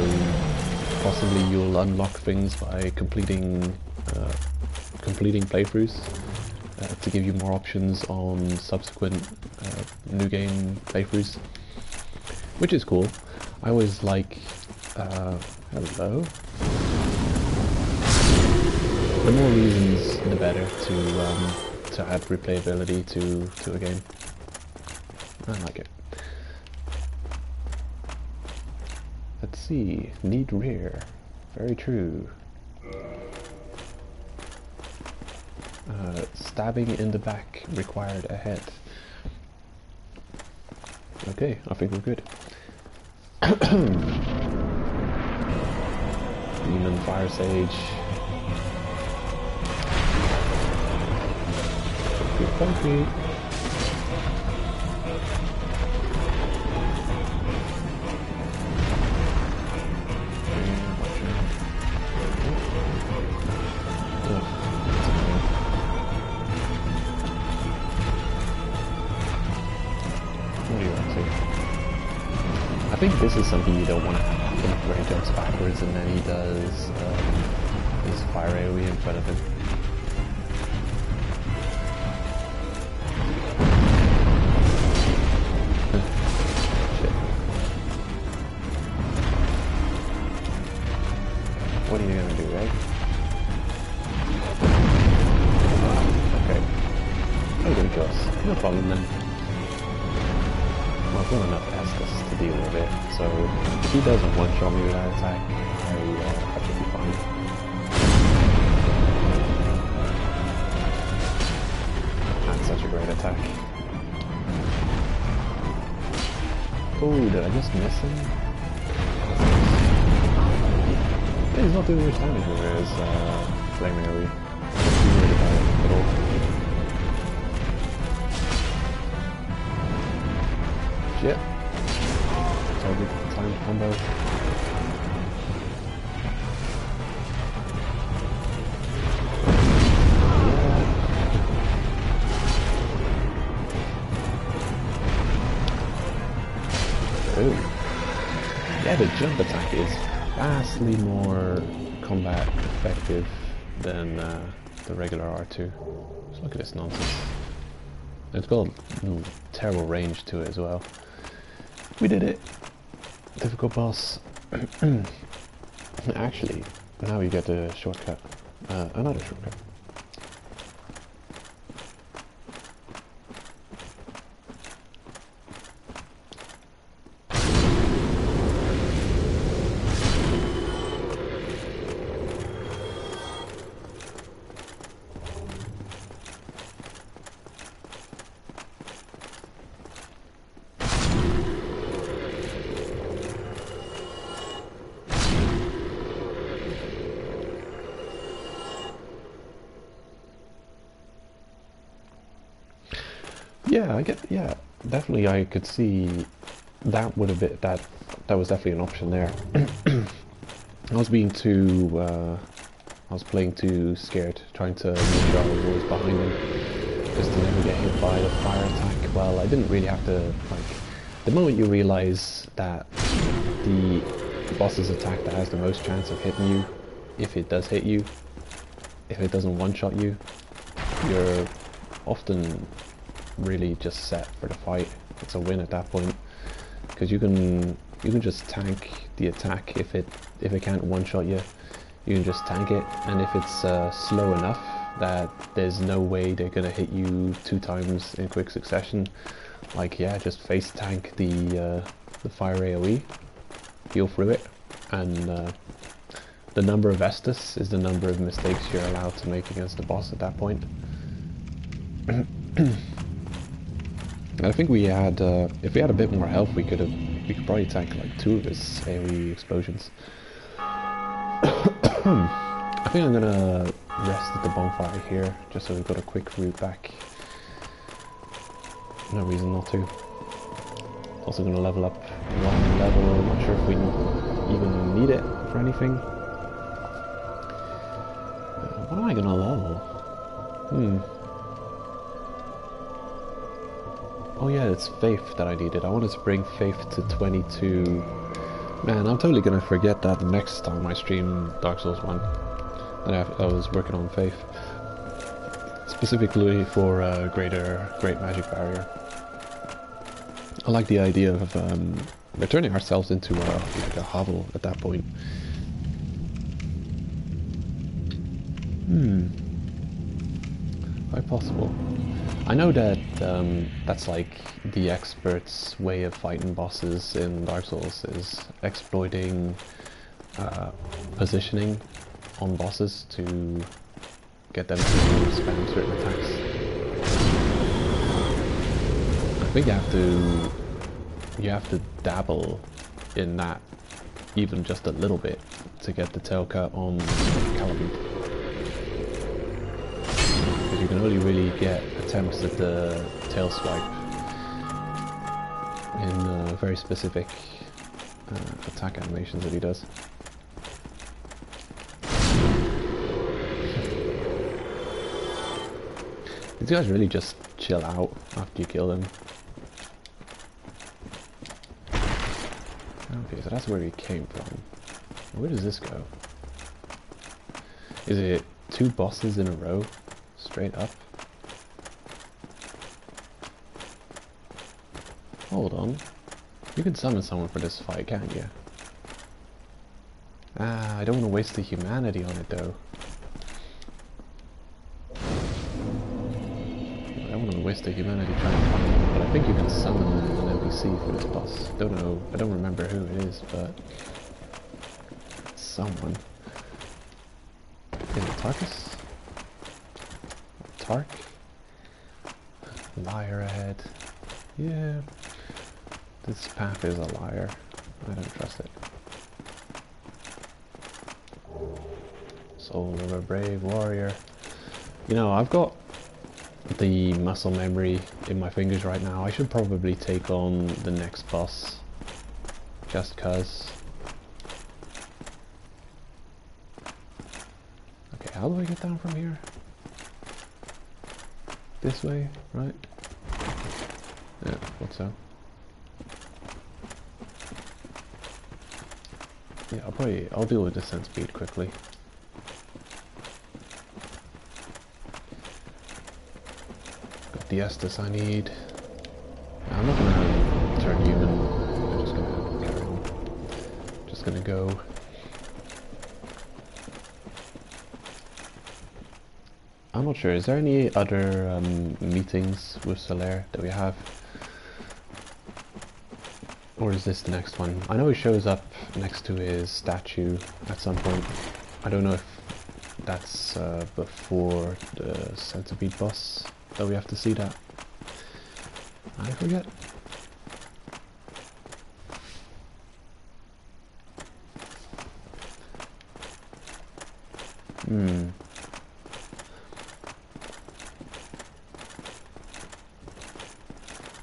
possibly you'll unlock things by completing playthroughs to give you more options on subsequent new game playthroughs, which is cool. I always like hello. The more reasons, the better to add replayability to a game. I like it. Let's see. Need rear. Very true. Stabbing in the back required a head. Okay, I think we're good. Demon Fire Sage. Funky. I think this is something you don't want to happen, where he jumps backwards and then he does his fire AoE in front of him. Shit. What are you gonna do, right? Okay. Oh, gonna kill us. No problem then. Well, I've got enough Estus to deal with it, so if he doesn't one-shot me with that attack, I should be fine. That's such a great attack. Oh, did I just miss him? Yeah, he's not doing much damage with his flame AoE. Not worried about it at all. Shit. Target time combo. Ooh. Yeah, the jump attack is vastly more combat effective than the regular R2. Just look at this nonsense. It's got terrible range to it as well. We did it! Difficult boss. Actually, now you get a shortcut. Another shortcut. Yeah, definitely I could see that would have been, that was definitely an option there. I was being too, I was playing too scared, trying to make sure I was always behind him, just to never get hit by the fire attack. Well, I didn't really have to, like, the moment you realize that the boss's attack that has the most chance of hitting you, if it does hit you, if it doesn't one-shot you, you're often really just set for the fight. It's a win at that point, because you can just tank the attack. If it can't one-shot you, you can just tank it, and if it's slow enough that there's no way they're gonna hit you 2 times in quick succession, like, yeah, just face tank the fire AoE, heal through it, and the number of Estus is the number of mistakes you're allowed to make against the boss at that point. I think we had, if we had a bit more health, we could probably tank like 2 of his AoE explosions. I think I'm gonna rest at the bonfire here, just so we've got a quick route back. No reason not to. Also gonna level up 1 level, not sure if we even need it for anything. What am I gonna level? Oh yeah, it's Faith that I needed. I wanted to bring Faith to 22. Man, I'm totally gonna forget that next time I stream Dark Souls 1. That I was working on Faith. Specifically for Great Magic Barrier. I like the idea of we're turning ourselves into like a hovel at that point. Quite possible. I know that that's like the expert's way of fighting bosses in Dark Souls, is exploiting positioning on bosses to get them to spam certain attacks. I think you have to dabble in that even just a little bit to get the tail cut on Caliban. Because you can only really get attempts at the tail swipe in very specific attack animations that he does. These guys really just chill out after you kill them. Okay, so that's where he came from. Where does this go? Is it 2 bosses in a row? Straight up? Hold on. You can summon someone for this fight, can't you? Ah, I don't want to waste the humanity on it though. I don't want to waste the humanity trying to find one, but I think you can summon an NPC for this boss. Don't know, I don't remember who it is, but it's someone. Is it Tarkus? Tark? Liar ahead. Yeah. This path is a liar. I don't trust it. Soul of a brave warrior. You know, I've got the muscle memory in my fingers right now. I should probably take on the next boss. Just cuz. Okay, how do I get down from here? This way, right? Yeah, thought so. Yeah, I'll deal with descent speed quickly. Got the Estus I need. Yeah, I'm not gonna turn human. I'm just gonna carry on. Just gonna go. I'm not sure, is there any other meetings with Solaire that we have? Or is this the next one? I know he shows up next to his statue at some point. I don't know if that's before the centipede boss that we have to see that. I forget.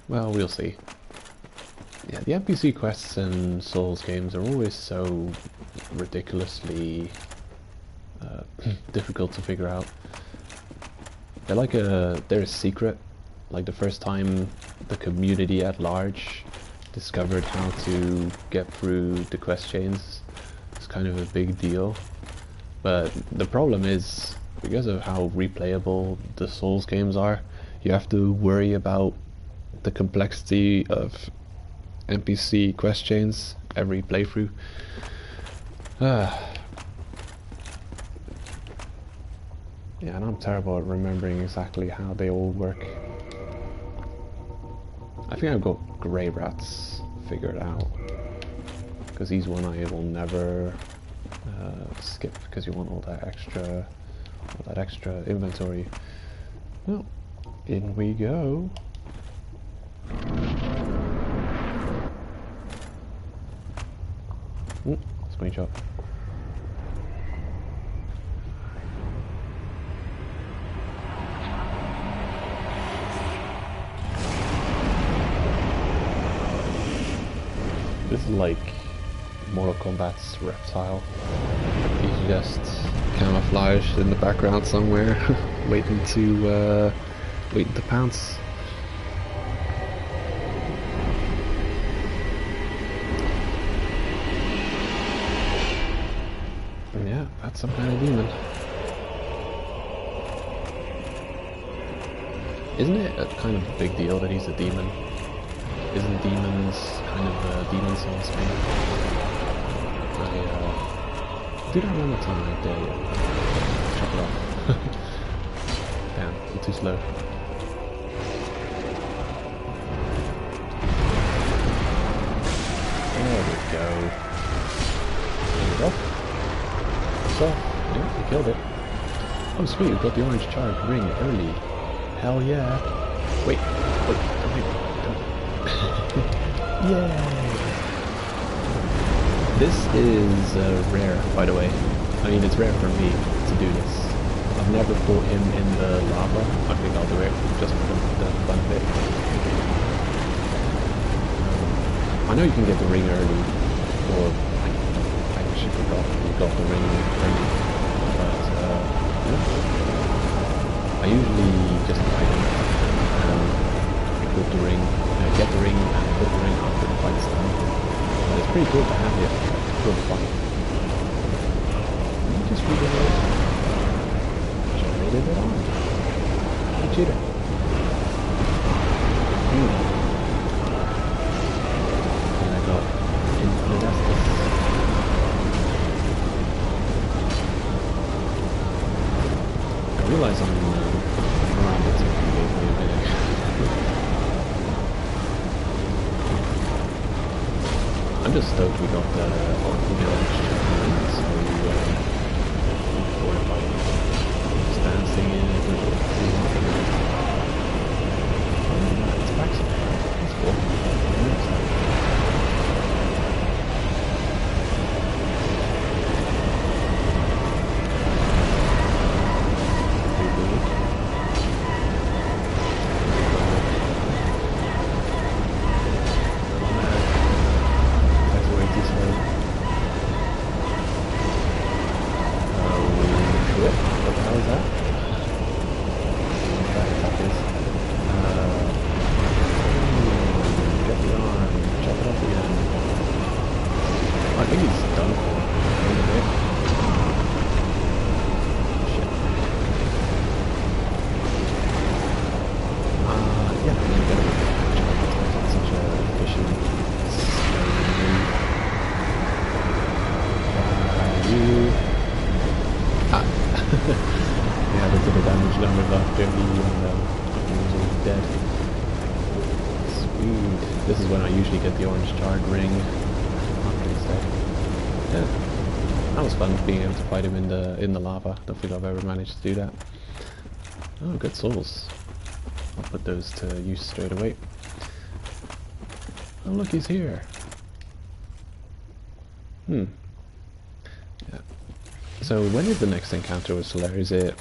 Well, we'll see. Yeah, the NPC quests in Souls games are always so ridiculously difficult to figure out. They're a secret. Like the first time the community at large discovered how to get through the quest chains, it's kind of a big deal. But the problem is, because of how replayable the Souls games are, you have to worry about the complexity of NPC quest chains every playthrough. Yeah, and I'm terrible at remembering exactly how they all work. I think I've got Grey Rats figured out, because he's one I will never skip, because you want all that extra inventory. Well, in we go. Ooh, screenshot. This is like Mortal Kombat's Reptile. He's just camouflaged in the background somewhere, waiting to pounce. Yeah, that's some kind of demon. Isn't it a kind of a big deal that he's a demon? Isn't demons kind of a demon Souls thing? Do that one more time, I dare you. Check it out. Damn, I'm too slow. There we go. There we go. So, yeah, we killed it. Oh sweet, we got the orange charred ring early. Hell yeah. Wait, don't. Yay! This is rare, by the way. I mean, it's rare for me to do this. I've never put him in the lava. I think I'll do it just for the fun of it. I know you can get the ring early, or I actually forgot you got the ring early, but yeah. I usually just fight him and put the ring, get the ring and put the ring after the fight's done. But it's pretty cool to have it for the fight. Let me just read it out. Should I read it on? I'm a cheater. I realize I'm around the tip a bit. I'm just stoked we got the orange challenge, so fortified just dancing in it. It's back so far. That's cool. This is when I usually get the orange charred ring. Yeah, that was fun being able to fight him in the lava. Don't think I've ever managed to do that. Oh, good souls. I'll put those to use straight away. Oh look, he's here. Yeah. So when is the next encounter with Solaire? Is it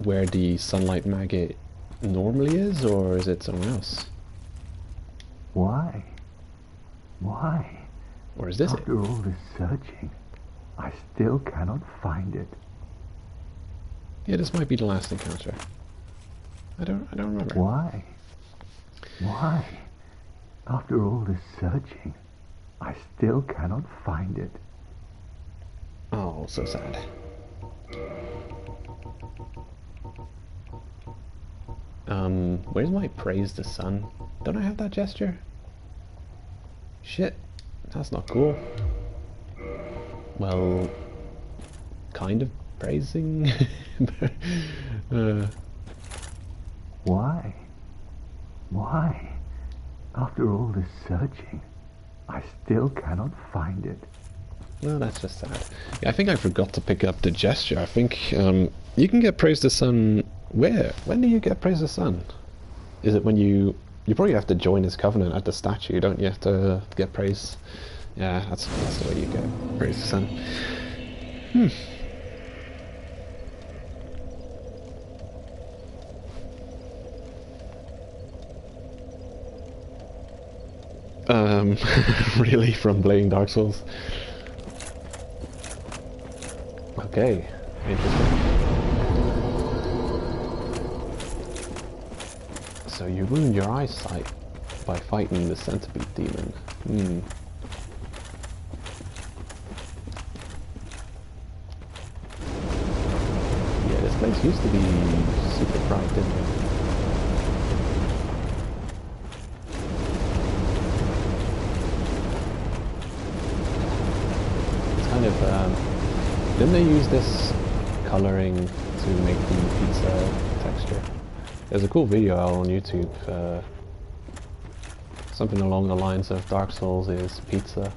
where the sunlight maggot normally is, or is it somewhere else? Why? Why? Or is this it? After all this searching, I still cannot find it. Yeah, this might be the last encounter. I don't remember. Why? Why? After all this searching, I still cannot find it. Oh, so sad. Where's my praise the sun? Don't I have that gesture? Shit, that's not cool. Well, kind of praising. Why? Why? After all this searching, I still cannot find it. Well, that's just sad. Yeah, I think I forgot to pick up the gesture. I think you can get praise the sun. Where? When do you get praise the sun? Is it when you probably have to join his covenant at the statue, don't you? Have to get praise. Yeah, that's the way you get praise the sun. Really, from playing Dark Souls? Okay, interesting. So you ruined your eyesight by fighting the centipede demon. Yeah, this place used to be super bright, didn't it? It's kind of, didn't they use this coloring to make the pizza texture. There's a cool video out on YouTube, something along the lines of Dark Souls is pizza,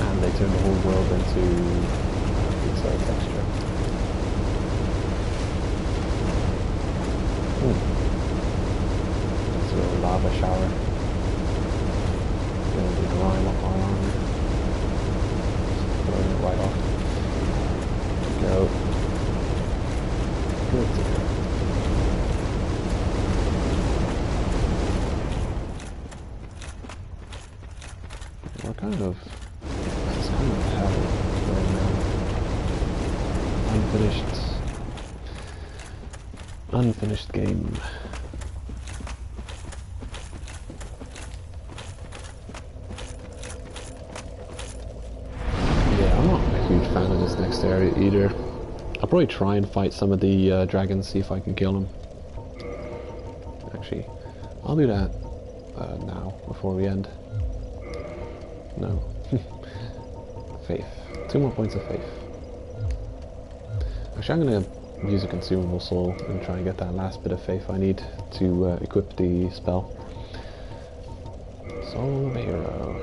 and they turn the whole world into pizza texture. There's a little lava shower. Getting the grime up our armor. Just throwing it right off. Go. Good to go. We're kind of... It's kind of hell right now. Unfinished game. Yeah, I'm not a huge fan of this next area either. I'll probably try and fight some of the dragons, see if I can kill them. Actually, I'll do that now, before we end. No. Faith. 2 more points of faith. Actually, I'm going to use a consumable soul and try and get that last bit of faith I need to equip the spell. Soul of a hero.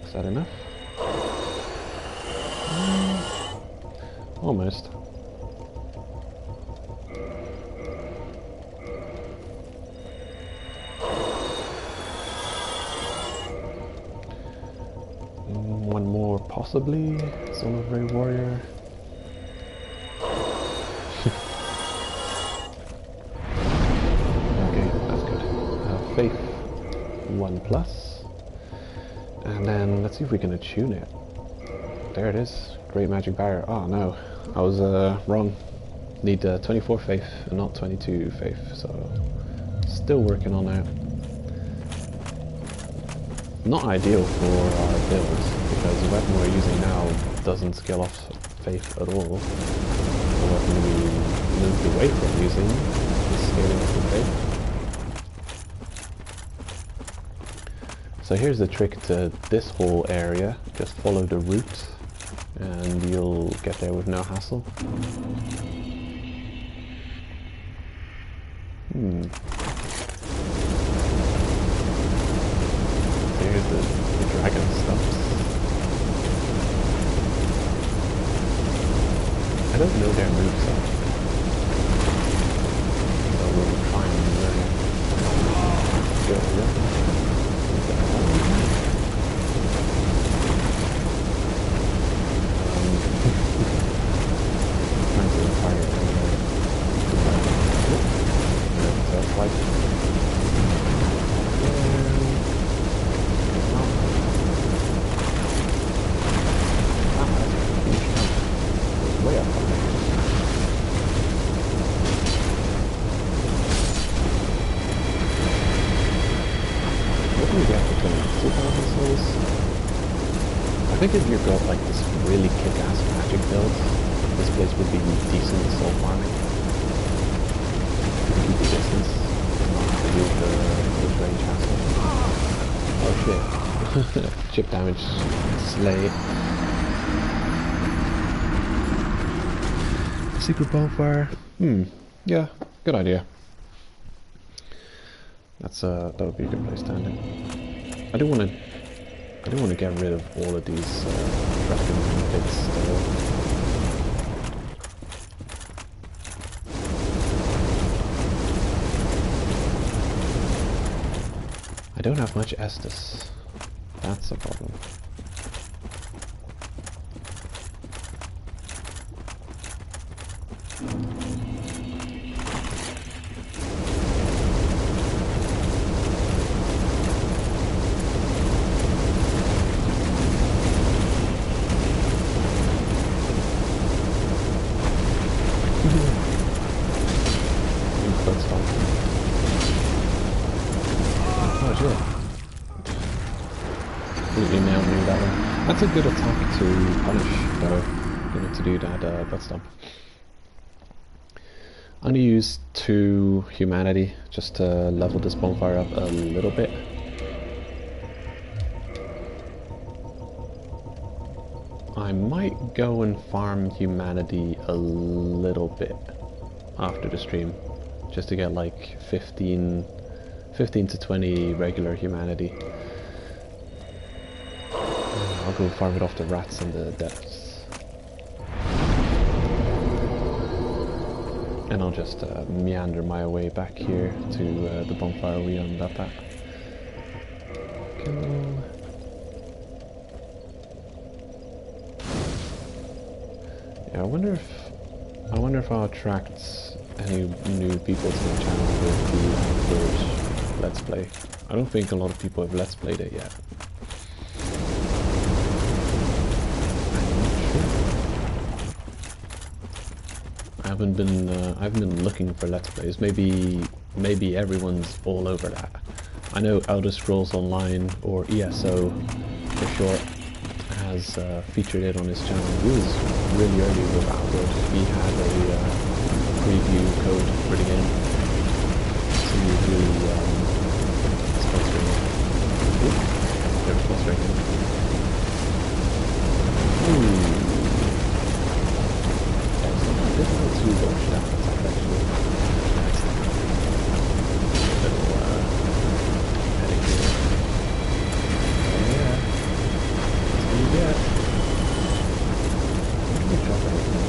Is that enough? Almost. One more, possibly. Soul of a warrior. Okay, that's good. Faith 1+. And then let's see if we can attune it. There it is. Great magic barrier. Oh no, I was wrong. Need 24 faith and not 22 faith, so still working on that. Not ideal for our builds, because the weapon we're using now doesn't scale off faith at all. The weapon we moved away from using is scaling off the faith. So here's the trick to this whole area. Just follow the route and you'll get there with no hassle. There's the dragon stumps. I don't know their moves actually, so we'll try and learn it. Go, yeah. I think if you've got like this really kick-ass magic build, this place would be decent soul farming. You can keep the distance, not have to do the range hassle. Oh shit. Chip damage, slay. Secret bonfire. Yeah, good idea. That would be a good place to end it. I do want to get rid of all of these dragon bits still. I don't have much Estus. That's a problem. That's a good attack to punish, though, to do that butt stomp. I'm going to use 2 humanity just to level this bonfire up a little bit. I might go and farm humanity a little bit after the stream, just to get like 15 to 20 regular humanity. I'll go farm it off the rats in the depths. And I'll just meander my way back here to the bonfire we unlit at. Cool. Yeah, I wonder if I'll attract any new people to my channel with the Outward Let's Play. I don't think a lot of people have Let's Played it yet. I haven't been looking for Let's Plays. Maybe everyone's all over that. I know Elder Scrolls Online, or ESO for short, has featured it on his channel. He was really early with Outward. He had a preview code for the game. So he was really sponsoring it. Ooh, they're sponsoring it. Ooh. Yeah, it's not that difficult to dodge that attack actually. Little heading here. Yeah. That's what you get. Where can we drop anything?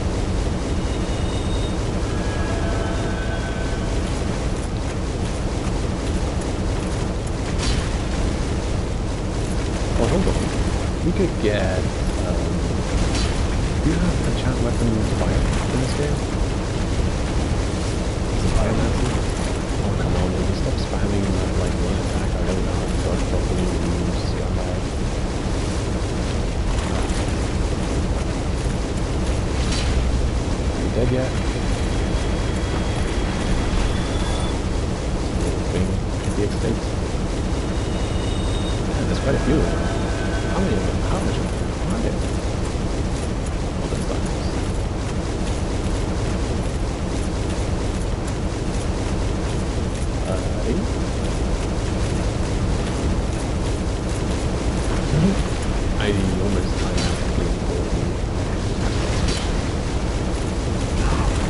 Oh, hold on. We could get, do you have enchant weapon fire in this game? Is it biomancy? Oh come on, maybe stop spamming like one attack. I don't know how to dodge properly with you scumbag. Are you dead yet? Little thing could be extinct. Man, there's quite a few of them. How many of them? How much of them are there? Oh, that's diamonds. I almost time out completely for the...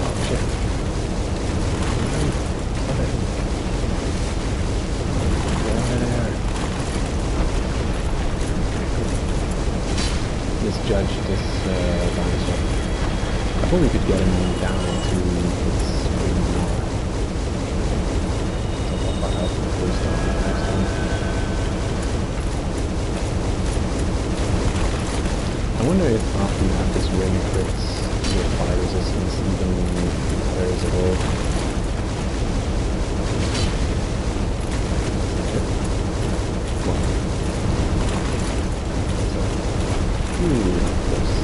Oh shit. Stop it. Go over there. Misjudge this dinosaur. I thought we could get him down to its wing more. So I'll find out before we start the next one. I wonder if after you have this ring crits your fire resistance even matters at all. Ooh, close.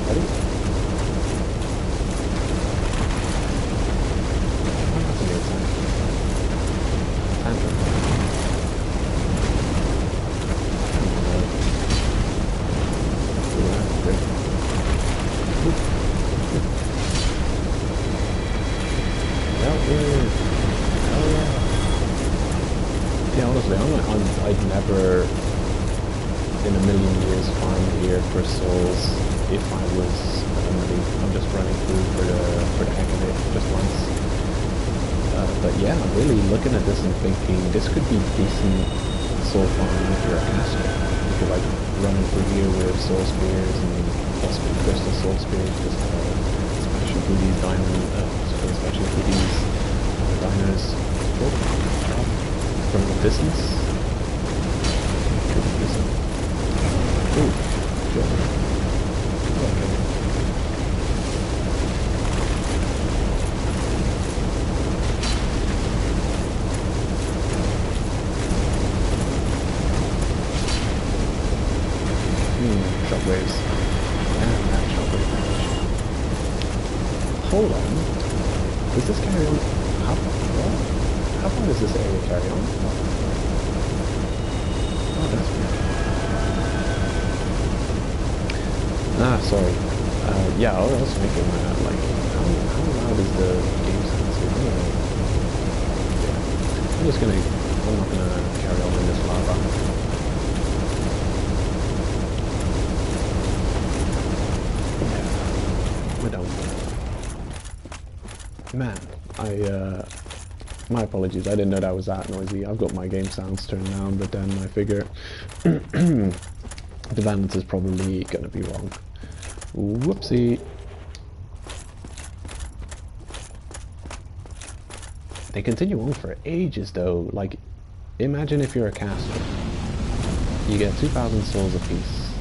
Ready? Oh, that's a good time. Tantrum. Yeah, honestly, I'd never in a million years farm here for souls if I was I'm just running through for the heck of it just once. But yeah, I'm really looking at this and thinking this could be decent soul farming if you're a caster. If you're like running through here with soul spears and possibly crystal soul spears, just smashing through these smashing through these dinos. From the distance. Could be decent. Ooh, sure. Okay. Shockwaves. Damn, that shockwave damage. Hold on. Does this carry on? How far does this area carry on? Oh, that's weird. Ah, sorry. Yeah, I was thinking, like, how loud is the game sound here? Yeah. I'm not gonna carry on in this lava. Man, my apologies, I didn't know that was that noisy. I've got my game sounds turned down, but then I figure the balance is probably gonna be wrong. Whoopsie. They continue on for ages though. Like, imagine if you're a caster. You get 2,000 souls apiece.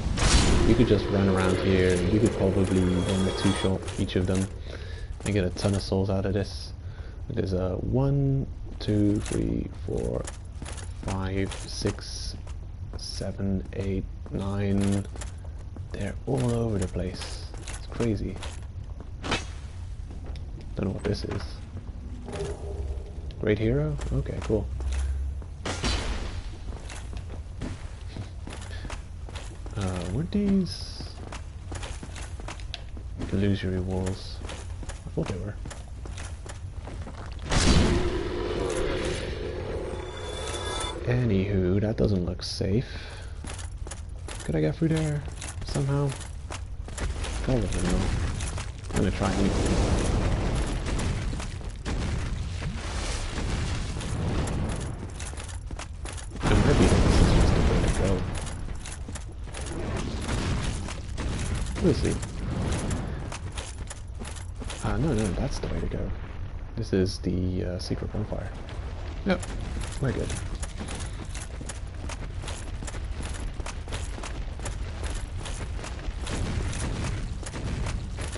You could just run around here, you could probably 1 or 2 shot each of them and get a ton of souls out of this. There's a 1, 2, 3, 4, 5, 6, 7, 8, 9. They're all over the place. It's crazy. Don't know what this is. Great hero? Okay, cool. Weren't these illusory walls? I thought they were. Anywho, that doesn't look safe. Could I get through there somehow? Probably not. I'm gonna try anything. Maybe this is just the way to go. We'll see. No, that's the way to go. This is the secret bonfire. Yep, we're good.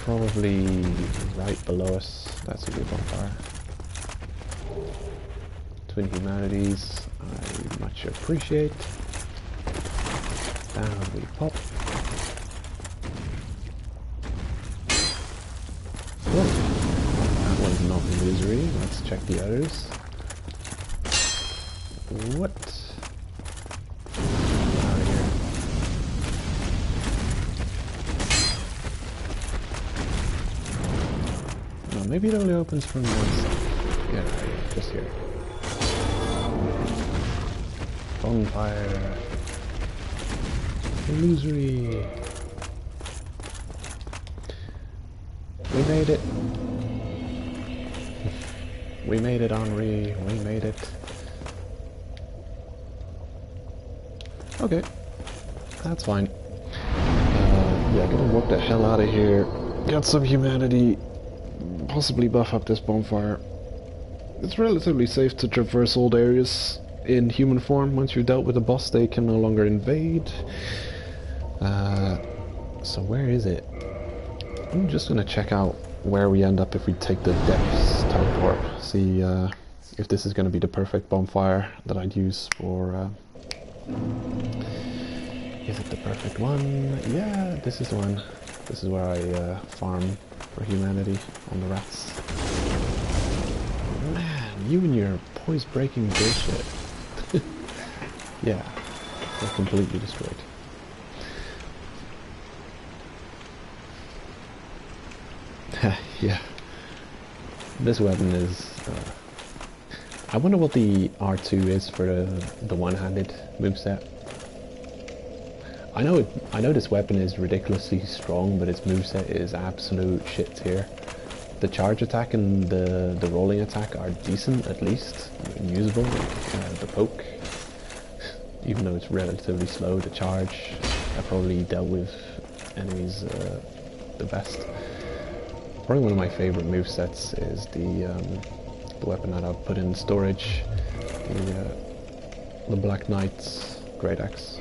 Probably right below us. That's a good bonfire. Twin humanities, I much appreciate. Down we pop. Whoa. That one's not illusory. Let's check the others. What? Out of here. Oh, maybe it only opens from one side. Yeah, just here. Bonfire. Illusory. We made it. We made it, Henri. We made it. Okay. That's fine. Yeah, gonna walk the hell out of here. Get some humanity. Possibly buff up this bonfire. It's relatively safe to traverse old areas in human form. Once you've dealt with the boss, they can no longer invade. So where is it? I'm just gonna check out where we end up if we take the depths teleport. See if this is gonna be the perfect bonfire that I'd use for... Is it the perfect one? Yeah, this is the one. This is where I farm for humanity on the rats. Man, you and your poise-breaking bullshit. Yeah, they're completely destroyed. Yeah. This weapon is... I wonder what the R2 is for the one-handed moveset. I know this weapon is ridiculously strong, but its moveset is absolute shit tier. The charge attack and the rolling attack are decent, at least, usable. The poke, even though it's relatively slow, the charge, I probably dealt with enemies the best. Probably one of my favorite movesets is the weapon that I've put in storage, the Black Knight's Great Axe.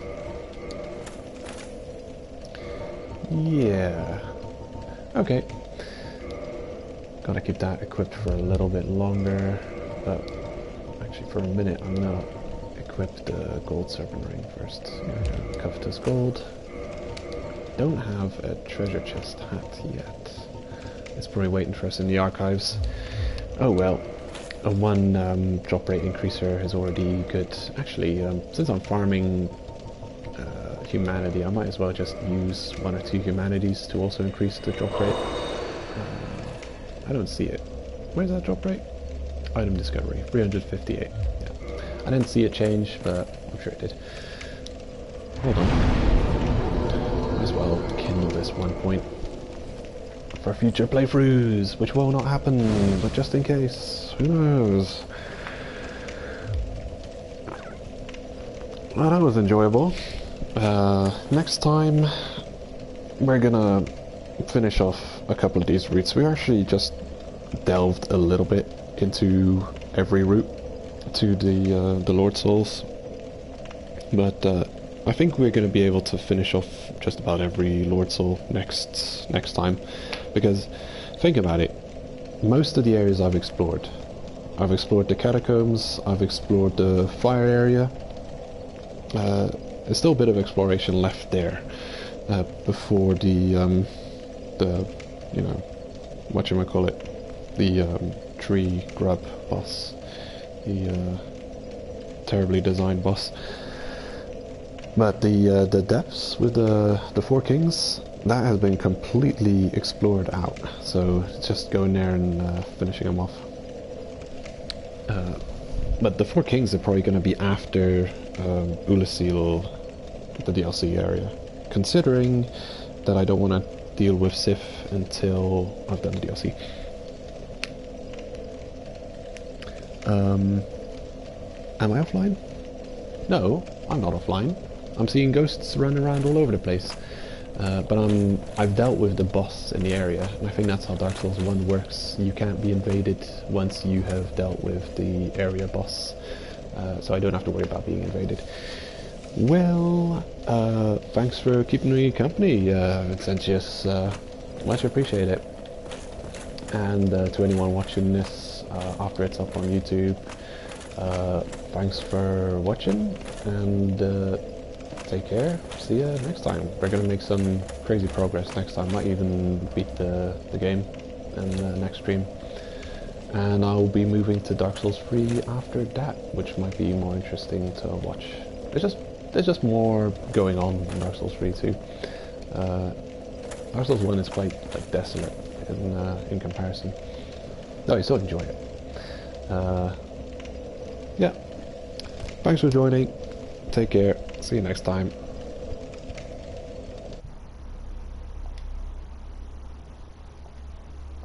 Yeah. Okay. Gotta keep that equipped for a little bit longer. But actually, for a minute, I'm gonna equip the gold serpent ring first. Here we go. Covetous gold. Don't have a treasure chest hat yet. It's probably waiting for us in the archives. Oh well. A 1 drop rate increaser is already good. Actually, since I'm farming humanity, I might as well just use 1 or 2 humanities to also increase the drop rate. I don't see it. Where's that drop rate? Item discovery, 358. Yeah. I didn't see it change, but I'm sure it did. Hold on. Might as well kindle this 1 point. for future playthroughs, which will not happen, but just in case, who knows. Well, that was enjoyable. Next time we're gonna finish off a couple of these routes. We actually just delved a little bit into every route to the Lord Souls, but I think we're going to be able to finish off just about every Lord Soul next time, because think about it, most of the areas I've explored the catacombs, I've explored the fire area. There's still a bit of exploration left there before the you know, whatchamacallit, the tree grub boss, the terribly designed boss. But the depths with the Four Kings, that has been completely explored out, so it's just going there and finishing them off. But the Four Kings are probably going to be after Ulasil, the DLC area, considering that I don't want to deal with Sif until I've done the DLC. Am I offline? No, I'm not offline. I'm seeing ghosts running around all over the place. But I've dealt with the boss in the area, and I think that's how Dark Souls 1 works. You can't be invaded once you have dealt with the area boss. So I don't have to worry about being invaded. Well, thanks for keeping me company, Vincentius. Much appreciate it. And to anyone watching this after it's up on YouTube, thanks for watching, and take care. See ya next time. We're gonna make some crazy progress next time. Might even beat the game in the next stream. And I'll be moving to Dark Souls 3 after that, which might be more interesting to watch. There's just more going on in Dark Souls 3 too. Dark Souls 1 is quite like desolate in comparison. No, I still enjoy it. Yeah. Thanks for joining. Take care. See you next time.